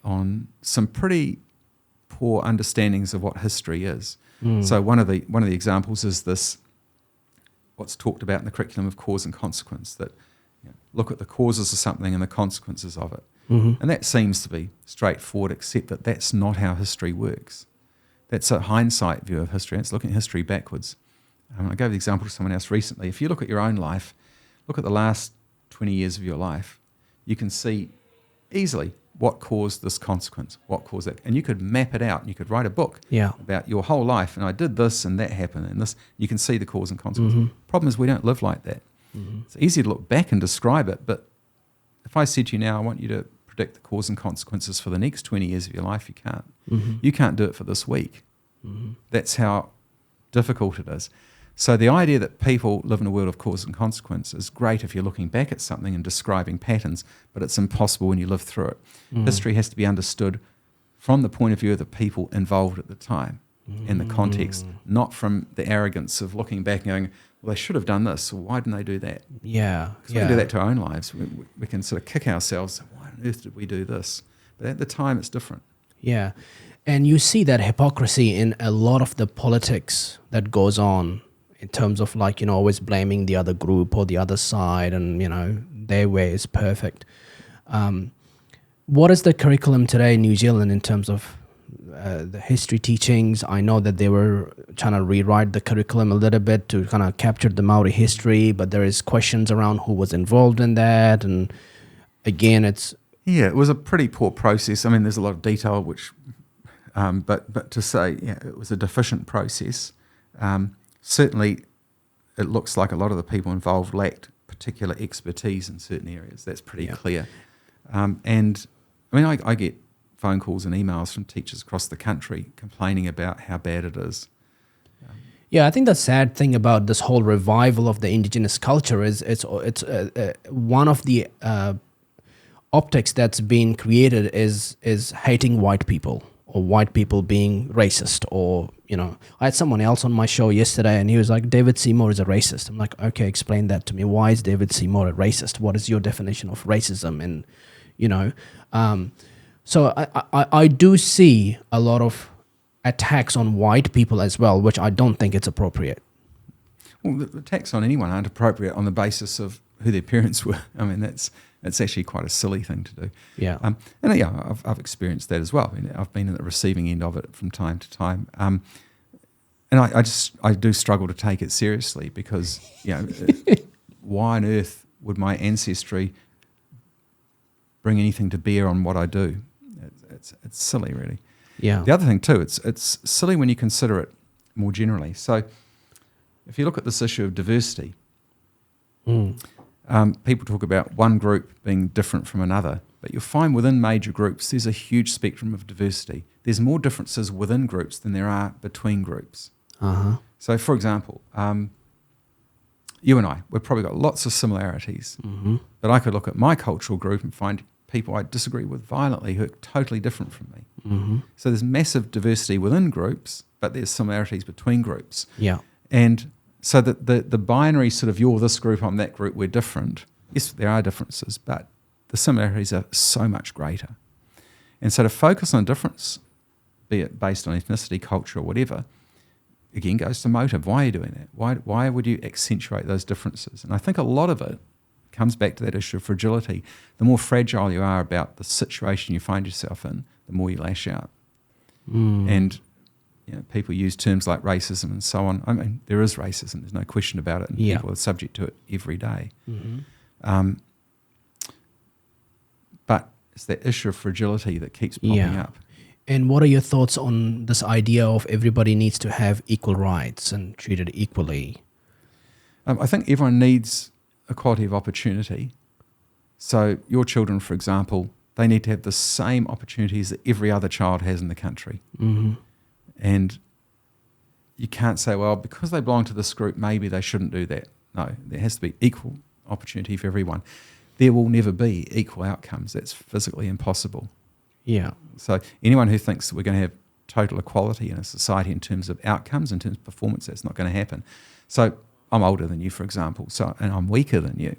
some pretty poor understandings of what history is. So one of the examples is this, what's talked about in the curriculum of cause and consequence, that look at the causes of something and the consequences of it. And that seems to be straightforward, except that that's not how history works. That's a hindsight view of history. It's looking at history backwards. I gave the example to someone else recently. If you look at your own life, look at the last 20 years of your life, you can see easily what caused this consequence, what caused that. And you could map it out. You could write a book about your whole life, and I did this and that happened, and this. You can see the cause and consequence. Problem is, we don't live like that. It's easy to look back and describe it, but if I said to you now, I want you to predict the cause and consequences for the next 20 years of your life, you can't. You can't do it for this week. That's how difficult it is. So the idea that people live in a world of cause and consequence is great if you're looking back at something and describing patterns, but it's impossible when you live through it. History has to be understood from the point of view of the people involved at the time and the context, not from the arrogance of looking back and going, well, they should have done this, so why didn't they do that? Yeah. Because we can do that to our own lives. We can sort of kick ourselves, why on earth did we do this? But at the time, it's different. Yeah. And you see that hypocrisy in a lot of the politics that goes on, in terms of always blaming the other group or the other side, and, their way is perfect. What is the curriculum today in New Zealand in terms of the history teachings? I know that they were trying to rewrite the curriculum a little bit to kind of capture the Māori history, but there is questions around who was involved in that. And again, it was a pretty poor process. I mean, there's a lot of detail, but to say it was a deficient process. Certainly, it looks like a lot of the people involved lacked particular expertise in certain areas. That's pretty clear. And I mean, I get phone calls and emails from teachers across the country complaining about how bad it is. I think the sad thing about this whole revival of the Indigenous culture is it's one of the optics that's been created is hating white people, or white people being racist, or I had someone else on my show yesterday and he was like, David Seymour is a racist. I'm like, okay, explain that to me. Why is David Seymour a racist? What is your definition of racism? And so I do see a lot of attacks on white people as well, which I don't think it's appropriate. Well, the attacks on anyone aren't appropriate on the basis of who their parents were. I mean, it's actually quite a silly thing to do. Yeah. I've experienced that as well. I mean, I've been at the receiving end of it from time to time. And I do struggle to take it seriously because, why on earth would my ancestry bring anything to bear on what I do? It's silly, really. Yeah. The other thing too, it's silly when you consider it more generally. So if you look at this issue of diversity, people talk about one group being different from another, but you'll find within major groups there's a huge spectrum of diversity. There's more differences within groups than there are between groups. So, for example, you and I, we've probably got lots of similarities, but I could look at my cultural group and find people I disagree with violently who are totally different from me. So there's massive diversity within groups, but there's similarities between groups. Yeah. And so that the binary sort of you're this group, I'm that group, we're different. Yes, there are differences, but the similarities are so much greater. And so to focus on difference, be it based on ethnicity, culture, or whatever, again goes to motive. Why are you doing that? Why would you accentuate those differences? And I think a lot of it comes back to that issue of fragility. The more fragile you are about the situation you find yourself in, the more you lash out. And people use terms like racism and so on. I mean, there is racism. There's no question about it. And people are subject to it every day. But it's that issue of fragility that keeps popping up. And what are your thoughts on this idea of everybody needs to have equal rights and treated equally? I think everyone needs equality of opportunity. So your children, for example, they need to have the same opportunities that every other child has in the country. And you can't say, well, because they belong to this group, maybe they shouldn't do that. No, there has to be equal opportunity for everyone. There will never be equal outcomes. That's physically impossible. Yeah. So anyone who thinks that we're going to have total equality in a society in terms of outcomes, in terms of performance, that's not going to happen. So I'm older than you, for example, and I'm weaker than you.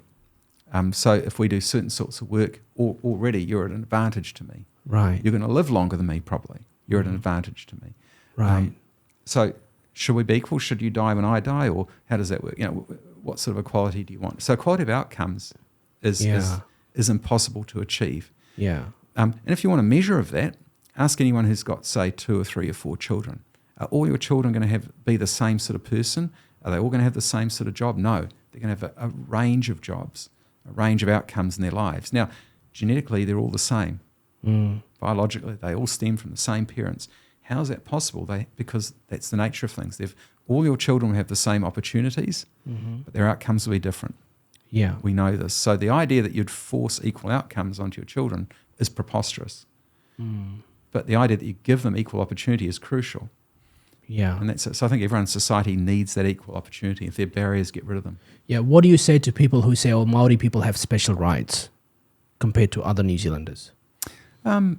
So if we do certain sorts of work, already you're at an advantage to me. Right. You're going to live longer than me, probably. You're at an advantage to me. Right. So should we be equal? Should you die when I die? Or how does that work? What sort of equality do you want? So equality of outcomes is impossible to achieve. Yeah. And if you want a measure of that, ask anyone who's got, say, 2 or 3 or 4 children. Are all your children going to be the same sort of person? Are they all going to have the same sort of job? No. They're going to have a range of jobs, a range of outcomes in their lives. Now, genetically, they're all the same. Biologically, they all stem from the same parents. How is that possible? Because that's the nature of things. All your children will have the same opportunities, but their outcomes will be different. Yeah. We know this. So the idea that you'd force equal outcomes onto your children is preposterous. But the idea that you give them equal opportunity is crucial. Yeah. And so I think everyone in society needs that equal opportunity. If there are barriers, get rid of them. Yeah. What do you say to people who say, oh, Māori people have special rights compared to other New Zealanders? I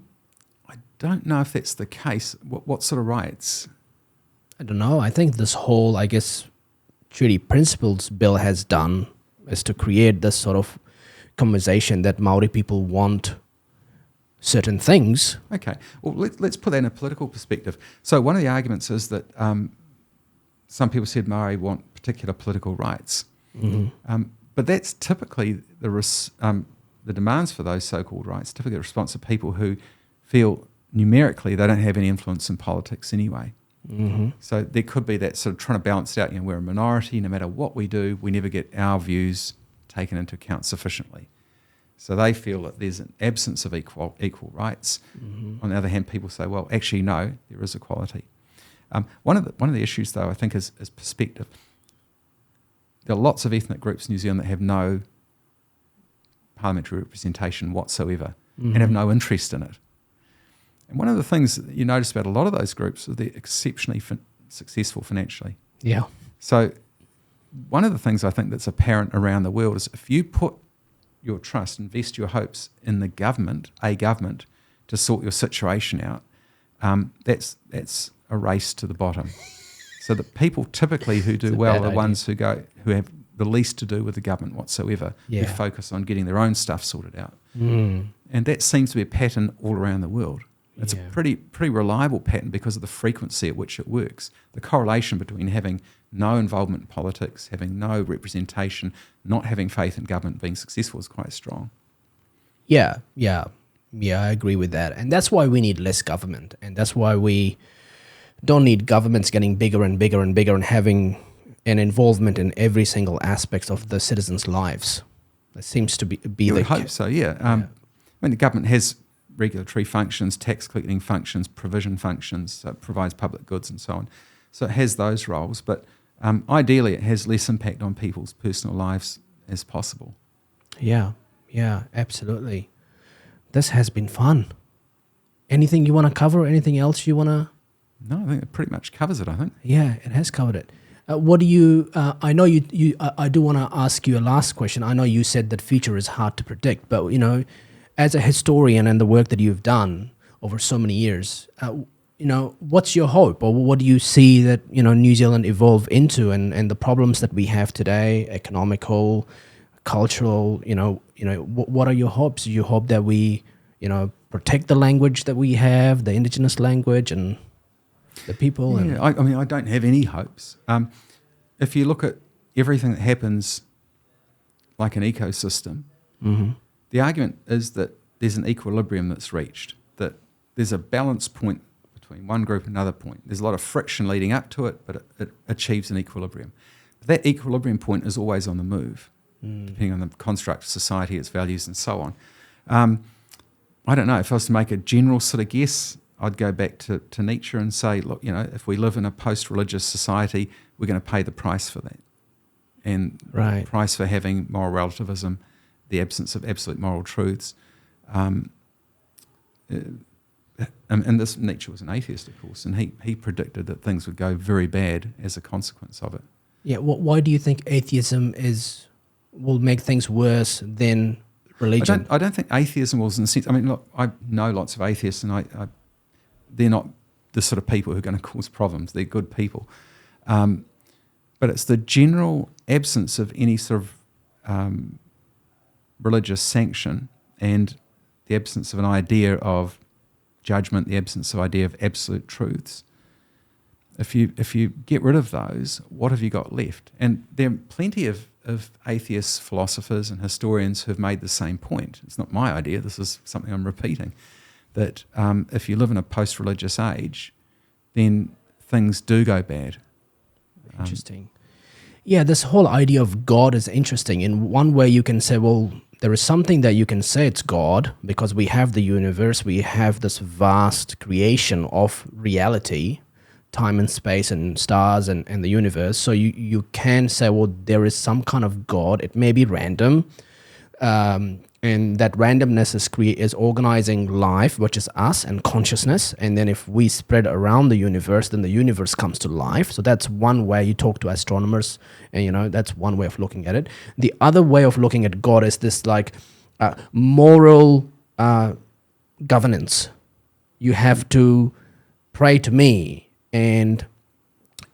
don't know if that's the case. What sort of rights? I don't know. I think this whole, Treaty Principles Bill has done is to create this sort of conversation that Māori people want certain things. Okay. Well, let's put that in a political perspective. So one of the arguments is that some people said Māori want particular political rights. But that's typically the demands for those so-called rights, typically the response of people who feel numerically they don't have any influence in politics anyway. So there could be that sort of trying to balance it out. We're a minority. No matter what we do, we never get our views taken into account sufficiently. So they feel that there's an absence of equal rights. On the other hand, people say, well, actually, no, there is equality. One of the issues, though, I think is perspective. There are lots of ethnic groups in New Zealand that have no parliamentary representation whatsoever and have no interest in it. And one of the things that you notice about a lot of those groups is they're exceptionally successful financially. Yeah. So one of the things I think that's apparent around the world is if you put your trust, invest your hopes in the government, to sort your situation out, that's a race to the bottom. So the people typically who do well are the ones who have the least to do with the government whatsoever, who focus on getting their own stuff sorted out. And that seems to be a pattern all around the world. It's a pretty reliable pattern because of the frequency at which it works. The correlation between having no involvement in politics, having no representation, not having faith in government being successful is quite strong. Yeah, I agree with that. And that's why we need less government. And that's why we don't need governments getting bigger and bigger and bigger and having an involvement in every single aspect of the citizens' lives. That seems to be you would hope so, yeah. I mean, the government has regulatory functions, tax collecting functions, provision functions, so it provides public goods and so on. So it has those roles, but ideally it has less impact on people's personal lives as possible. Yeah, absolutely. This has been fun. Anything you want to cover? Anything else you want to? No, I think it pretty much covers it, I think. Yeah, it has covered it. What do you, I know I do want to ask you a last question. I know you said that future is hard to predict, but as a historian and the work that you've done over so many years, what's your hope, or what do you see that New Zealand evolve into, and the problems that we have today, economical, cultural, what are your hopes? You hope that we, protect the language that we have, the indigenous language, and the people. Yeah, I don't have any hopes. If you look at everything that happens like an ecosystem, the argument is that there's an equilibrium that's reached, that there's a balance point between one group and another point. There's a lot of friction leading up to it, but it achieves an equilibrium. But that equilibrium point is always on the move, depending on the construct of society, its values, and so on. I don't know, if I was to make a general sort of guess, I'd go back to Nietzsche and say, look, if we live in a post-religious society, we're going to pay the price for that. And the price for having moral relativism, the absence of absolute moral truths. And this Nietzsche was an atheist, of course, and he predicted that things would go very bad as a consequence of it. Yeah, why do you think atheism will make things worse than religion? I don't think atheism was in the sense. I mean, look, I know lots of atheists, and they're not the sort of people who are going to cause problems. They're good people. But it's the general absence of any sort of religious sanction, and the absence of an idea of judgment, the absence of idea of absolute truths. If you get rid of those, what have you got left? And there are plenty of atheist philosophers and historians who have made the same point. It's not my idea, this is something I'm repeating, that if you live in a post-religious age, then things do go bad. Interesting. Yeah, this whole idea of God is interesting. In one way you can say, well, there is something that you can say it's God, because we have the universe, we have this vast creation of reality, time and space and stars and the universe. So you can say, well, there is some kind of God. It may be random, and that randomness is organizing life, which is us and consciousness. And then if we spread around the universe, then the universe comes to life. So that's one way you talk to astronomers, and that's one way of looking at it. The other way of looking at God is this moral governance. You have to pray to me, and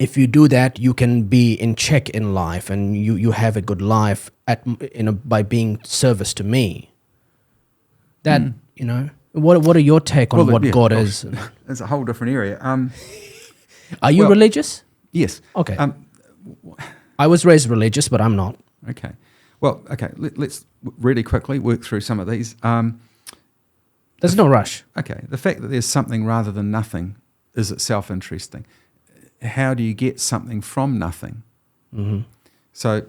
if you do that, you can be in check in life, and you have a good life by being service to me. That what are your take on what God is? It's a whole different area. Are you religious? Yes. Okay. I was raised religious, but I'm not. Okay. Well, okay. Let's really quickly work through some of these. There's no rush. Okay. The fact that there's something rather than nothing is itself interesting. How do you get something from nothing? Mm-hmm. So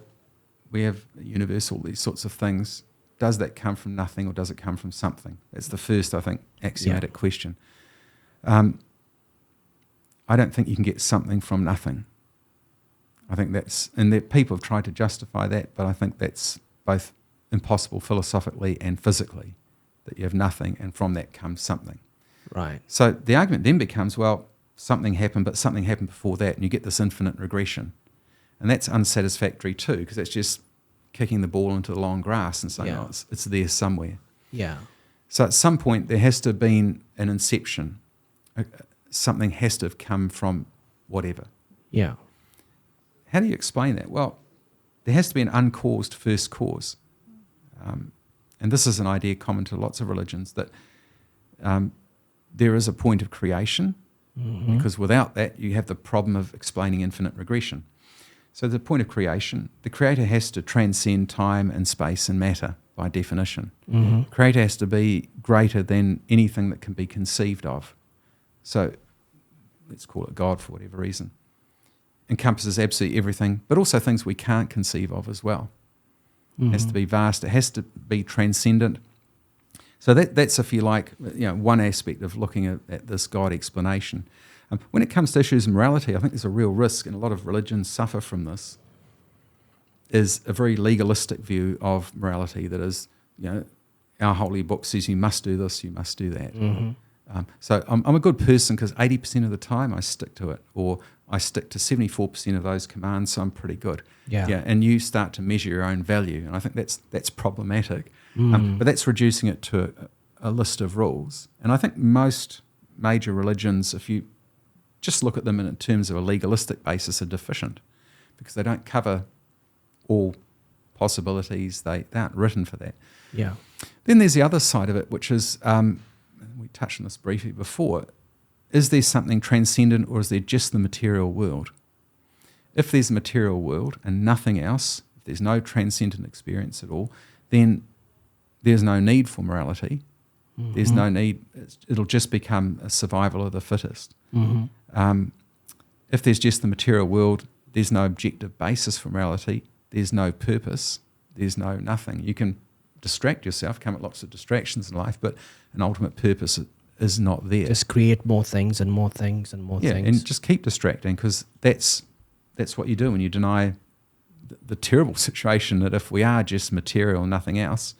we have universal, these sorts of things. Does that come from nothing, or does it come from something? That's the first, I think, axiomatic question. I don't think you can get something from nothing. I think and people have tried to justify that, but I think that's both impossible philosophically and physically, that you have nothing and from that comes something. Right. So the argument then becomes, well, something happened, but something happened before that, and you get this infinite regression. And that's unsatisfactory too, because it's just kicking the ball into the long grass and saying, it's there somewhere. Yeah. So at some point there has to have been an inception. Something has to have come from whatever. Yeah. How do you explain that? Well, there has to be an uncaused first cause. And this is an idea common to lots of religions, that there is a point of creation, because without that you have the problem of explaining infinite regression. So the point of creation, the creator has to transcend time and space and matter by definition. Mm-hmm. The creator has to be greater than anything that can be conceived of. So let's call it God for whatever reason. Encompasses absolutely everything, but also things we can't conceive of as well. It has to be vast. It has to be transcendent. So that's, if you like, one aspect of looking at this God explanation. When it comes to issues of morality, I think there's a real risk, and a lot of religions suffer from this, is a very legalistic view of morality that is, our holy book says you must do this, you must do that. Mm-hmm. So I'm a good person because 80% of the time I stick to it, or I stick to 74% of those commands, so I'm pretty good. Yeah. And you start to measure your own value, and I think that's problematic. But that's reducing it to a list of rules. And I think most major religions, if you just look at them in terms of a legalistic basis, are deficient because they don't cover all possibilities. They aren't written for that. Yeah. Then there's the other side of it, which is, we touched on this briefly before, is there something transcendent or is there just the material world? If there's a material world and nothing else, if there's no transcendent experience at all, then there's no need for morality. Mm-hmm. There's no need. It'll just become a survival of the fittest. Mm-hmm. If there's just the material world, there's no objective basis for morality. There's no purpose. There's no nothing. You can distract yourself, come at lots of distractions in life, but an ultimate purpose is not there. Just create more things and more things and more things. Yeah, and just keep distracting because that's what you do when you deny the terrible situation that if we are just material and nothing else,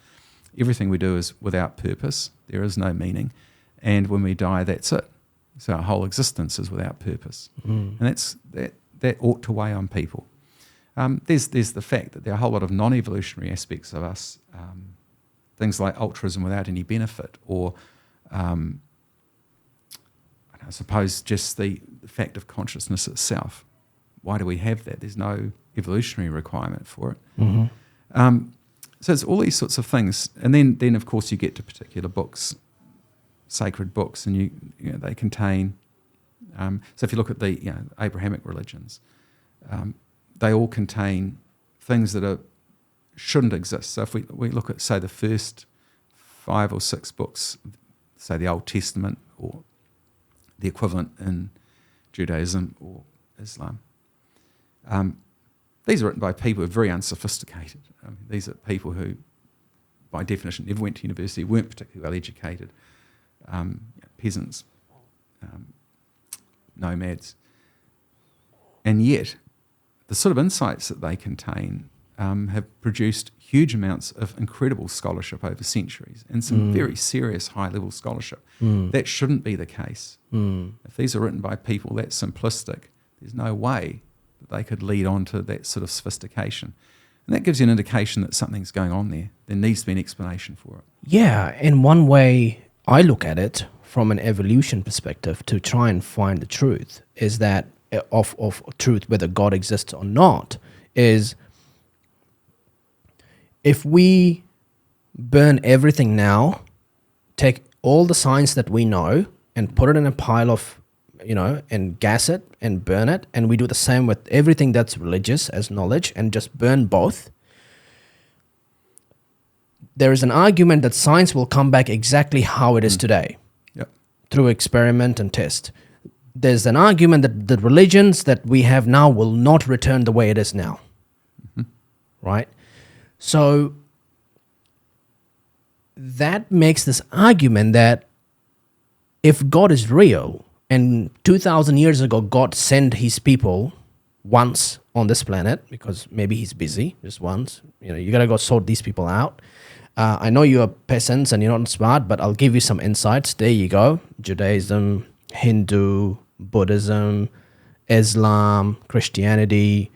everything we do is without purpose. There is no meaning. And when we die, that's it. So our whole existence is without purpose. And that ought to weigh on people. There's the fact that there are a whole lot of non-evolutionary aspects of us, things like altruism without any benefit, or I suppose just the fact of consciousness itself. Why do we have that? There's no evolutionary requirement for it. Mm-hmm. So it's all these sorts of things. And then of course, you get to particular books, sacred books, and you know, they contain... so if you look at the Abrahamic religions, they all contain things that shouldn't exist. So if we look at, say, the first 5 or 6 books, say the Old Testament or the equivalent in Judaism or Islam, these are written by people who are very unsophisticated. I mean, these are people who, by definition, never went to university, weren't particularly well educated, peasants, nomads. And yet, the sort of insights that they contain have produced huge amounts of incredible scholarship over centuries and some very serious high-level scholarship. That shouldn't be the case. If these are written by people that simplistic, there's no way that they could lead on to that sort of sophistication. And that gives you an indication that something's going on there. There needs to be an explanation for it. Yeah, in one way, I look at it from an evolution perspective to try and find the truth, is that of truth, whether God exists or not, is if we burn everything now, take all the science that we know and put it in a pile of, and gas it and burn it, and we do the same with everything that's religious as knowledge and just burn both, there is an argument that science will come back exactly how it is today. Yep. Through experiment and test. There's an argument that the religions that we have now will not return the way it is now. Right? So that makes this argument that if God is real, and 2,000 years ago God sent his people once on this planet, because maybe he's busy, just once, you got to go sort these people out. I know you're peasants and you're not smart, but I'll give you some insights. There you go. Judaism, Hindu, Buddhism, Islam, Christianity.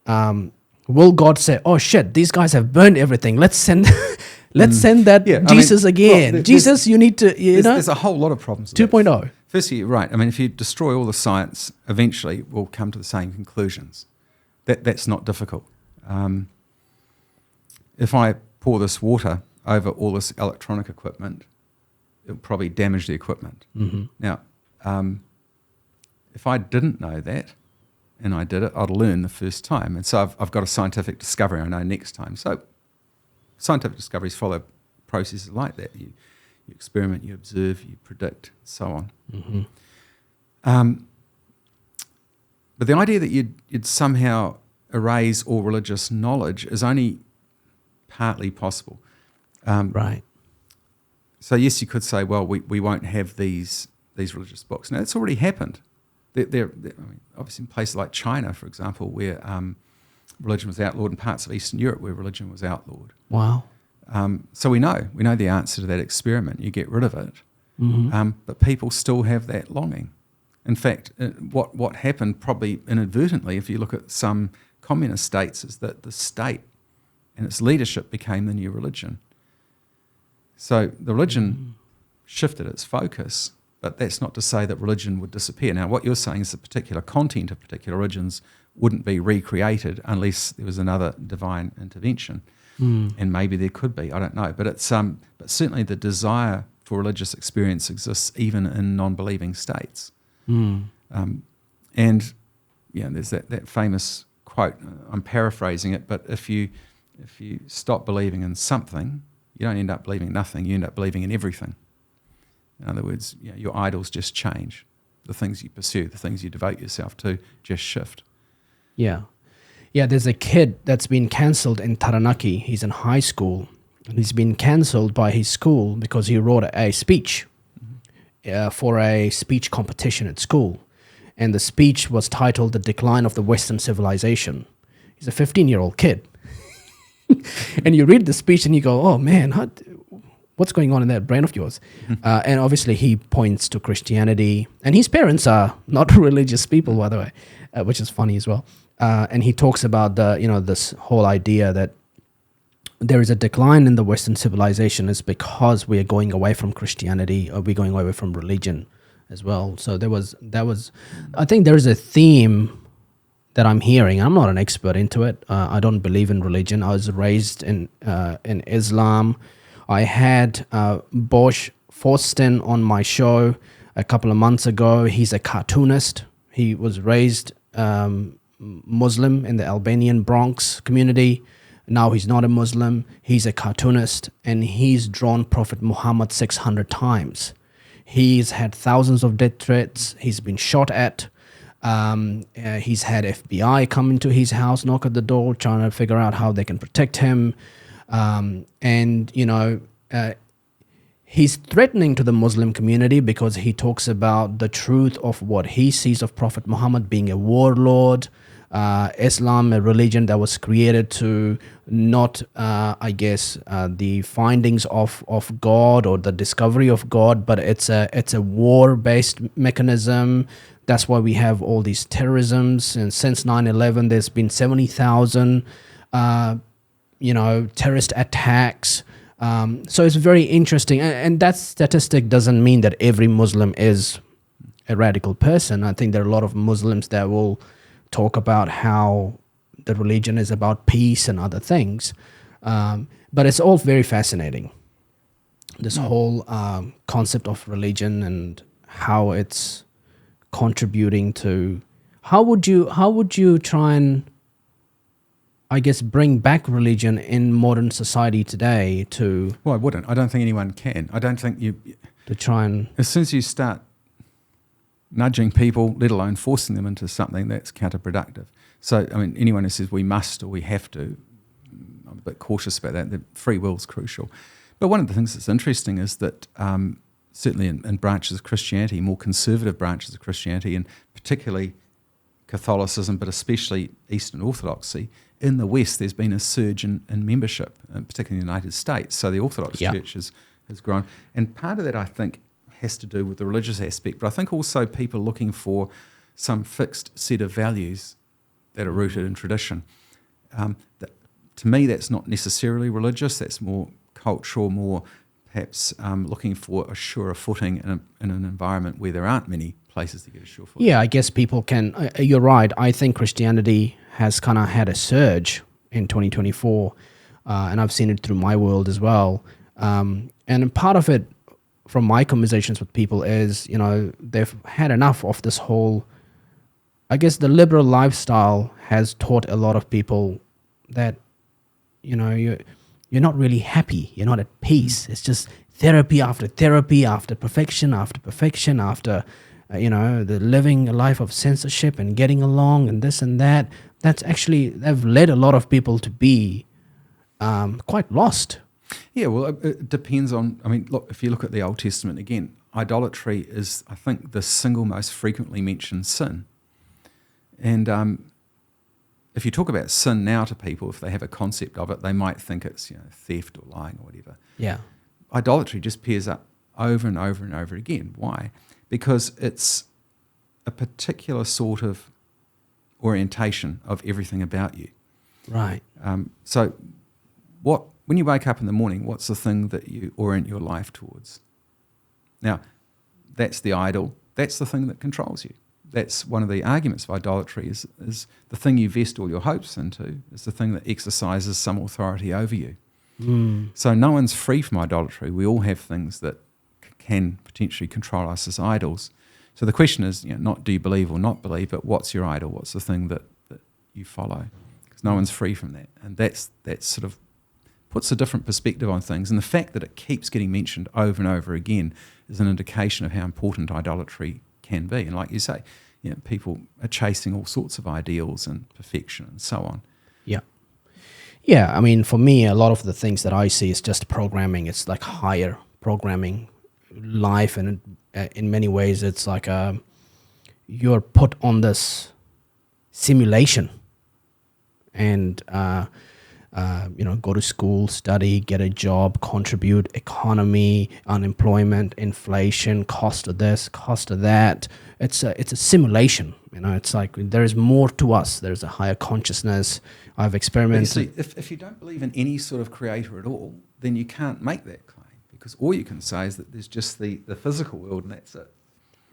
Will God say, "Oh shit, these guys have burned everything. Let's send that Jesus again. Well, Jesus, you need to, There's a whole lot of problems. 2.0. Firstly, you're right. I mean, if you destroy all the science, eventually we'll come to the same conclusions. That's not difficult. If I pour this water over all this electronic equipment, it'll probably damage the equipment. Mm-hmm. Now, if I didn't know that and I did it, I'd learn the first time. And so I've got a scientific discovery I know next time. So scientific discoveries follow processes like that. You experiment, you observe, you predict, so on. Mm-hmm. But the idea that you'd somehow erase all religious knowledge is only partly possible. Right. So yes, you could say, well, we won't have these religious books. Now, that's already happened. They're obviously in places like China, for example, where religion was outlawed, in parts of Eastern Europe where religion was outlawed. Wow. So we know the answer to that experiment. You get rid of it, but people still have that longing. In fact, what happened probably inadvertently, if you look at some communist states, is that the state and its leadership became the new religion. So the religion shifted its focus, but that's not to say that religion would disappear. Now, what you're saying is the particular content of particular religions wouldn't be recreated unless there was another divine intervention. And maybe there could be, I don't know. But it's but certainly the desire for religious experience exists even in non-believing states. And there's that famous quote. I'm paraphrasing it, but if you stop believing in something, you don't end up believing nothing. You end up believing in everything. In other words, your idols just change. The things you pursue, the things you devote yourself to, just shift. Yeah. Yeah, there's a kid that's been cancelled in Taranaki. He's in high school. And he's been cancelled by his school because he wrote a speech for a speech competition at school. And the speech was titled The Decline of the Western Civilization. He's a 15-year-old kid. And you read the speech and you go, oh, man, what's going on in that brain of yours? And obviously he points to Christianity. And his parents are not religious people, by the way, which is funny as well. And he talks about this whole idea that there is a decline in the Western civilization is because we are going away from Christianity, or we're going away from religion as well. So I think there is a theme that I'm hearing. I'm not an expert into it. I don't believe in religion. I was raised in Islam. I had Bosch Forsten on my show a couple of months ago. He's a cartoonist. He was raised Muslim in the Albanian Bronx community. Now he's not a Muslim. He's a cartoonist, and he's drawn Prophet Muhammad 600 times. He's had thousands of death threats. He's been shot at. He's had FBI come into his house, knock at the door, trying to figure out how they can protect him. He's threatening to the Muslim community because he talks about the truth of what he sees of Prophet Muhammad being a warlord, Islam, a religion that was created to not, the findings of God or the discovery of God, but it's a war-based mechanism. That's why we have all these terrorisms. And since 9/11, there's been 70,000, terrorist attacks. So it's very interesting. And that statistic doesn't mean that every Muslim is a radical person. I think there are a lot of Muslims that will talk about how the religion is about peace and other things. But it's all very fascinating. This whole concept of religion and how it's contributing to... How would you try and, I guess, bring back religion in modern society today to... Well, I wouldn't. I don't think anyone can. I don't think you... To try and... As soon as you start nudging people, let alone forcing them into something, that's counterproductive. So, I mean, anyone who says we must or we have to, I'm a bit cautious about that. The free will is crucial. But one of the things that's interesting is that certainly in branches of Christianity, more conservative branches of Christianity, and particularly Catholicism, but especially Eastern Orthodoxy, in the West there's been a surge in membership, particularly in the United States. So the Orthodox Church has grown. And part of that, I think, has to do with the religious aspect, but I think also people looking for some fixed set of values that are rooted in tradition. To me, that's not necessarily religious. That's more cultural, more perhaps looking for a surer footing in an environment where there aren't many places to get a sure footing. Yeah, I guess people can... you're right. I think Christianity has kind of had a surge in 2024, and I've seen it through my world as well. And part of it, from my conversations with people, is, they've had enough of this whole... I guess the liberal lifestyle has taught a lot of people that, you're not really happy. You're not at peace. It's just therapy after perfection after perfection after, the living a life of censorship and getting along and this and that. They've led a lot of people to be quite lost. Yeah, well, it depends on... I mean, look, if you look at the Old Testament again, idolatry is, I think, the single most frequently mentioned sin. And if you talk about sin now to people, if they have a concept of it, they might think it's theft or lying or whatever. Yeah. Idolatry just appears up over and over and over again. Why? Because it's a particular sort of orientation of everything about you. Right. So when you wake up in the morning, what's the thing that you orient your life towards? Now, that's the idol. That's the thing that controls you. That's one of the arguments of idolatry is the thing you vest all your hopes into is the thing that exercises some authority over you. So no one's free from idolatry. We all have things that can potentially control us as idols. So the question is, not do you believe or not believe, but what's your idol? What's the thing that you follow? Because no one's free from that. And that sort of puts a different perspective on things. And the fact that it keeps getting mentioned over and over again is an indication of how important idolatry can be. And like you say, people are chasing all sorts of ideals and perfection and so on. Yeah, I mean, for me, a lot of the things that I see is just programming. It's like higher programming life, and in many ways, it's like you're put on this simulation, and go to school, study, get a job, contribute, economy, unemployment, inflation, cost of this, cost of that. It's a simulation. It's like there is more to us. There's a higher consciousness. I've experimented. But you see, if you don't believe in any sort of creator at all, then you can't make that claim, because all you can say is that there's just the physical world and that's it.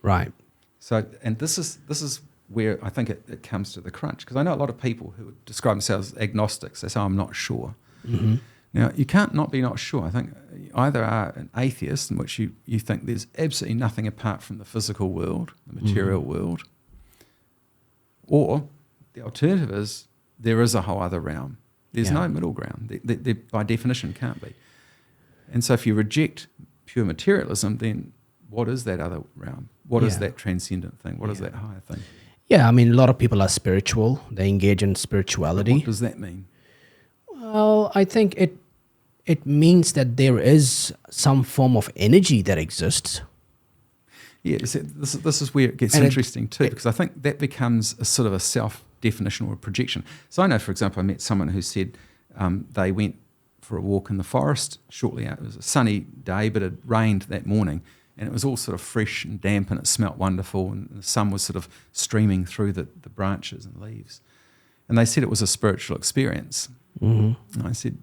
Right. So, and this is where I think it comes to the crunch, because I know a lot of people who would describe themselves as agnostics. They say, I'm not sure. Mm-hmm. Now, you can't not be not sure. I think you either are an atheist, in which you think there's absolutely nothing apart from the physical world, the material world, or the alternative is there is a whole other realm. There's no middle ground. There by definition can't be. And so if you reject pure materialism, then what is that other realm? What is that transcendent thing? What is that higher thing? Yeah, I mean, a lot of people are spiritual. They engage in spirituality. What does that mean? Well, I think it means that there is some form of energy that exists. Yeah, this is where it gets interesting too, because I think that becomes a sort of a self-definition or a projection. So I know, for example, I met someone who said they went for a walk in the forest shortly out. It was a sunny day, but it rained that morning, and it was all sort of fresh and damp, and it smelt wonderful, and the sun was sort of streaming through the branches and leaves. And they said it was a spiritual experience. Mm-hmm. And I said,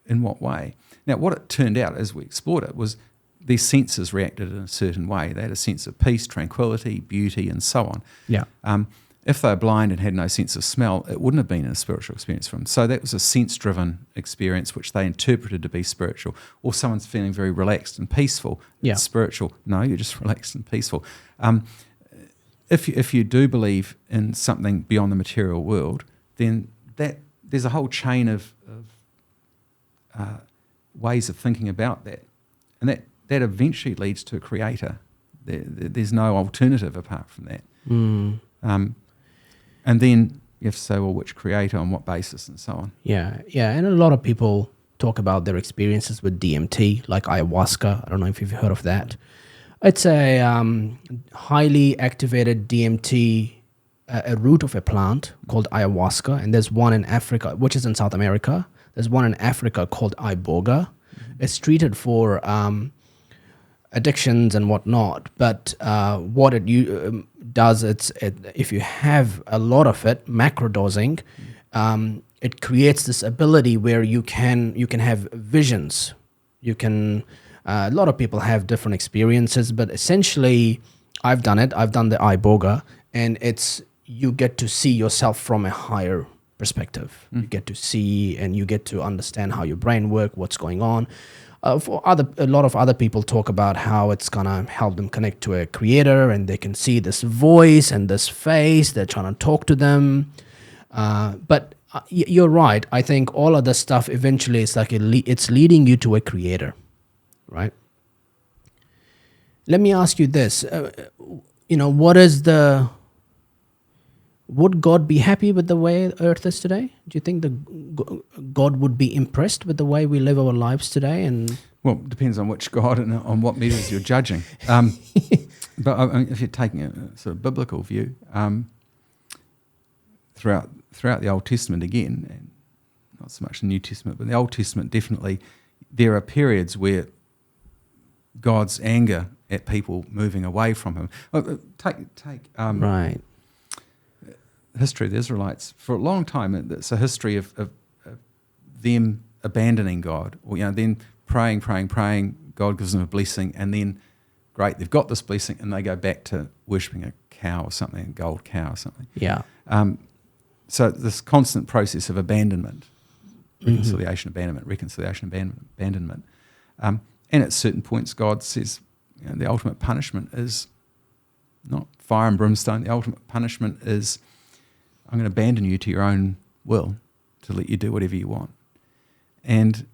in what way? Now, what it turned out as we explored it was their senses reacted in a certain way. They had a sense of peace, tranquility, beauty, and so on. Yeah. If they were blind and had no sense of smell, it wouldn't have been a spiritual experience for them. So that was a sense-driven experience, which they interpreted to be spiritual. Or someone's feeling very relaxed and peaceful. Yeah. It's spiritual. No, you're just relaxed and peaceful. If you do believe in something beyond the material world, then there's a whole chain of ways of thinking about that. And that eventually leads to a creator. There's no alternative apart from that. And then you have to say, well, which creator, on what basis, and so on. Yeah. And a lot of people talk about their experiences with DMT, like ayahuasca. I don't know if you've heard of that. It's a highly activated DMT, a root of a plant called ayahuasca, and there's one in Africa, which is in South America. There's one in Africa called iboga. It's treated for addictions and whatnot, but what it does, if you have a lot of it, macrodosing, it creates this ability where you can have visions. You can. A lot of people have different experiences, but essentially, I've done it. I've done the iboga, and you get to see yourself from a higher perspective. You get to see and you get to understand how your brain works, what's going on. A lot of other people talk about how it's gonna help them connect to a creator, and they can see this voice and this face. They're trying to talk to them, but you're right. I think all of this stuff eventually is like it's leading you to a creator, right? Let me ask you this: would God be happy with the way Earth is today? Do you think God would be impressed with the way we live our lives today? And well, it depends on which God and on what measures you're judging. But if you're taking a sort of biblical view, throughout the Old Testament again, and not so much the New Testament, but the Old Testament definitely, there are periods where God's anger at people moving away from Him. right. History of the Israelites, for a long time, it's a history of them abandoning God, or then praying, God gives them a blessing, and then great, they've got this blessing, and they go back to worshipping a cow or something, a gold cow or something. Yeah. So this constant process of abandonment, reconciliation, abandonment. And at certain points, God says, the ultimate punishment is not fire and brimstone. The ultimate punishment is, I'm going to abandon you to your own will, to let you do whatever you want. And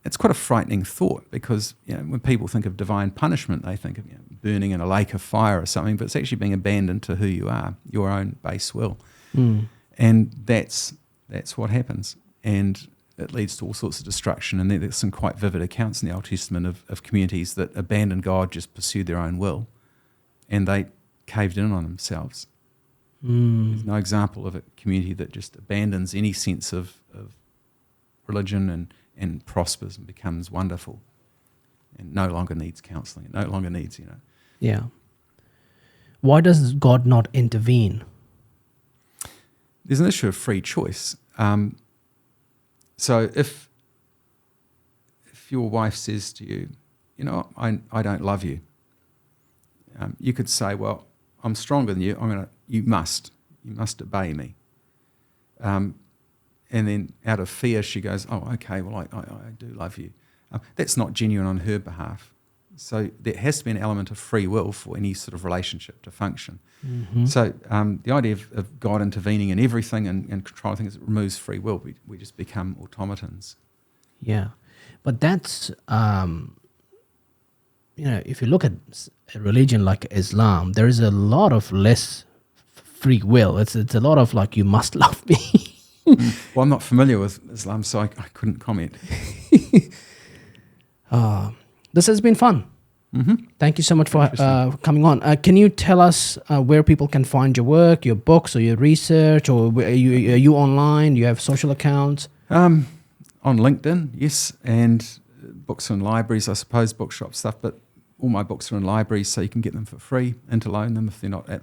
it's quite a frightening thought, because when people think of divine punishment, they think of burning in a lake of fire or something, but it's actually being abandoned to who you are, your own base will. And that's what happens. And it leads to all sorts of destruction. And there's some quite vivid accounts in the Old Testament of communities that abandoned God, just pursued their own will, and they caved in on themselves. There's no example of a community that just abandons any sense of religion and prospers and becomes wonderful and no longer needs counselling, no longer needs, Yeah. Why does God not intervene? There's an issue of free choice. So if your wife says to you, I don't love you, you could say, well, I'm stronger than you. You must obey me. And then out of fear, she goes, oh, okay, well, I do love you. That's not genuine on her behalf. So there has to be an element of free will for any sort of relationship to function. So the idea of God intervening in everything and controlling things, it removes free will. We just become automatons. Yeah. But that's, if you look at a religion like Islam, there is a lot of less free will. It's a lot of like, you must love me. Well, I'm not familiar with Islam, so I couldn't comment. This has been fun. Thank you so much for coming on. Can you tell us where people can find your work, your books, or your research, or are you online? Do you have social accounts? On LinkedIn, yes, and books in libraries, I suppose, bookshop stuff, but all my books are in libraries, so you can get them for free and to loan them if they're not at